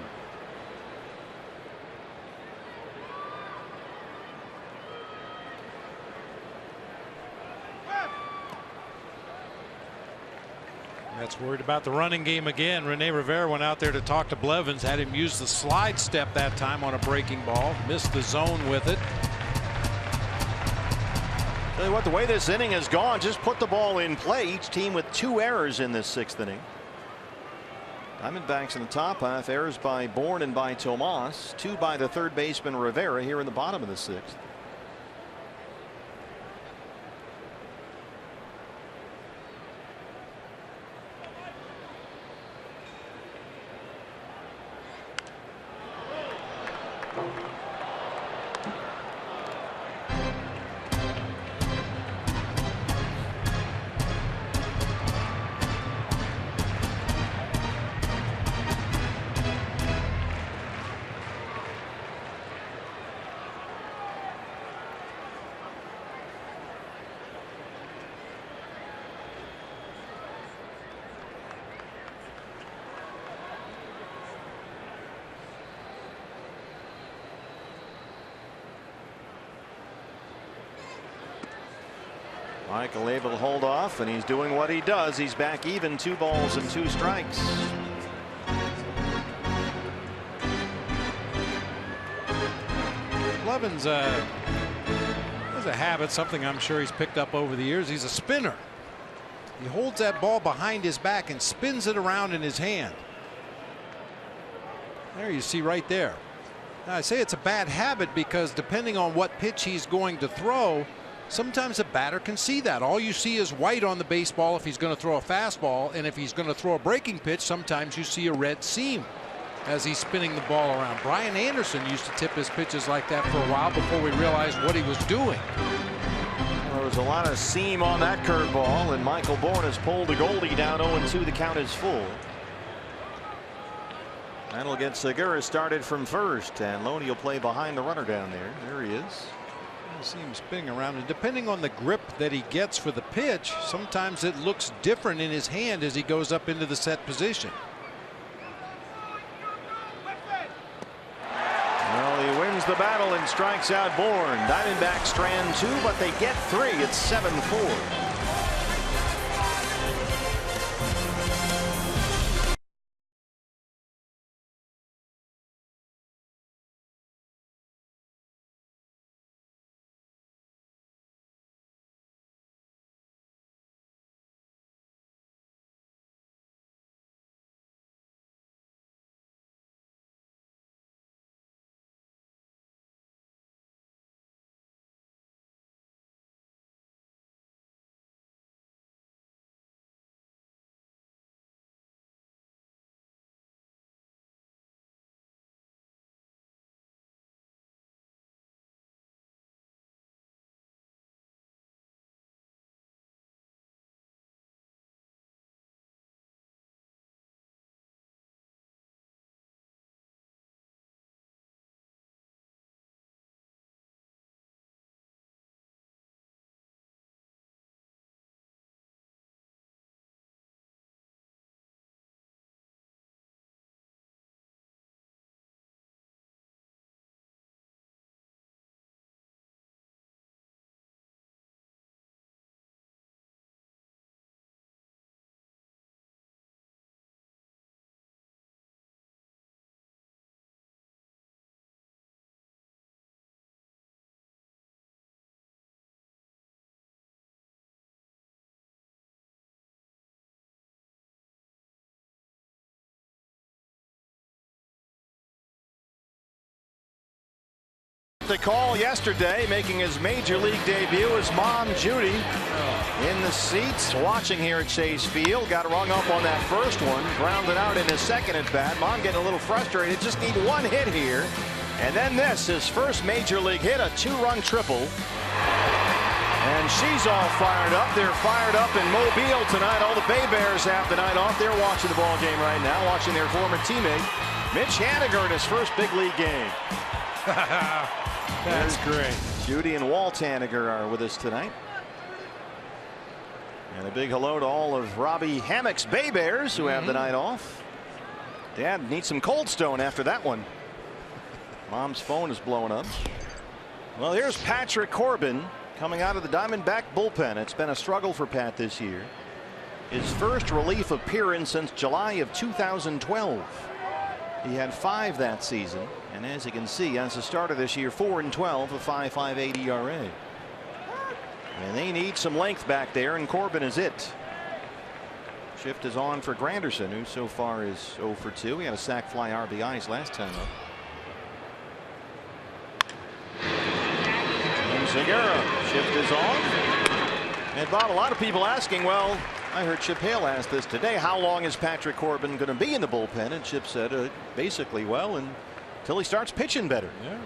That's worried about the running game again. Rene Rivera went out there to talk to Blevins, had him use the slide step that time on a breaking ball, missed the zone with it. Tell you what, the way this inning has gone, just put the ball in play. Each team with 2 errors in this 6th inning. Diamondbacks in the top half, errors by Bourne and by Tomas, 2 by the third baseman Rivera here in the bottom of the 6th. Michael able to hold off, and he's doing what he does. He's back even, 2 balls and 2 strikes. Blevins has a habit, something I'm sure he's picked up over the years. He's a spinner. He holds that ball behind his back and spins it around in his hand. There you see right there. Now, I say it's a bad habit because depending on what pitch he's going to throw, sometimes a batter can see that. All you see is white on the baseball if he's going to throw a fastball, and if he's going to throw a breaking pitch, sometimes you see a red seam as he's spinning the ball around. Brian Anderson used to tip his pitches like that for a while before we realized what he was doing. Well, there was a lot of seam on that curveball, and Michael Bourne has pulled a Goldie down 0-2. The count is full. That'll get Segura started from first, and Loney will play behind the runner down there. There he is. You see him spinning around, and depending on the grip that he gets for the pitch, sometimes it looks different in his hand as he goes up into the set position. Well, he wins the battle and strikes out Bourne. Diamondbacks strand 2, but they get 3. It's 7-4. The call yesterday, making his major league debut, his mom Judy in the seats watching here at Chase Field. Got rung up on that first one, grounded out in his second at bat. Mom getting a little frustrated, just need one hit here. And then this, his first major league hit, a 2-run triple. And she's all fired up. They're fired up in Mobile tonight. All the Bay Bears have the night off. They're watching the ball game right now, watching their former teammate Mitch Haniger in his first big league game. That's great. Judy and Walt Haniger are with us tonight. And a big hello to all of Robbie Hammock's Bay Bears who have the night off. Dad needs some Cold Stone after that one. Mom's phone is blowing up. Well, here's Patrick Corbin coming out of the Diamondback bullpen. It's been a struggle for Pat this year. His first relief appearance since July of 2012. He had 5 that season, and as you can see, as a starter this year, 4-12, a 5.58 ERA. And they need some length back there, and Corbin is it. Shift is on for Granderson, who so far is 0 for 2. He had a sac fly RBIs last time up. And Segura, shift is on. And Bob, a lot of people asking, well, I heard Chip Hale ask this today, how long is Patrick Corbin going to be in the bullpen? And Chip said basically, well, until he starts pitching better. Yeah.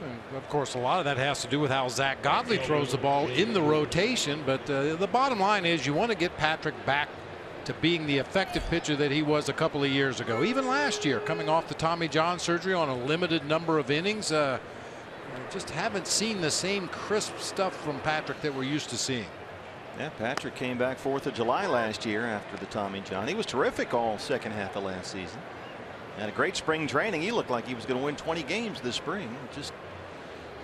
And of course, a lot of that has to do with how Zach Godley throws the ball in the rotation. But the bottom line is you want to get Patrick back to being the effective pitcher that he was a couple of years ago. Even last year, coming off the Tommy John surgery on a limited number of innings. Just haven't seen the same crisp stuff from Patrick that we're used to seeing. Yeah, Patrick came back 4th of July last year after the Tommy John. He was terrific all second half of last season. Had a great spring training. He looked like he was going to win 20 games this spring. It just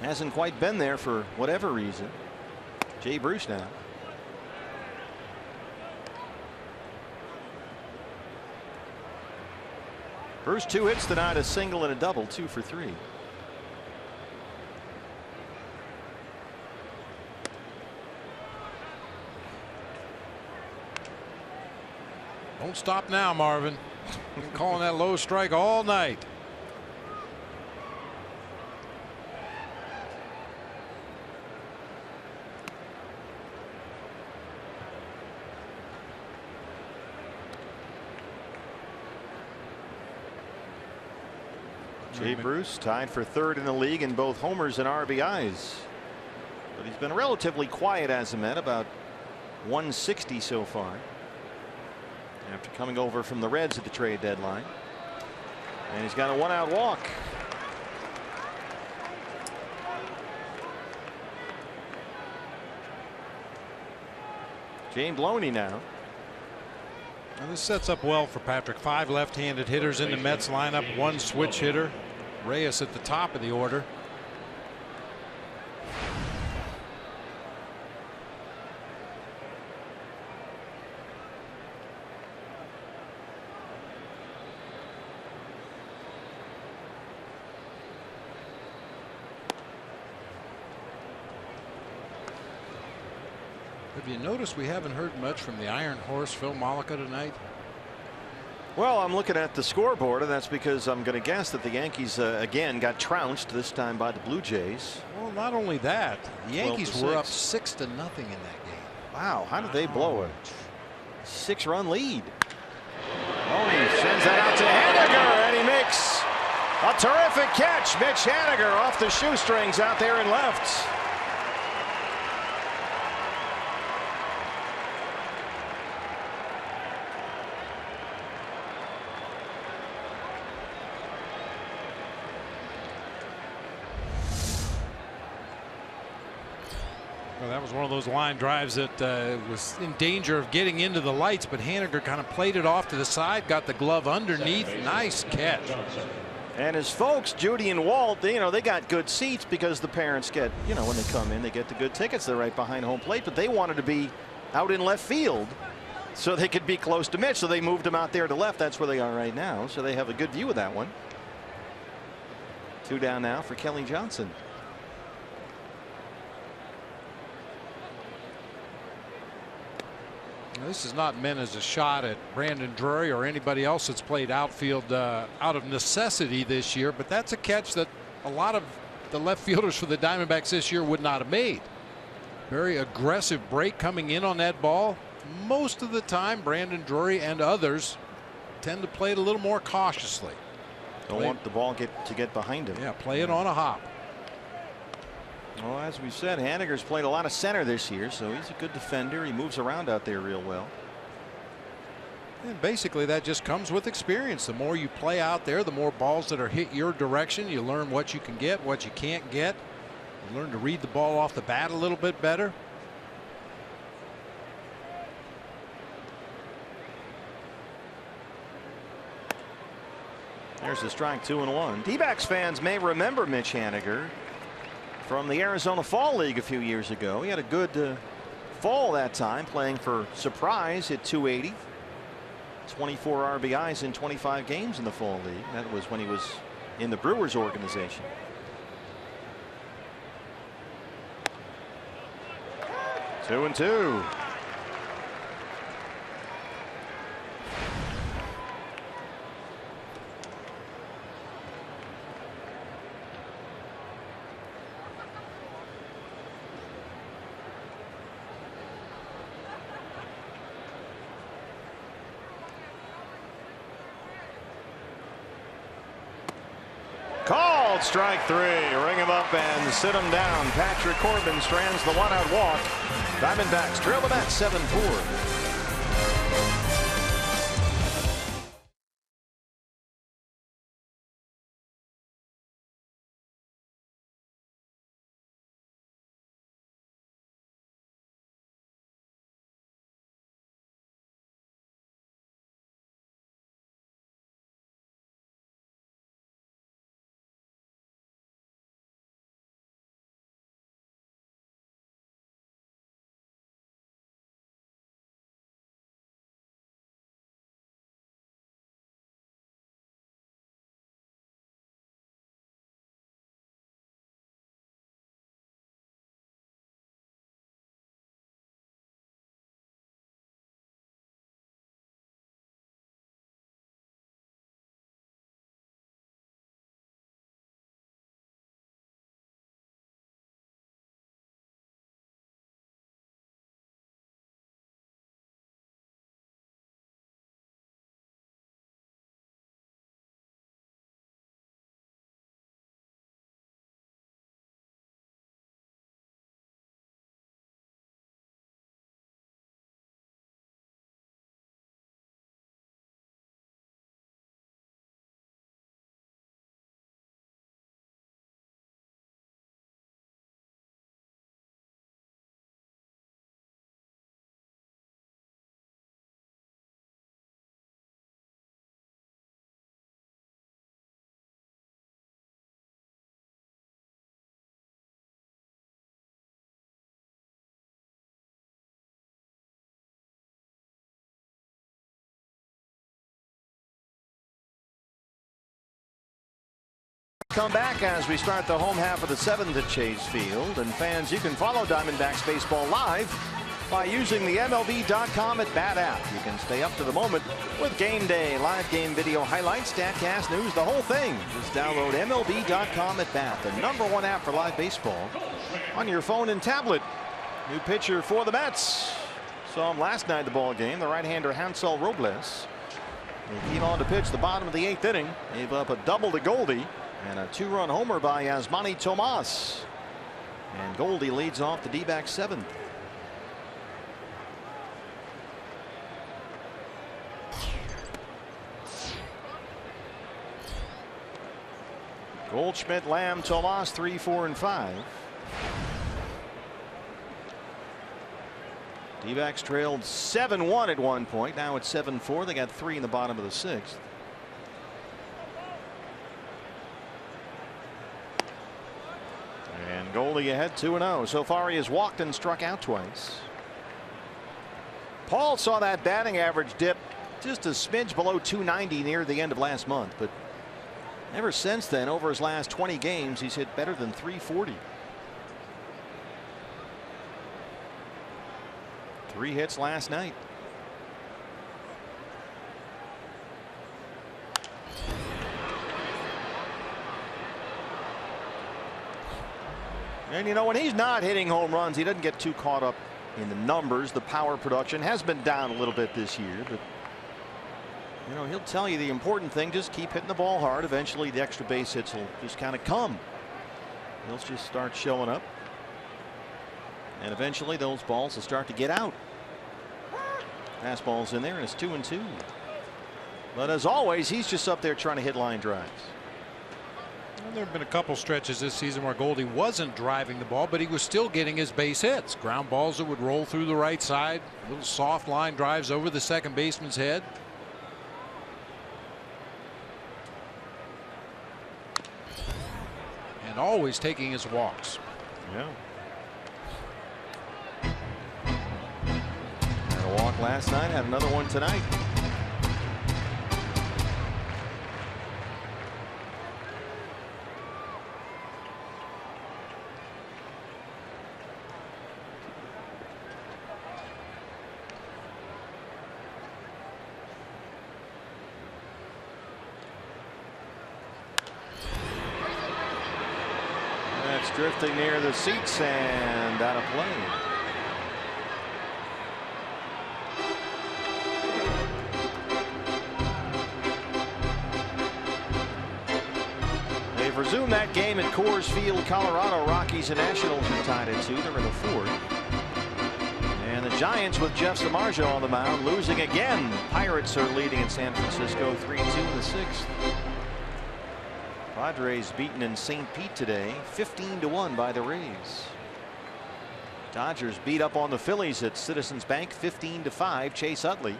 hasn't quite been there for whatever reason. Jay Bruce now. Bruce 2 hits tonight, a single and a double, 2 for 3. Don't stop now, Marvin. Been calling that low strike all night. Jay Bruce tied for 3rd in the league in both homers and RBIs. But he's been relatively quiet as a Met, about 160 so far. After coming over from the Reds at the trade deadline. And he's got a 1-out walk. James Loney now. Now this sets up well for Patrick. 5 left-handed hitters in the Mets lineup, 1 switch hitter. Reyes at the top of the order. Have you noticed we haven't heard much from the Iron Horse, Phil Mollica, tonight? Well, I'm looking at the scoreboard, and that's because I'm going to guess that the Yankees again got trounced, this time by the Blue Jays. Well, not only that, the Yankees were up 6-0 in that game. Wow, how did they blow a 6-run lead? Oh, he sends that out to Haniger, and he makes a terrific catch. Mitch Haniger off the shoestrings out there in left. Well, that was one of those line drives that was in danger of getting into the lights, but Haniger kind of played it off to the side, got the glove underneath. Nice catch. And his folks, Judy and Walt, they got good seats because the parents get, when they come in, they get the good tickets. They're right behind home plate, but they wanted to be out in left field so they could be close to Mitch. So they moved him out there to left. That's where they are right now. So they have a good view of that one. 2 down now for Kelly Johnson. Now, this is not meant as a shot at Brandon Drury or anybody else that's played outfield out of necessity this year, but that's a catch that a lot of the left fielders for the Diamondbacks this year would not have made. Very aggressive break coming in on that ball. Most of the time, Brandon Drury and others tend to play it a little more cautiously. Don't want the ball to get behind him. Yeah, play it on a hop. Well, as we said, Haniger's played a lot of center this year, so he's a good defender. He moves around out there real well. And basically that just comes with experience. The more you play out there, the more balls that are hit your direction. You learn what you can get, what you can't get. You learn to read the ball off the bat a little bit better. There's the strike, 2-1. D-backs fans may remember Mitch Haniger from the Arizona Fall League a few years ago. He had a good fall that time, playing for Surprise, hit .280. 24 RBIs in 25 games in the Fall League. That was when he was in the Brewers organization. Two and two. Called strike three. Ring him up and sit him down. Patrick Corbin strands the one-out walk. Diamondbacks trail the Mets 7-4. Come back as we start the home half of the seventh at Chase Field. And fans, you can follow Diamondbacks baseball live by using the MLB.com at Bat app. You can stay up to the moment with game day, live game video highlights, StatCast news, the whole thing. Just download MLB.com at Bat, the #1 app for live baseball on your phone and tablet. New pitcher for the Mets. Saw him last night at the ball game, the right-hander Hansel Robles. He came on to pitch the bottom of the 8th inning. Gave up a double to Goldie and a 2-run homer by Yasmani Tomas. And Goldie leads off the D-backs 7th. Goldschmidt, Lamb, Tomas, 3, 4, and 5. D-backs trailed 7-1 at one point. Now it's 7-4. They got 3 in the bottom of the 6th. And Goldie ahead 2-0. So far he has walked and struck out twice. Paul saw that batting average dip just a smidge below 290 near the end of last month, but ever since then, over his last 20 games, he's hit better than 340. 3 hits last night. And you know, when he's not hitting home runs, he doesn't get too caught up in the numbers. The power production has been down a little bit this year, but you know, he'll tell you the important thing, just keep hitting the ball hard. Eventually the extra base hits will just kind of come. They'll just start showing up, and eventually those balls will start to get out. Fastball's in there, and it's 2-2. But as always, he's just up there trying to hit line drives. Well, there have been a couple stretches this season where Goldie wasn't driving the ball, but he was still getting his base hits. Ground balls that would roll through the right side, little soft line drives over the second baseman's head. And always taking his walks. Yeah. Had a walk last night, had another one tonight. Drifting near the seats and out of play. They've resumed that game at Coors Field, Colorado. Rockies and Nationals are tied at 2. They're in the 4th. And the Giants with Jeff Samardzija on the mound losing again. Pirates are leading in San Francisco 3-2 in the 6th. Padres beaten in St. Pete today 15-1 by the Rays. Dodgers beat up on the Phillies at Citizens Bank 15-5. Chase Utley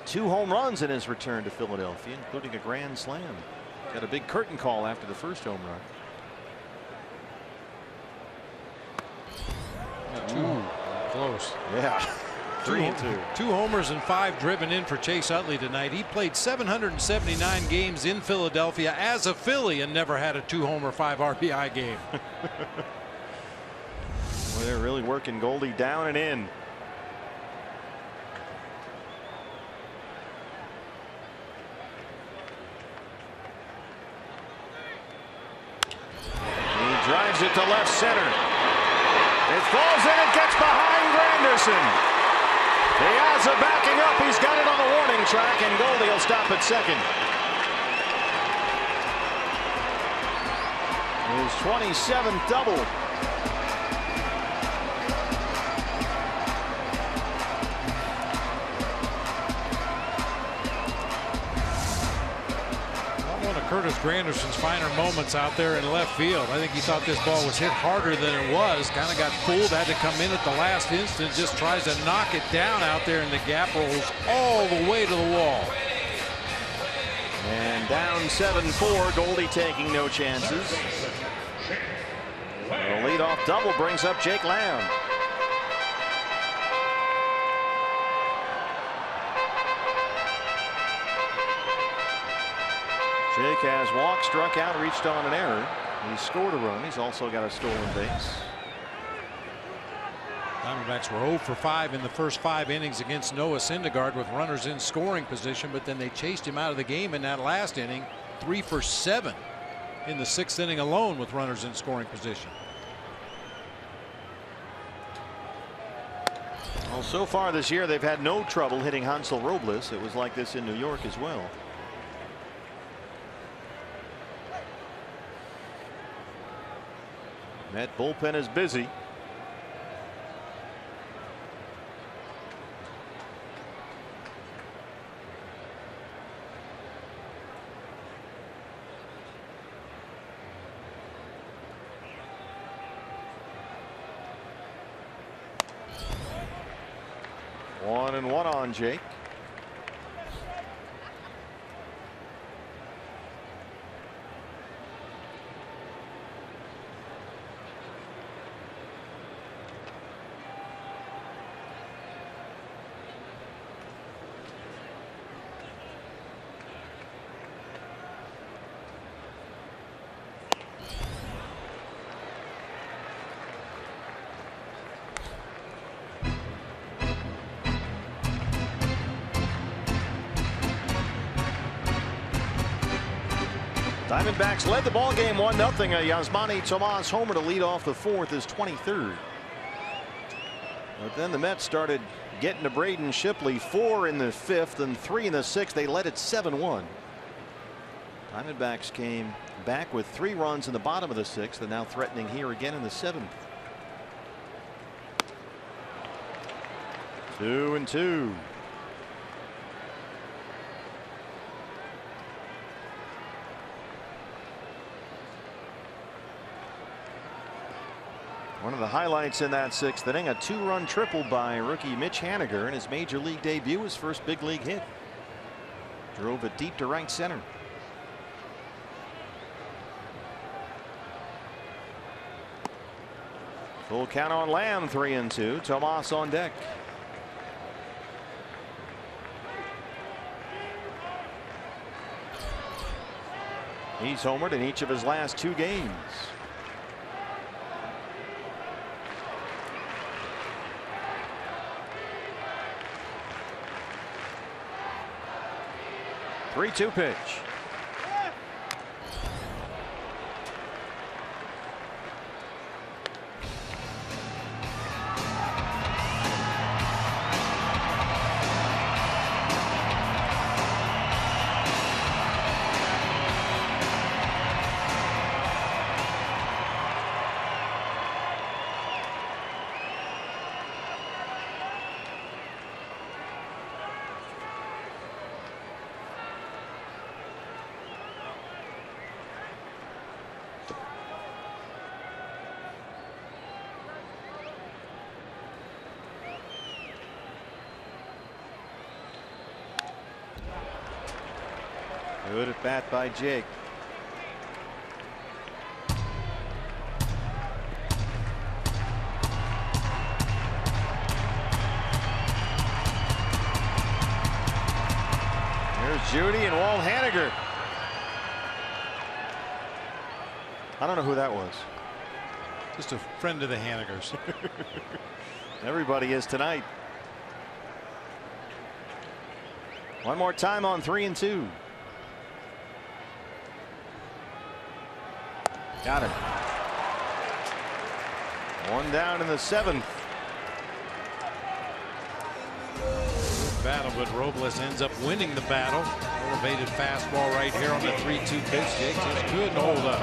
2 home runs in his return to Philadelphia, including a grand slam. Got a big curtain call after the first home run. Close. Yeah. 3-2. 2 homers and 5 driven in for Chase Utley tonight. He played 779 games in Philadelphia as a Philly and never had a 2-homer 5 RBI game. Well, they're really working Goldie down and in. He drives it to left center. It falls in and gets behind Granderson. Piazza backing up. He's got it on the warning track, and Goldie will stop at second. His 27th double. Curtis Granderson's finer moments out there in left field. I think he thought this ball was hit harder than it was. Kind of got fooled, had to come in at the last instant. Just tries to knock it down out there, and the gap rolls all the way to the wall. And down 7-4. Goldie taking no chances. The leadoff double brings up Jake Lamb. Jake has walked, struck out, reached on an error. He scored a run. He's also got a stolen base. Diamondbacks were 0 for 5 in the first 5 innings against Noah Syndergaard with runners in scoring position, but then they chased him out of the game in that last inning. 3 for 7 in the 6th inning alone with runners in scoring position. Well, so far this year they've had no trouble hitting Hansel Robles. It was like this in New York as well. That bullpen is busy. One and one on Jake. Diamondbacks led the ball game 1-0. A Yasmani Tomas homer to lead off the fourth, his 23rd. But then the Mets started getting to Braden Shipley, 4 in the 5th and 3 in the 6th. They led it 7-1. Diamondbacks came back with 3 runs in the bottom of the 6th and now threatening here again in the 7th. 2-2. One of the highlights in that 6th inning, a 2-run triple by rookie Mitch Haniger in his major league debut, his first big league hit. Drove it deep to right center. Full count on Lamb, 3-2. Tomas on deck. He's homered in each of his last 2 games. Three-two pitch. Good at bat by Jake. Here's Judy and Walt Haniger. I don't know who that was. Just a friend of the Hanigers. Everybody is tonight. One more time on 3-2. Got him. 1 down in the 7th. Battle, but Robles ends up winning the battle. Elevated fastball right here on the 3-2 pitch. Jake just couldn't hold up.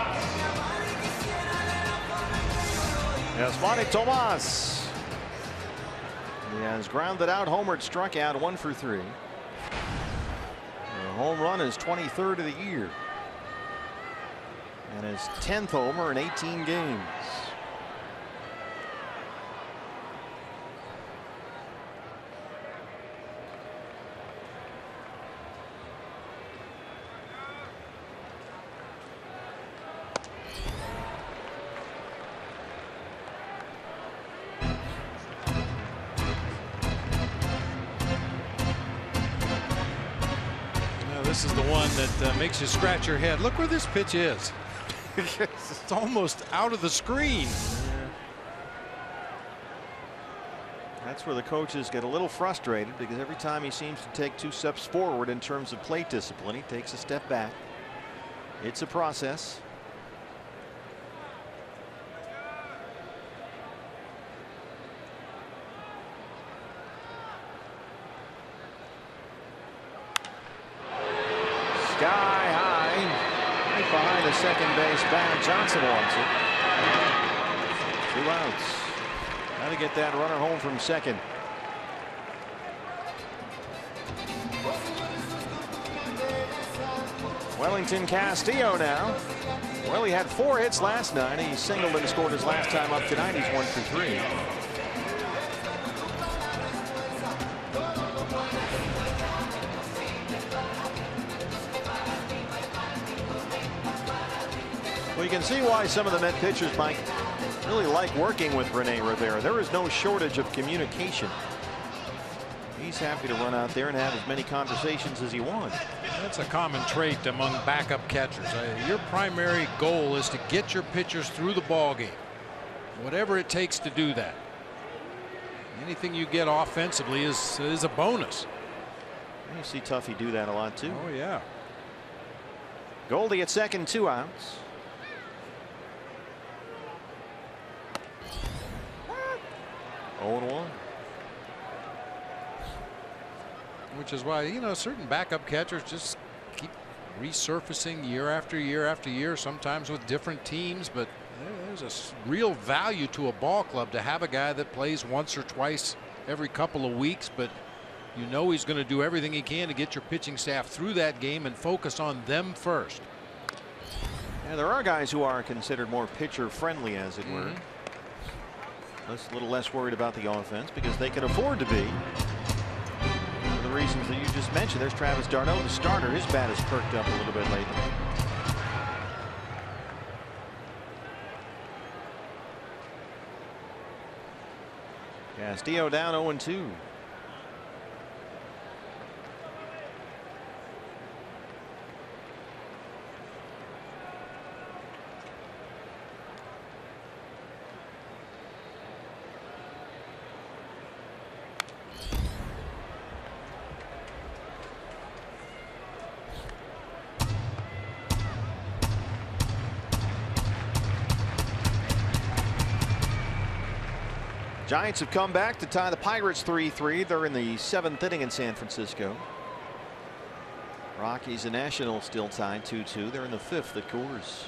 Yasmani Tomas. He has grounded out, homered, struck out, 1 for 3. The home run is 23rd of the year. And his 10th homer in 18 games. Now, this is the one that makes you scratch your head. Look where this pitch is. It's almost out of the screen. Yeah. That's where the coaches get a little frustrated, because every time he seems to take 2 steps forward in terms of plate discipline, he takes a step back. It's a process. Sky high. Right behind the second base bag. Johnson wants it. 2 outs. Got to get that runner home from second. Wellington Castillo now. Well, he had 4 hits last night. He singled and scored his last time up tonight. He's 1 for 3. Well, you can see why some of the Met pitchers might really like working with Rene Rivera. There is no shortage of communication. He's happy to run out there and have as many conversations as he wants. That's a common trait among backup catchers. Your primary goal is to get your pitchers through the ball game, whatever it takes to do that. Anything you get offensively is a bonus. You see Tuffy do that a lot too. Oh yeah. Goldie at second, 2 outs. Oh, 1. Which is why, you know, certain backup catchers just keep resurfacing year after year after year, sometimes with different teams. But there's a real value to a ball club to have a guy that plays once or twice every couple of weeks, but you know he's going to do everything he can to get your pitching staff through that game and focus on them first. Yeah, there are guys who are considered more pitcher friendly, as it were. A little less worried about the offense because they can afford to be. For the reasons that you just mentioned, there's Travis d'Arnaud, the starter. His bat has perked up a little bit lately. Castillo down 0-2. Giants have come back to tie the Pirates 3-3. They're in the 7th inning in San Francisco. Rockies and Nationals still tied 2-2. They're in the 5th at Coors.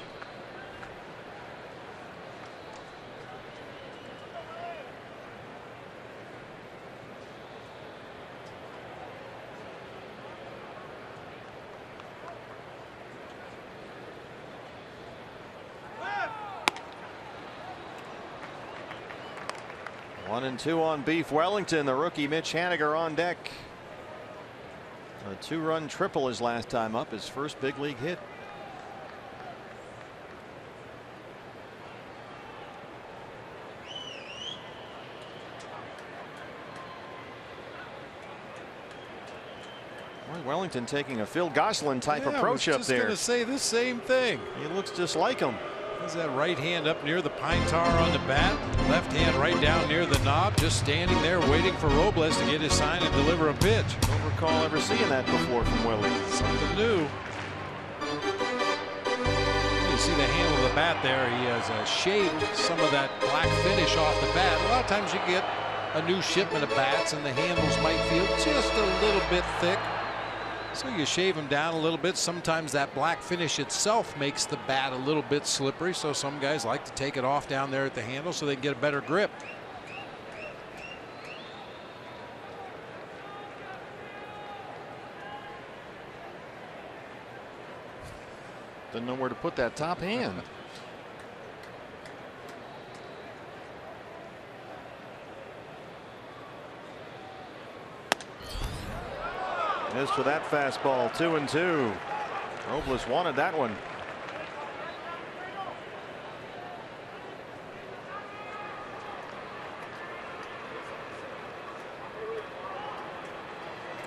One and 2 on Beef Wellington. The rookie Mitch Haniger on deck. A 2-run triple his last time up, his first big league hit. Wellington taking a Phil Gosselin type approach up there. I was just going to say the same thing. He looks just like him. Has that right hand up near the pine tar on the bat, left hand right down near the knob, just standing there waiting for Robles to get his sign and deliver a pitch. Don't recall ever seeing that before from Willie. Something new. You see the handle of the bat there. He has shaved some of that black finish off the bat. A lot of times you get a new shipment of bats and the handles might feel just a little bit thick. So you shave them down a little bit. Sometimes that black finish itself makes the bat a little bit slippery. So some guys like to take it off down there at the handle so they can get a better grip. Didn't know where to put that top hand. Missed for that fastball. 2-2. Robles wanted that one.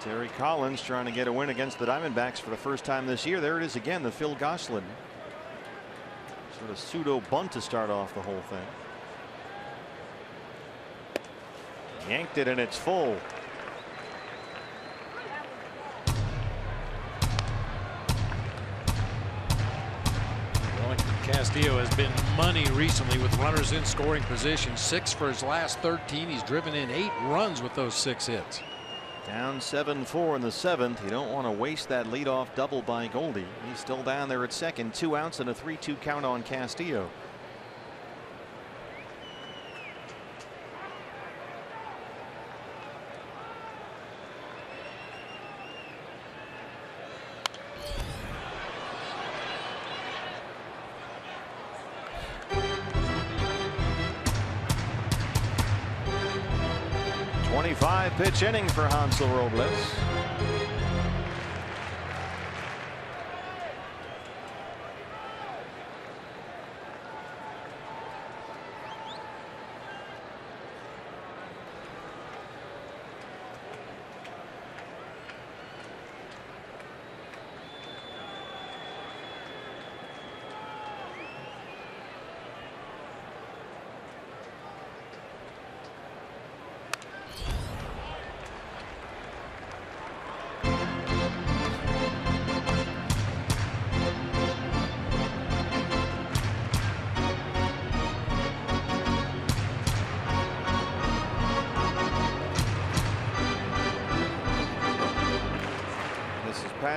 Terry Collins trying to get a win against the Diamondbacks for the first time this year. There it is again, the Phil Gosselin sort of pseudo bunt to start off the whole thing. Yanked it and it's full. Castillo has been money recently with runners in scoring position. 6 for his last 13. He's driven in 8 runs with those 6 hits. Down 7-4 in the 7th. You don't want to waste that leadoff double by Goldie. He's still down there at second. 2 outs and a 3-2 count on Castillo. Pitch inning for Hansel Robles.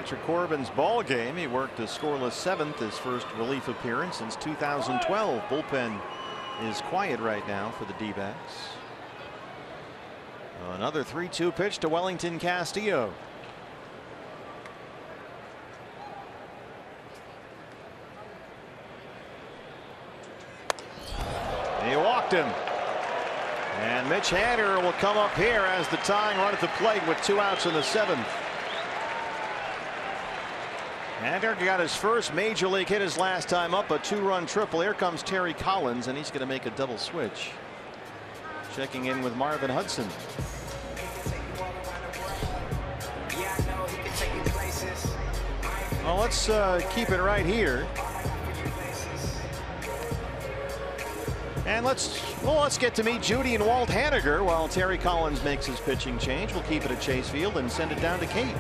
Patrick Corbin's ball game. He worked a scoreless 7th, his first relief appearance since 2012. Bullpen is quiet right now for the D-backs. Another 3-2 pitch to Wellington Castillo. He walked him. And Mitch Haniger will come up here as the tying run at the plate with 2 outs in the 7th. Haniger got his first major league hit his last time up, a 2-run triple. Here comes Terry Collins, and he's going to make a double switch. Checking in with Marvin Hudson. Well, let's keep it right here. And let's get to meet Judy and Walt Haniger while Terry Collins makes his pitching change. We'll keep it at Chase Field and send it down to Kate.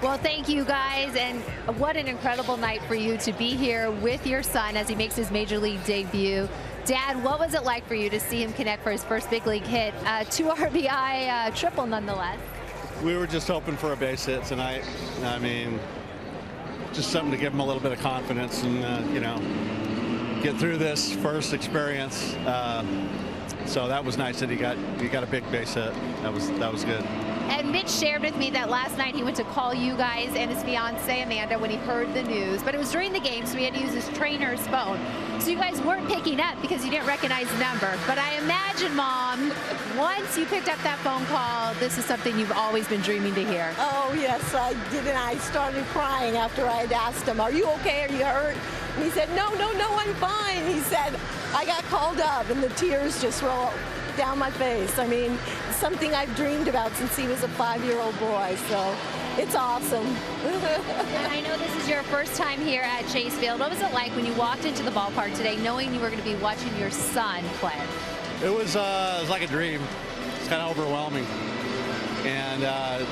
Well, thank you guys, and what an incredible night for you to be here with your son as he makes his major league debut. Dad, what was it like for you to see him connect for his first big league hit? 2 RBI triple nonetheless. We were just hoping for a base hit tonight. I mean, just something to give him a little bit of confidence and you know, get through this first experience. So that was nice that he got a big base hit. That was good. And Mitch shared with me that last night he went to call you guys and his fiancee Amanda when he heard the news, but it was during the game, so he had to use his trainer's phone. So you guys weren't picking up because you didn't recognize the number. But I imagine, Mom, once you picked up that phone call, this is something you've always been dreaming to hear. Oh yes, I did, and I started crying after I had asked him, "Are you okay? Are you hurt?" And he said, "No, I'm fine." He said, "I got called up," and the tears just rolled down my face. I mean, something I've dreamed about since he was a 5-year-old boy, so it's awesome. And I know this is your first time here at Chase Field. What was it like when you walked into the ballpark today knowing you were going to be watching your son play? It was like a dream. It's kind of overwhelming, and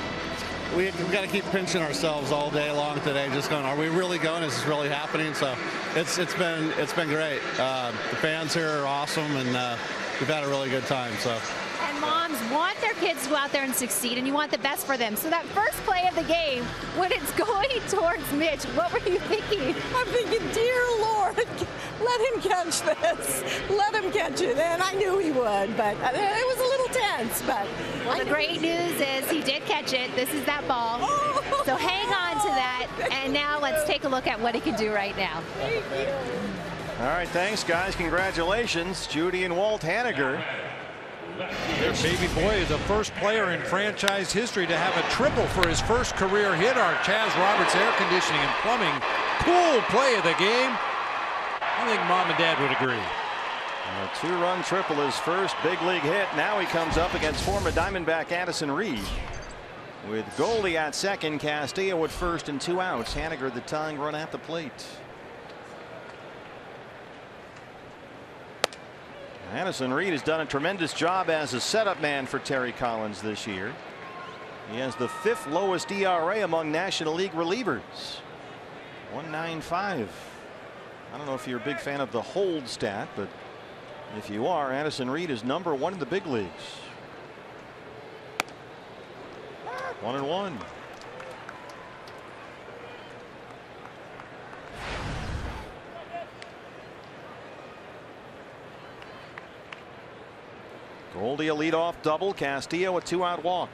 we got to keep pinching ourselves all day long today, just going, are we really going? Is this really happening? So it's been great. The fans here are awesome, and we've had a really good time. So. And moms want their kids to go out there and succeed, and you want the best for them. So that first play of the game, when it's going towards Mitch, what were you thinking? I'm thinking, dear Lord, let him catch this. Let him catch it. And I knew he would, but it was a little tense. But well, the great news is he did catch it. This is that ball. Oh. So hang on to that. And now let's take a look at what he can do right now. Thank you. All right, thanks, guys. Congratulations, Judy and Walt Haniger. Their baby boy is the first player in franchise history to have a triple for his first career hit. Our Chaz Roberts Air Conditioning and Plumbing cool play of the game. I think Mom and Dad would agree. A 2-run triple, his first big league hit. Now he comes up against former Diamondback Addison Reed. With Goldie at second, Castillo at first, and 2 outs. Haniger the tying run at the plate. Addison Reed has done a tremendous job as a setup man for Terry Collins this year. He has the 5th lowest ERA among National League relievers. 1.95. I don't know if you're a big fan of the hold stat, but if you are, Addison Reed is #1 in the big leagues. 1-1. Goldie a leadoff double, Castillo a 2-out walk.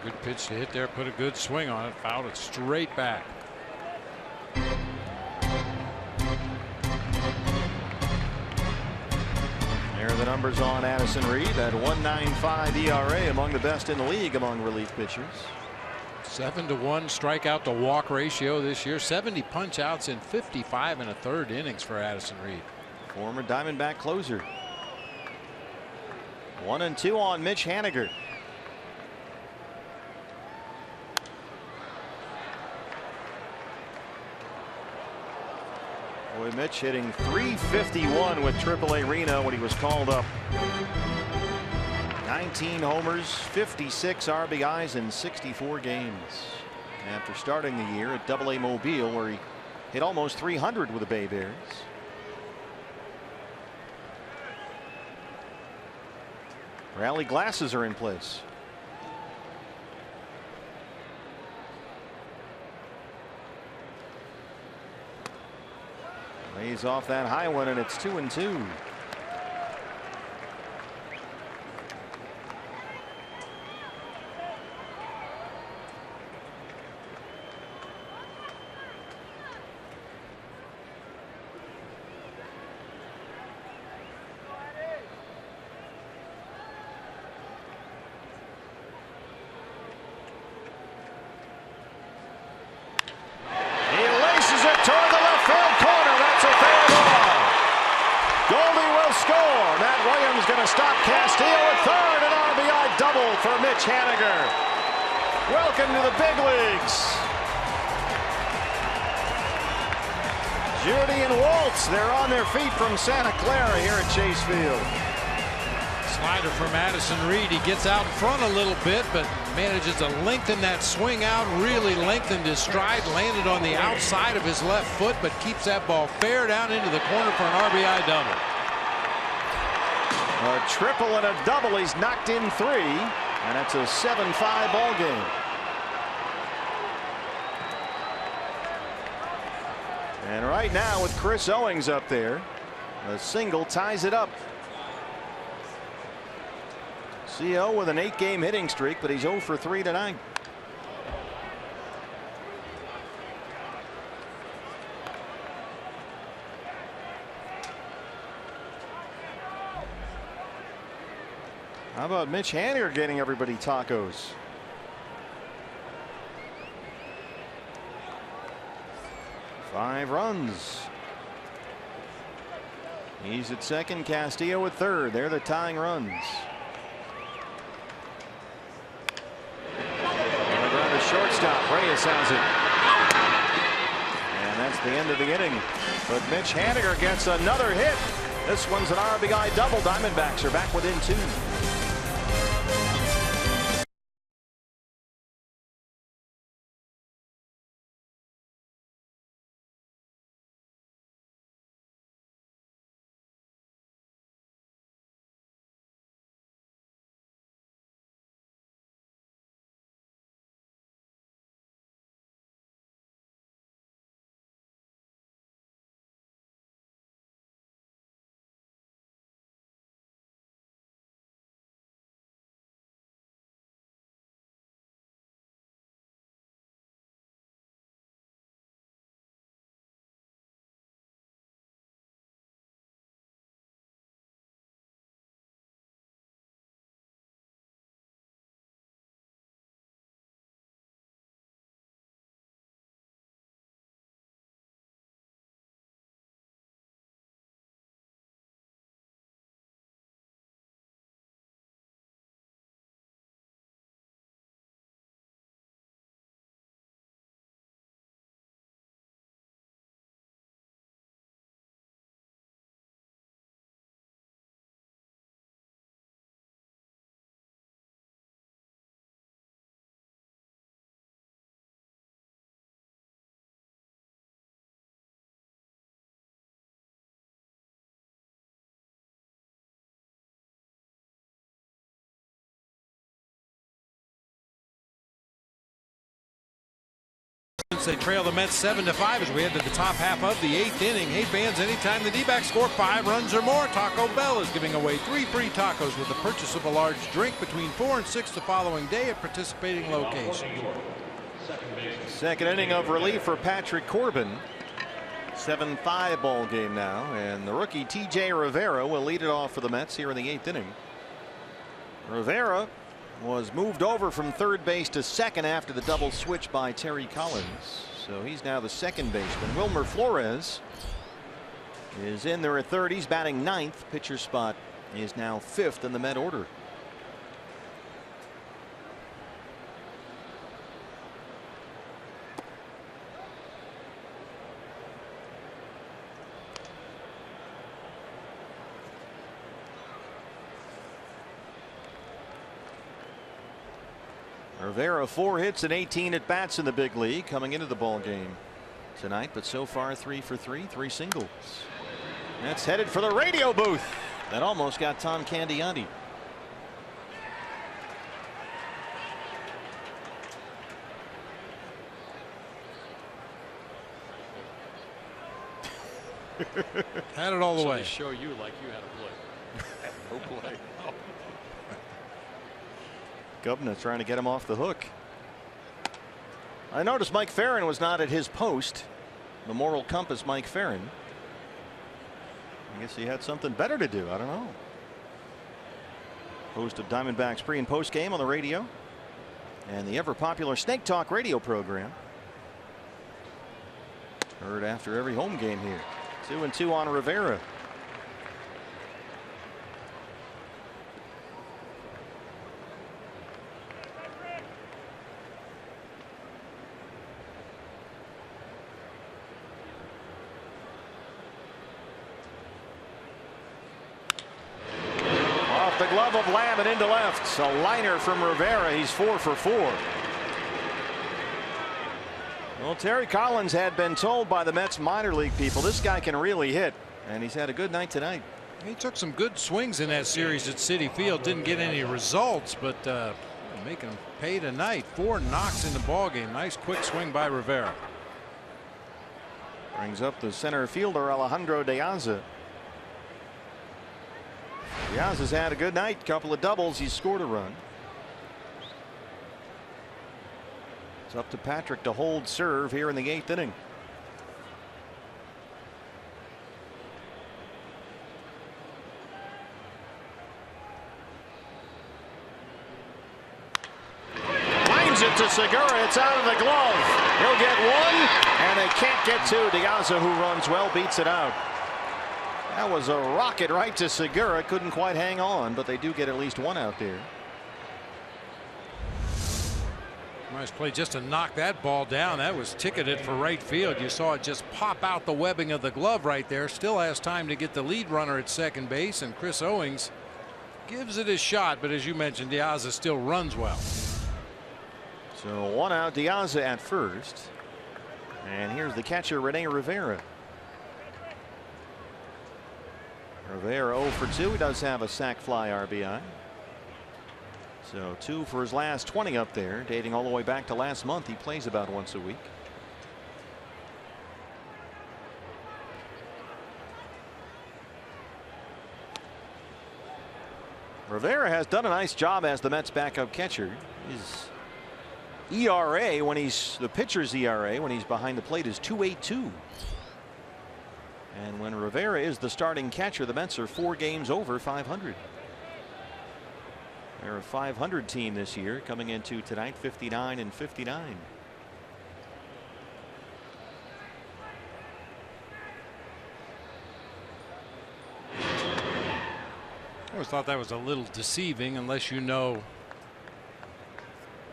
Good pitch to hit there, put a good swing on it, fouled it straight back. There are the numbers on Addison Reed. That 1.95 ERA, among the best in the league among relief pitchers. 7-to-1 strikeout to walk ratio this year. 70 punch outs in 55 1/3 innings for Addison Reed. Former Diamondback closer. 1-2 on Mitch Haniger. Boy, Mitch hitting .351 with AAA Reno when he was called up. 19 homers, 56 RBIs in 64 games. After starting the year at AA Mobile, where he hit almost .300 with the Bay Bears. Rally glasses are in place. Lays off that high one, and it's 2-2. Welcome to the big leagues. Judy and Waltz, they're on their feet from Santa Clara here at Chase Field. Slider for Madison Reed. He gets out in front a little bit, but manages to lengthen that swing out, really lengthened his stride, landed on the outside of his left foot, but keeps that ball fair down into the corner for an RBI double. A triple and a double. He's knocked in 3, and it's a 7-5 ball game. And right now, with Chris Owings up there, a single ties it up. CO with an 8-game hitting streak, but he's 0 for 3 tonight. How about Mitch Haniger getting everybody tacos? Five runs. He's at second. Castillo at third. They're the tying runs. On the ground to shortstop. Reyes has it. And that's the end of the inning. But Mitch Haniger gets another hit. This one's an RBI double. Diamondbacks are back within 2. They trail the Mets 7-5 as we head to the top half of the 8th inning. Hey fans, anytime the D-backs score 5 runs or more, Taco Bell is giving away 3 free tacos with the purchase of a large drink between 4 and 6 the following day at participating locations. Second inning of relief for Patrick Corbin. 7-5 ball game now, and the rookie TJ Rivera will lead it off for the Mets here in the 8th inning. Rivera was moved over from third base to second after the double switch by Terry Collins. So he's now the second baseman. Wilmer Flores is in there at third. He's batting 9th. Pitcher spot is now 5th in the Met order. Rivera 4 hits and 18 at bats in the big league coming into the ball game tonight, but so far 3 for 3, 3 singles. That's headed for the radio booth. That almost got Tom Candiani. Had it all the way. To show you like you had a play. No play. Oh. Gubna trying to get him off the hook. I noticed Mike Farron was not at his post. The moral compass, Mike Farron. I guess he had something better to do. I don't know. Host of Diamondbacks pre and post game on the radio and the ever popular Snake Talk radio program. Heard after every home game here. 2-2 on Rivera. Off the glove of Lamb and into left. A liner from Rivera. He's 4 for 4. Well, Terry Collins had been told by the Mets minor league people this guy can really hit, and he's had a good night tonight. He took some good swings in that series at Citi Field. Didn't get any results, but making him pay tonight. 4 knocks in the ball game. Nice quick swing by Rivera. Brings up the center fielder Alejandro De Aza. De Aza's had a good night. Couple of doubles. He's scored a run. It's up to Patrick to hold serve here in the 8th inning. Lines it to Segura. It's out of the glove. He'll get one, and they can't get two. De Aza, who runs well, beats it out. That was a rocket right to Segura. Couldn't quite hang on, but they do get at least one out there. Nice play just to knock that ball down. That was ticketed for right field. You saw it just pop out the webbing of the glove right there. Still has time to get the lead runner at second base, and Chris Owings gives it a shot, but as you mentioned, De Aza still runs well. So 1 out, De Aza at first, and here's the catcher Rene Rivera. Rivera 0 for 2. He does have a sac fly RBI. So 2 for his last 20 up there, dating all the way back to last month. He plays about once a week. Rivera has done a nice job as the Mets backup catcher. His ERA when he's the pitcher's ERA when he's behind the plate is 2.82. And when Rivera is the starting catcher, the Mets are 4 games over 500. They're a 500 team this year, coming into tonight 59 and 59. I always thought that was a little deceiving unless you know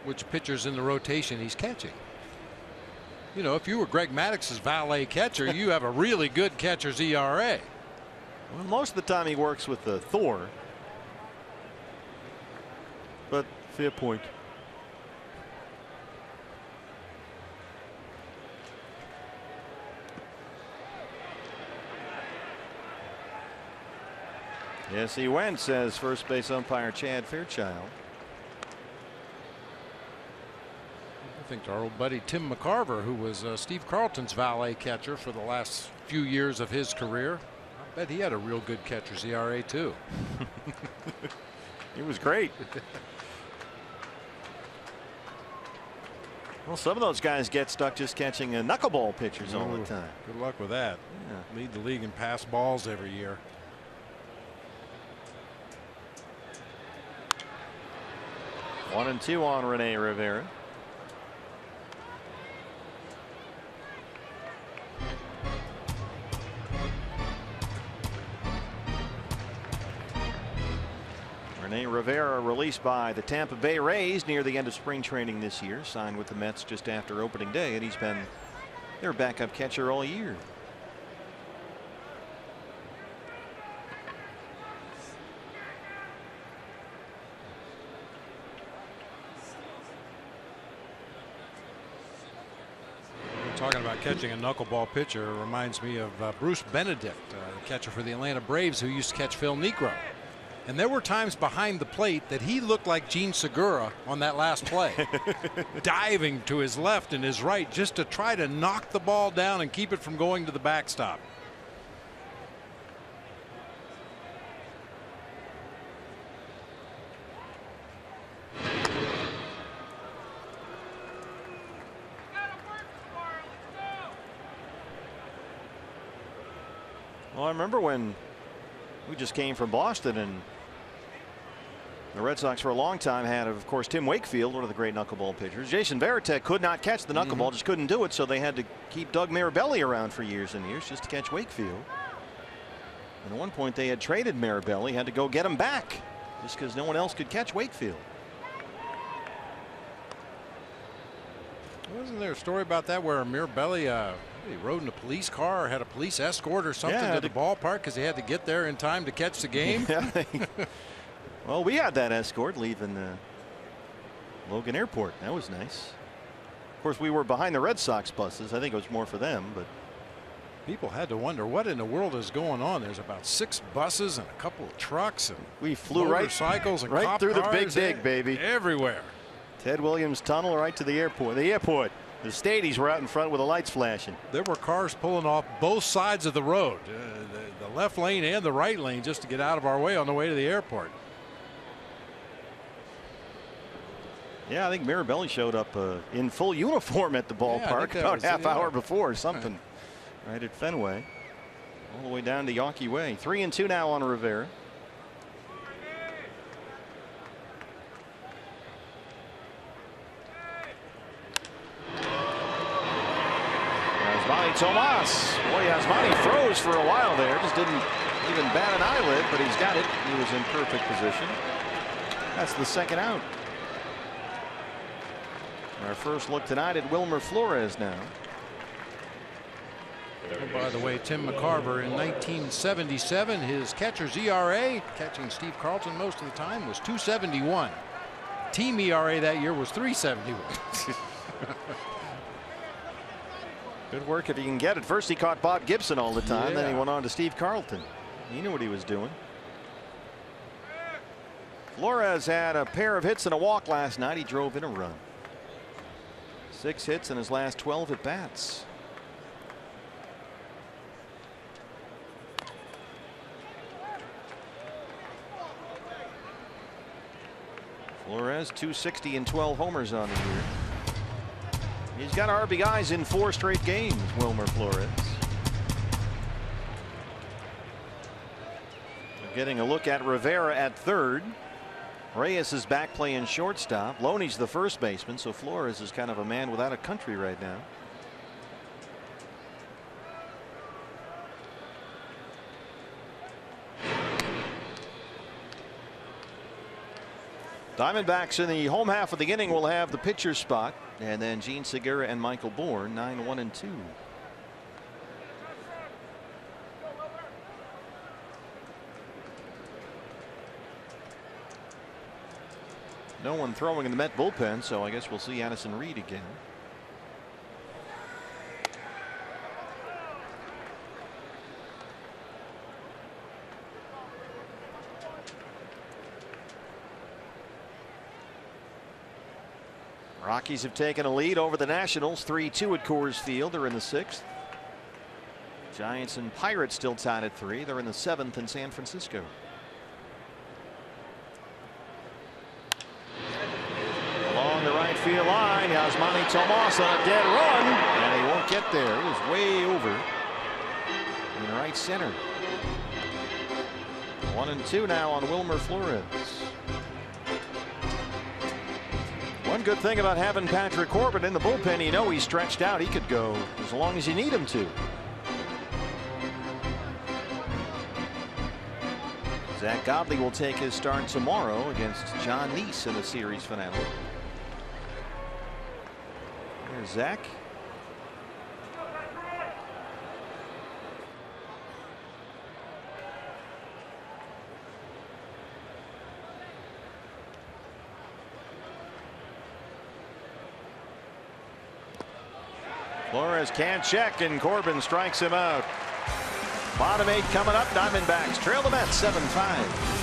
which pitchers in the rotation he's catching. You know, if you were Greg Maddox's valet catcher, you have a really good catcher's ERA. Well, most of the time he works with the Thor. But fair point. Yes, he went, says first base umpire Chad Fairchild. I think our old buddy Tim McCarver, who was Steve Carlton's valet catcher for the last few years of his career, I bet he had a real good catcher's ERA too. He was great. Well, some of those guys get stuck just catching knuckleball pitchers all the time. Good luck with that. Yeah. Lead the league in pass balls every year. One and 2 on Rene Rivera. Rene Rivera released by the Tampa Bay Rays near the end of spring training this year. Signed with the Mets just after opening day, and he's been their backup catcher all year. Talking about catching a knuckleball pitcher reminds me of Bruce Benedict, catcher for the Atlanta Braves, who used to catch Phil Niekro. And there were times behind the plate that he looked like Gene Segura on that last play, diving to his left and his right just to try to knock the ball down and keep it from going to the backstop. Well, I remember when we just came from Boston, and the Red Sox for a long time had, of course, Tim Wakefield, one of the great knuckleball pitchers. Jason Varitek could not catch the knuckleball, just couldn't do it, so they had to keep Doug Mirabelli around for years and years just to catch Wakefield. And at one point they had traded Mirabelli, had to go get him back just because no one else could catch Wakefield. Wasn't there a story about that where Mirabelli he rode in a police car or had a police escort or something to the ballpark because he had to get there in time to catch the game? Well, we had that escort leaving Logan Airport. That was nice. Of course, we were behind the Red Sox buses. I think it was more for them, but people had to wonder what in the world is going on. There's about 6 buses and a couple of trucks, and we flew motorcycles and cop through cars, the Big Dig, baby. Everywhere. Ted Williams Tunnel right to the airport. The airport. The Stadies were out in front with the lights flashing. There were cars pulling off both sides of the road, the left lane and the right lane, just to get out of our way on the way to the airport. Yeah, I think Mirabelli showed up in full uniform at the ballpark about half hour before or something. Right at Fenway. All the way down to Yawkey Way. 3-2 now on Rivera. Yasmani Tomas. Boy, Yasmani froze for a while there. Just didn't even bat an eyelid, but he's got it. He was in perfect position. That's the second out. Our first look tonight at Wilmer Flores now. Oh, by the way, Tim McCarver in 1977, his catcher's ERA, catching Steve Carlton most of the time, was 2.71. Team ERA that year was 3.71. Good work if he can get it. First he caught Bob Gibson all the time, then he went on to Steve Carlton. He knew what he was doing. Flores had a pair of hits and a walk last night. He drove in a run. 6 hits in his last 12 at bats. Flores 260 and 12 homers on the year. He's got RBIs in 4 straight games, Wilmer Flores. We're getting a look at Rivera at third. Reyes is back playing shortstop. Loney's the first baseman, so Flores is kind of a man without a country right now. Diamondbacks in the home half of the inning will have the pitcher's spot, and then Gene Segura and Michael Bourne 9-1-2. No one throwing in the Met bullpen, so I guess we'll see Addison Reed again. Rockies have taken a lead over the Nationals 3-2 at Coors Field. They're in the 6th. Giants and Pirates still tied at 3. They're in the 7th in San Francisco. Along the right field line, Yasmani Tomas on a dead run, and he won't get there. It was way over in right center. 1-2 now on Wilmer Flores. One good thing about having Patrick Corbin in the bullpen, you know he's stretched out. He could go as long as you need him to. Zach Godley will take his start tomorrow against John Neese in the series finale. There's Zach. Flores can't check, and Corbin strikes him out. Bottom 8 coming up. Diamondbacks trail the Mets 7-5.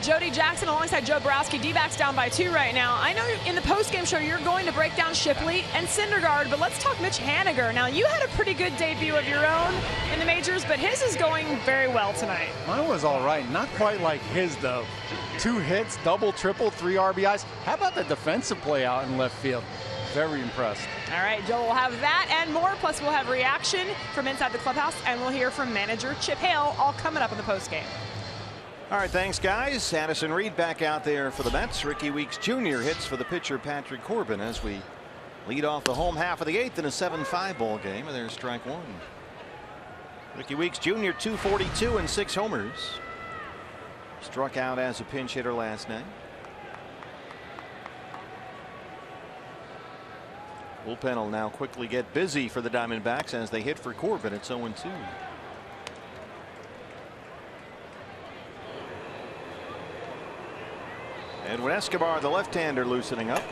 Jody Jackson alongside Joe Borowski. D-backs down by 2 right now. I know in the post-game show you're going to break down Shipley and Syndergaard, but let's talk Mitch Haniger. Now, you had a pretty good debut of your own in the majors, but his is going very well tonight. Mine was all right. Not quite like his, though. 2 hits, double, triple, 3 RBIs. How about the defensive play out in left field? Very impressed. All right, Joe, we'll have that and more, plus we'll have reaction from inside the clubhouse, and we'll hear from manager Chip Hale, all coming up in the postgame. All right, thanks, guys. Addison Reed back out there for the Mets. Ricky Weeks Jr. hits for the pitcher Patrick Corbin as we lead off the home half of the 8th in a 7-5 ball game, and there's strike 1. Ricky Weeks Jr. 242 and 6 homers. Struck out as a pinch hitter last night. Bullpen will now quickly get busy for the Diamondbacks as they hit for Corbin. It's 0-2. Edwin Escobar, the left-hander, loosening up.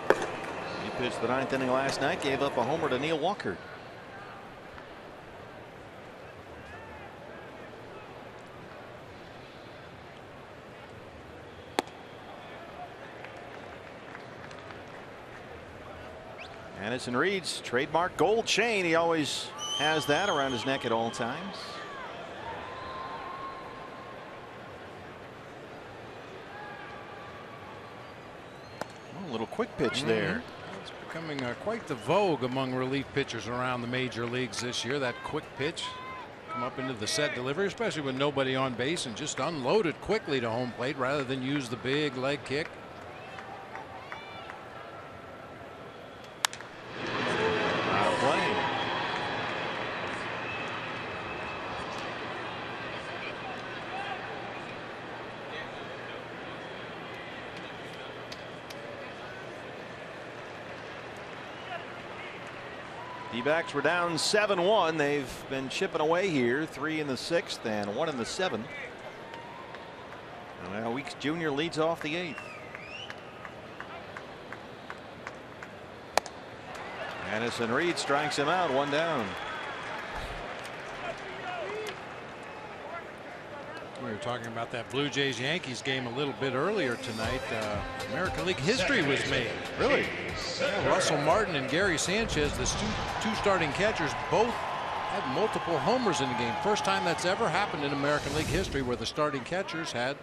He pitched the 9th inning last night, gave up a homer to Neil Walker. Addison Reed's trademark gold chain. He always has that around his neck at all times. A little quick pitch there. It's becoming quite the vogue among relief pitchers around the major leagues this year. That quick pitch, come up into the set delivery, especially with nobody on base, and just unload it quickly to home plate rather than use the big leg kick. D-backs were down 7-1. They've been chipping away here. 3 in the 6th and 1 in the 7th. Now Weeks Jr. leads off the 8th. Addison Reed strikes him out. 1 down. We were talking about that Blue Jays Yankees game a little bit earlier tonight. American League history was made. Really? Yeah, Russell Martin and Gary Sanchez, the two starting catchers, both had multiple homers in the game. First time that's ever happened in American League history where the starting catchers had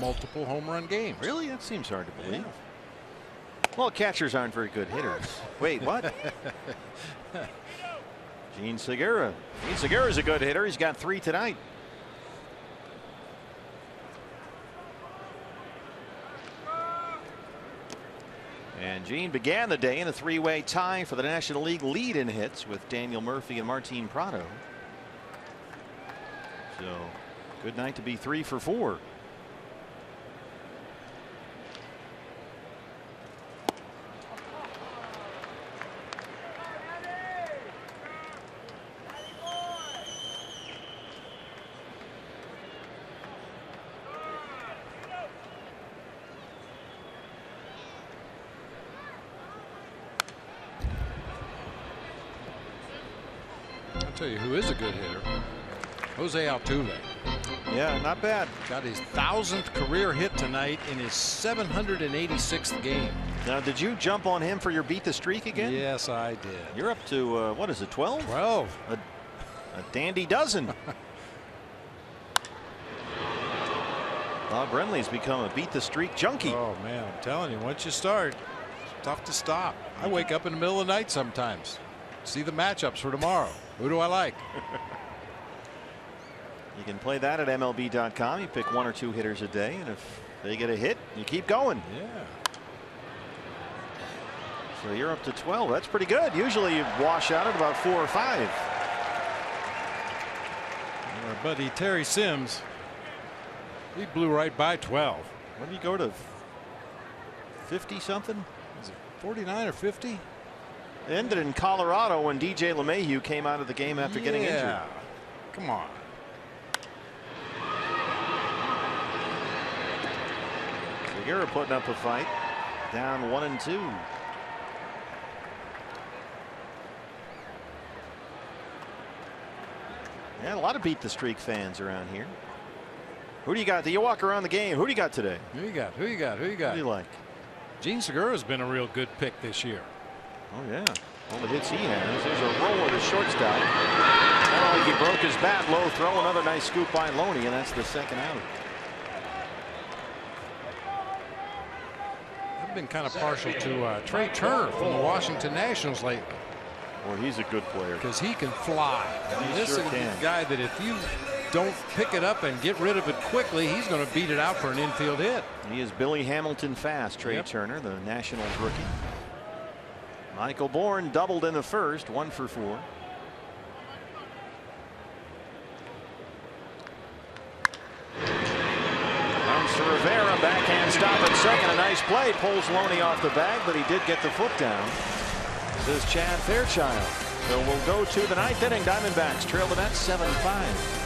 multiple home run games. Really? That seems hard to believe. Yeah. Well, catchers aren't very good hitters. Wait, what? Gene Segura. Gene Segura's a good hitter. He's got 3 tonight. And Gene began the day in a 3-way tie for the National League lead in hits with Daniel Murphy and Martin Prado. So good night to be 3 for 4. I'll tell you who is a good hitter. Jose Altuve. Yeah, not bad. Got his 1000th career hit tonight in his 786th game. Now, did you jump on him for your beat the streak again? Yes, I did. You're up to what is it, 12? 12. A dandy dozen. Bob Brenly's become a beat the streak junkie. Oh man, I'm telling you, once you start, it's tough to stop. I wake up in the middle of the night sometimes. See the matchups for tomorrow. Who do I like? You can play that at MLB.com. You pick 1 or 2 hitters a day, and if they get a hit, you keep going. Yeah. So you're up to 12. That's pretty good. Usually you wash out at about 4 or 5. Our buddy Terry Sims, he blew right by 12. When did he go to 50 something? Is it 49 or 50? It ended in Colorado when DJ LeMahieu came out of the game after getting injured. Come on. Segura putting up a fight. Down 1-2. Yeah, a lot of beat the streak fans around here. Who do you got? You walk around the game. Who do you got today? Who you got? Who you got? Who you got? Who do you like? Gene Segura's been a real good pick this year. Oh yeah, all the hits he has. There's a roll with the shortstop. Oh, he broke his bat. Low throw. Another nice scoop by Loney, and that's the second out. I've been kind of partial to Trey Turner from the Washington Nationals lately. Well, he's a good player because he can fly. I mean, this sure is can. a guy that if you don't pick it up and get rid of it quickly, he's going to beat it out for an infield hit. He is Billy Hamilton fast. Trey Turner, the Nationals rookie. Michael Bourne doubled in the first, 1 for 4. Comes to Rivera, backhand stop at second. A nice play, pulls Loney off the bag, but he did get the foot down. This is Chad Fairchild. So we'll go to the 9th inning. Diamondbacks trail the Mets 7-5.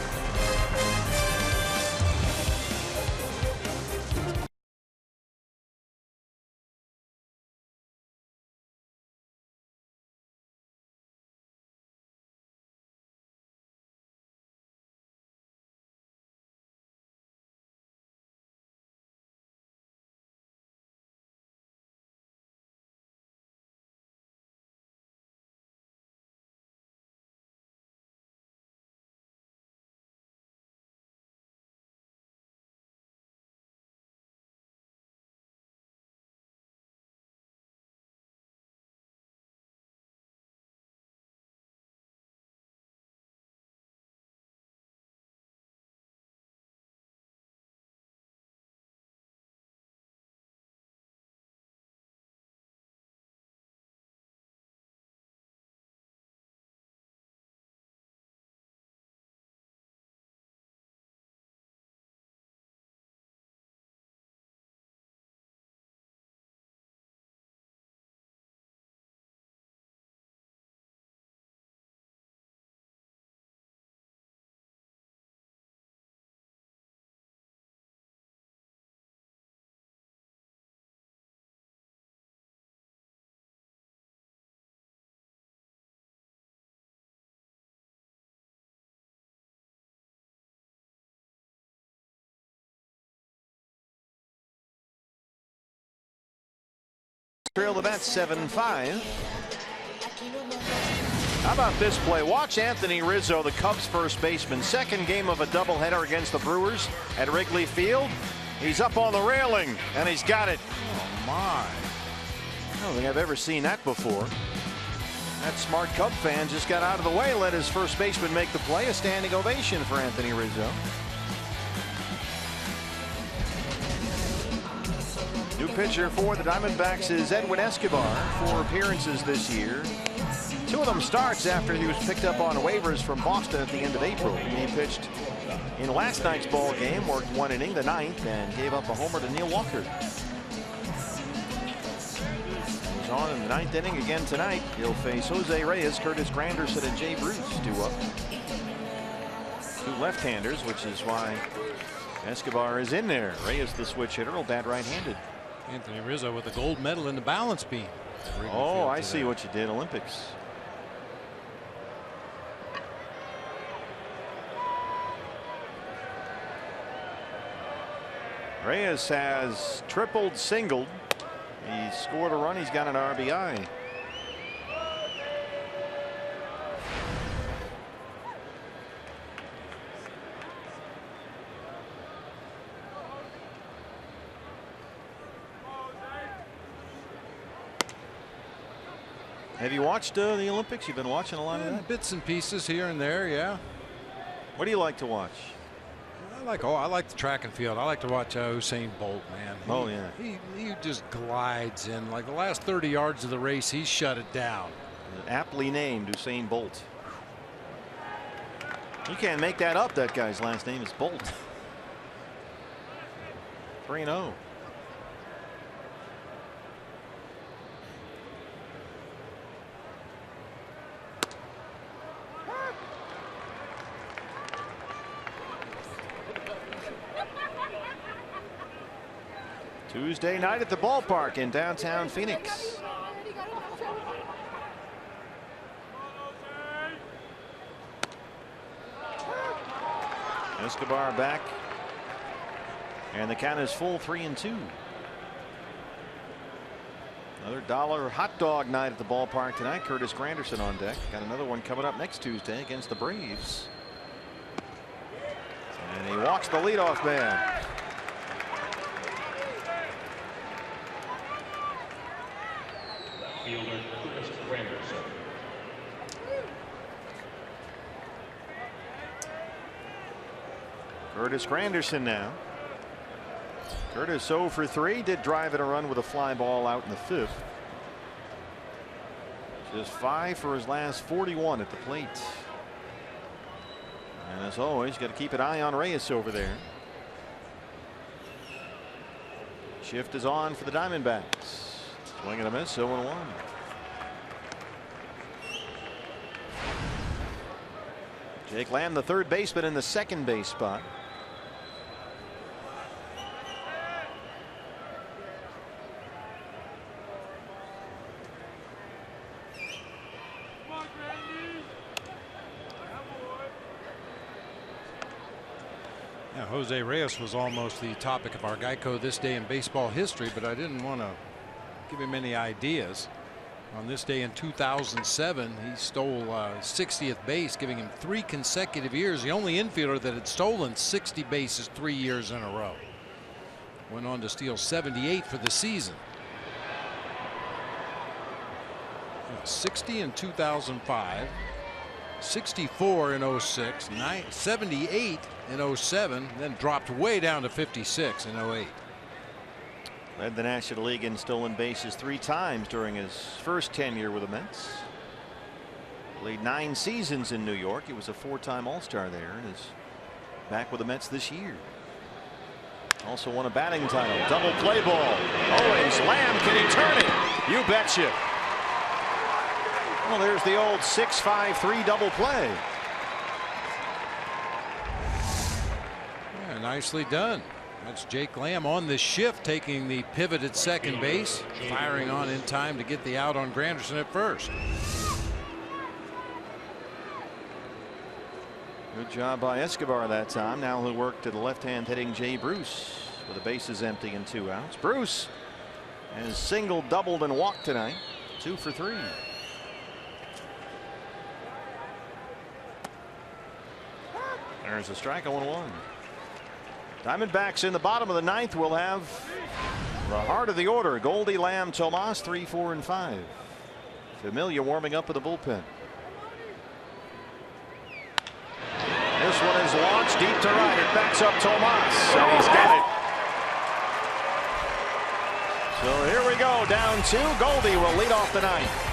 Trail the Mets 7-5. How about this play? Watch Anthony Rizzo, the Cubs first baseman. Second game of a doubleheader against the Brewers at Wrigley Field. He's up on the railing, and he's got it. Oh, my. I don't think I've ever seen that before. That smart Cub fan just got out of the way, let his first baseman make the play. A standing ovation for Anthony Rizzo. New pitcher for the Diamondbacks is Edwin Escobar. 4 appearances this year. 2 of them starts after he was picked up on waivers from Boston at the end of April. He pitched in last night's ball game, worked 1 inning, the 9th, and gave up a homer to Neil Walker. He's on in the 9th inning again tonight. He'll face Jose Reyes, Curtis Granderson, and Jay Bruce due up. 2 left-handers, which is why Escobar is in there. Reyes, the switch hitter, will bat right-handed. Anthony Rizzo with a gold medal in the balance beam. Oh, I see what you did. Olympics. Reyes has tripled, singled. He scored a run. He's got an RBI. Have you watched the Olympics? You've been watching a lot of that? Bits and pieces here and there, yeah. What do you like to watch? I like the track and field. I like to watch Usain Bolt, man. He just glides in. Like the last 30 yards of the race, he shut it down. Aptly named Usain Bolt. You can't make that up. That guy's last name is Bolt. 3-0. Tuesday night at the ballpark in downtown Phoenix. Escobar back And the count is full 3-2. Another dollar hot dog night at the ballpark tonight. Curtis Granderson on deck. Got another one coming up next Tuesday against the Braves. And he walks the leadoff man. Fielder Curtis Granderson. Curtis Granderson now. Curtis 0 for 3, did drive in a run with a fly ball out in the 5th. Just 5 for his last 41 at the plate. And as always, got to keep an eye on Reyes over there. Shift is on for the Diamondbacks. Swing and a miss, 0-1. Jake Lamb, the third baseman, in the second base spot. Yeah, Jose Reyes was almost the topic of our Geico This Day in Baseball History, but I didn't want to give him any ideas. On this day in 2007, he stole 60th base, giving him 3 consecutive years. The only infielder that had stolen 60 bases 3 years in a row. Went on to steal 78 for the season. 60 in 2005. 64 in 06, 78 in 07, then dropped way down to 56 in 08. Led the National League in stolen bases 3 times during his first tenure with the Mets. Played 9 seasons in New York. He was a 4-time All-Star there and is back with the Mets this year. Also won a batting title. Double play ball. Owens, Lamb, can he turn it? You betcha. Well, there's the old 6-5-3 double play. Yeah, nicely done. That's Jake Lamb on the shift, taking the pivot at second base, firing on in time to get the out on Granderson at first. Good job by Escobar that time. Now he'll work to the left-hand hitting Jay Bruce with the bases empty and 2 outs. Bruce has singled, doubled, and walked tonight. 2 for 3. There's a strike, 0-1. Diamondbacks in the bottom of the 9th will have the heart of the order. Goldie, Lamb, Tomas, 3, 4, and 5. Familia warming up with the bullpen. This one is launched deep to right. It backs up Tomas, and he's got it. So here we go, down 2. Goldie will lead off the 9th.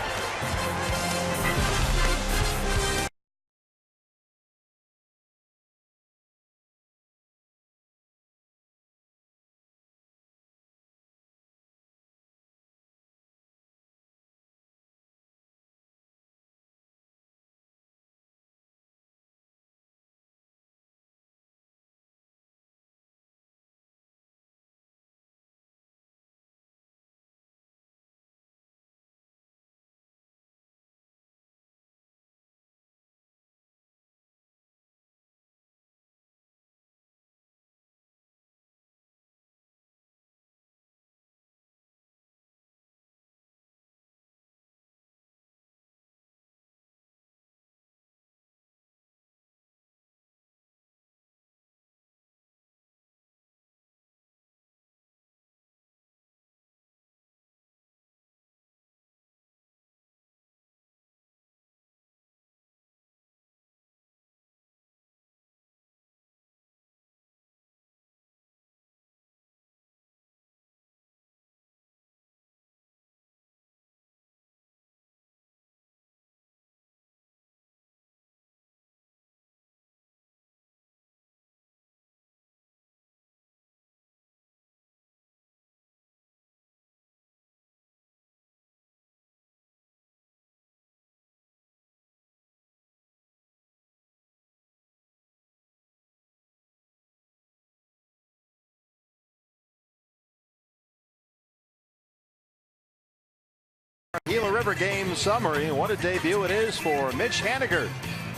Gila River game summary. What a debut it is for Mitch Haniger,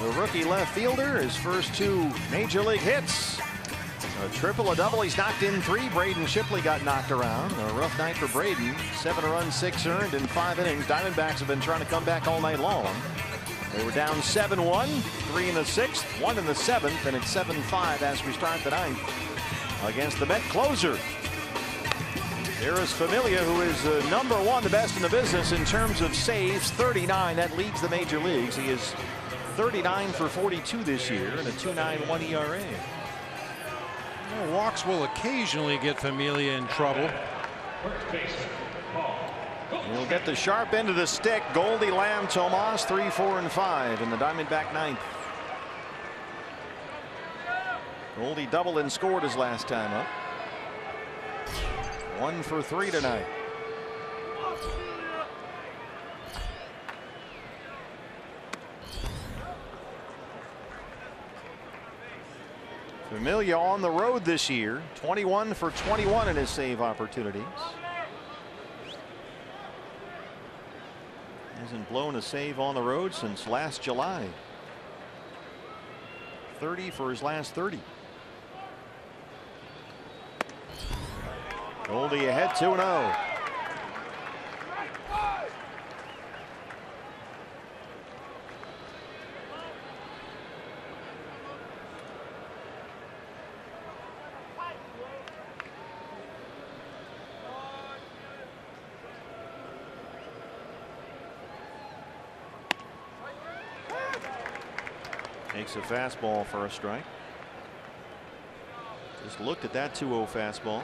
the rookie left fielder. His first 2 major league hits. A triple, a double. He's knocked in 3. Braden Shipley got knocked around. A rough night for Braden. 7 runs, 6 earned in 5 innings. Diamondbacks have been trying to come back all night long. They were down 7-1, 3 in the 6th, 1 in the 7th, and it's 7-5 as we start the 9th against the Met closer. There is Familia, who is number 1, the best in the business in terms of saves, 39. That leads the major leagues. He is 39 for 42 this year and a 2.91 ERA. Well, walks will occasionally get Familia in trouble. He'll get the sharp end of the stick. Goldie, Lamb, Tomas, 3, 4, and 5 in the Diamondback 9th. Goldie doubled and scored his last time up. 1 for 3 tonight. Familia on the road this year, 21 for 21 in his save opportunities. Hasn't blown a save on the road since last July. 30 for his last 30. Goldie ahead 2-0. Takes a fastball for a strike. Just looked at that 2-0 fastball.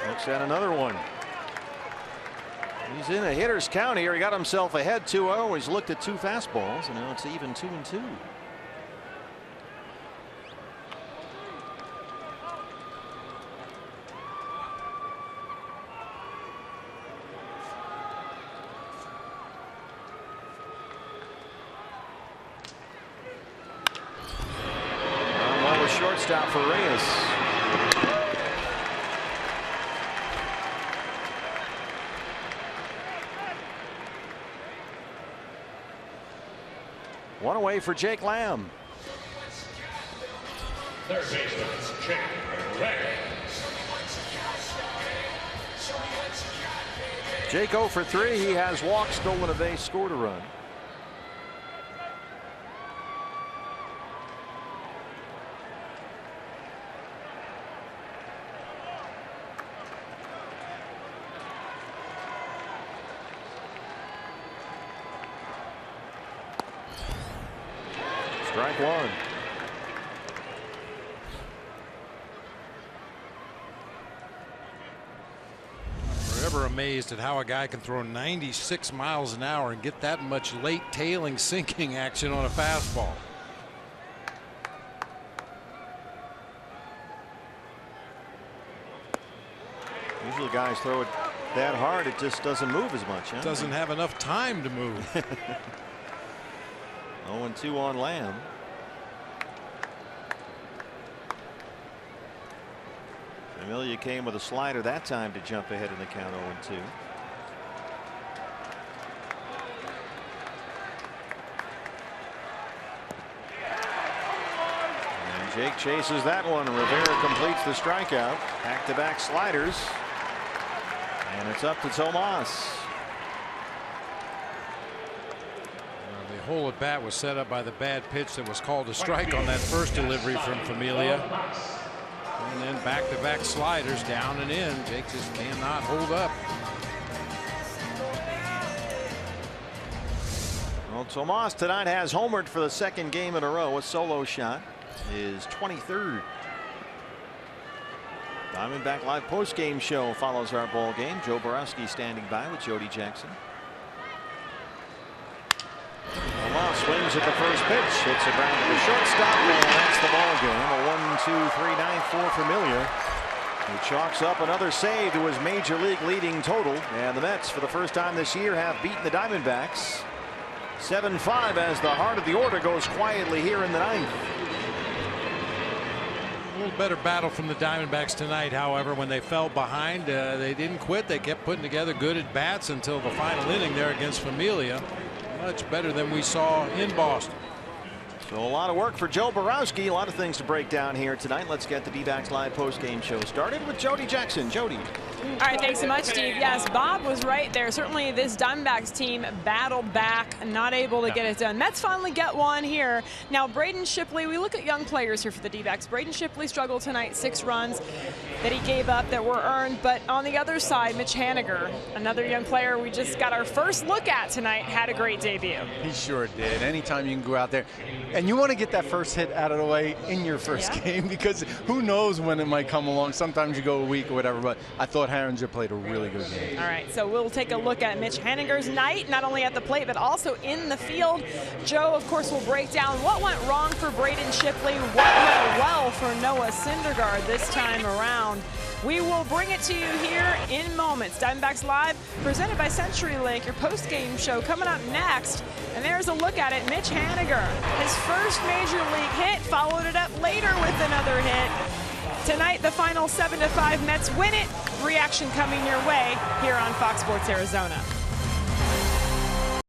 Looks at another one. He's in a hitter's count here. He got himself ahead 2-0. He's looked at 2 fastballs, and now it's even 2-2. Shortstop for Reyes. One away for Jake Lamb. Third baseman, Jake Lamb. Jake 0 for 3. He has walked, stolen a base, scored a run. Strike 1. Forever amazed at how a guy can throw 96 miles an hour and get that much late tailing sinking action on a fastball. Usually guys throw it that hard, it just doesn't move as much. Huh? Doesn't have enough time to move. 0-2 on Lamb. Familia came with a slider that time to jump ahead in the count. 0-2. And Jake chases that one. Rivera completes the strikeout. Back-to-back sliders. And it's up to Tomas. The whole at bat was set up by the bad pitch that was called a strike on that first delivery from Familia. And then back-to-back sliders down and in. Jake just cannot hold up. Well, Tomas tonight has homered for the 2nd game in a row. A solo shot, his 23rd. Diamondback Live post-game show follows our ball game. Joe Borowski standing by with Jody Jackson. Tomas swings at the first pitch. Hits a ground to the shortstop, and that's the ball game. A 1-2-3 9 for Familia. He chalks up another save to his major league leading total. And the Mets, for the first time this year, have beaten the Diamondbacks 7-5 as the heart of the order goes quietly here in the 9th. A little better battle from the Diamondbacks tonight, however. When they fell behind, they didn't quit. They kept putting together good at-bats until the final inning there against Familia. Much better than we saw in Boston. So a lot of work for Joe Borowski. A lot of things to break down here tonight. Let's get the D-backs live post-game show started with Jody Jackson. Jody. All right, thanks so much, Steve. Yes, Bob was right there. Certainly this Diamondbacks team battled back, not able to get it done. Mets finally get one here. Now, Braden Shipley, we look at young players here for the D-backs. Braden Shipley struggled tonight, 6 runs that he gave up that were earned. But on the other side, Mitch Haniger, another young player we just got our first look at tonight, had a great debut. He sure did. Anytime you can go out there, and you want to get that first hit out of the way in your first game, because who knows when it might come along. Sometimes you go a week or whatever, but I thought Haniger played a really good game. All right, so we'll take a look at Mitch Haniger's night, not only at the plate, but also in the field. Joe, of course, will break down what went wrong for Braden Shipley, what went well for Noah Syndergaard this time around. We will bring it to you here in moments. Diamondbacks Live, presented by CenturyLink, your post-game show coming up next. And there's a look at it, Mitch Haniger. His first major league hit, followed it up later with another hit. Tonight, the final 7-5 Mets win it. Reaction coming your way here on Fox Sports Arizona.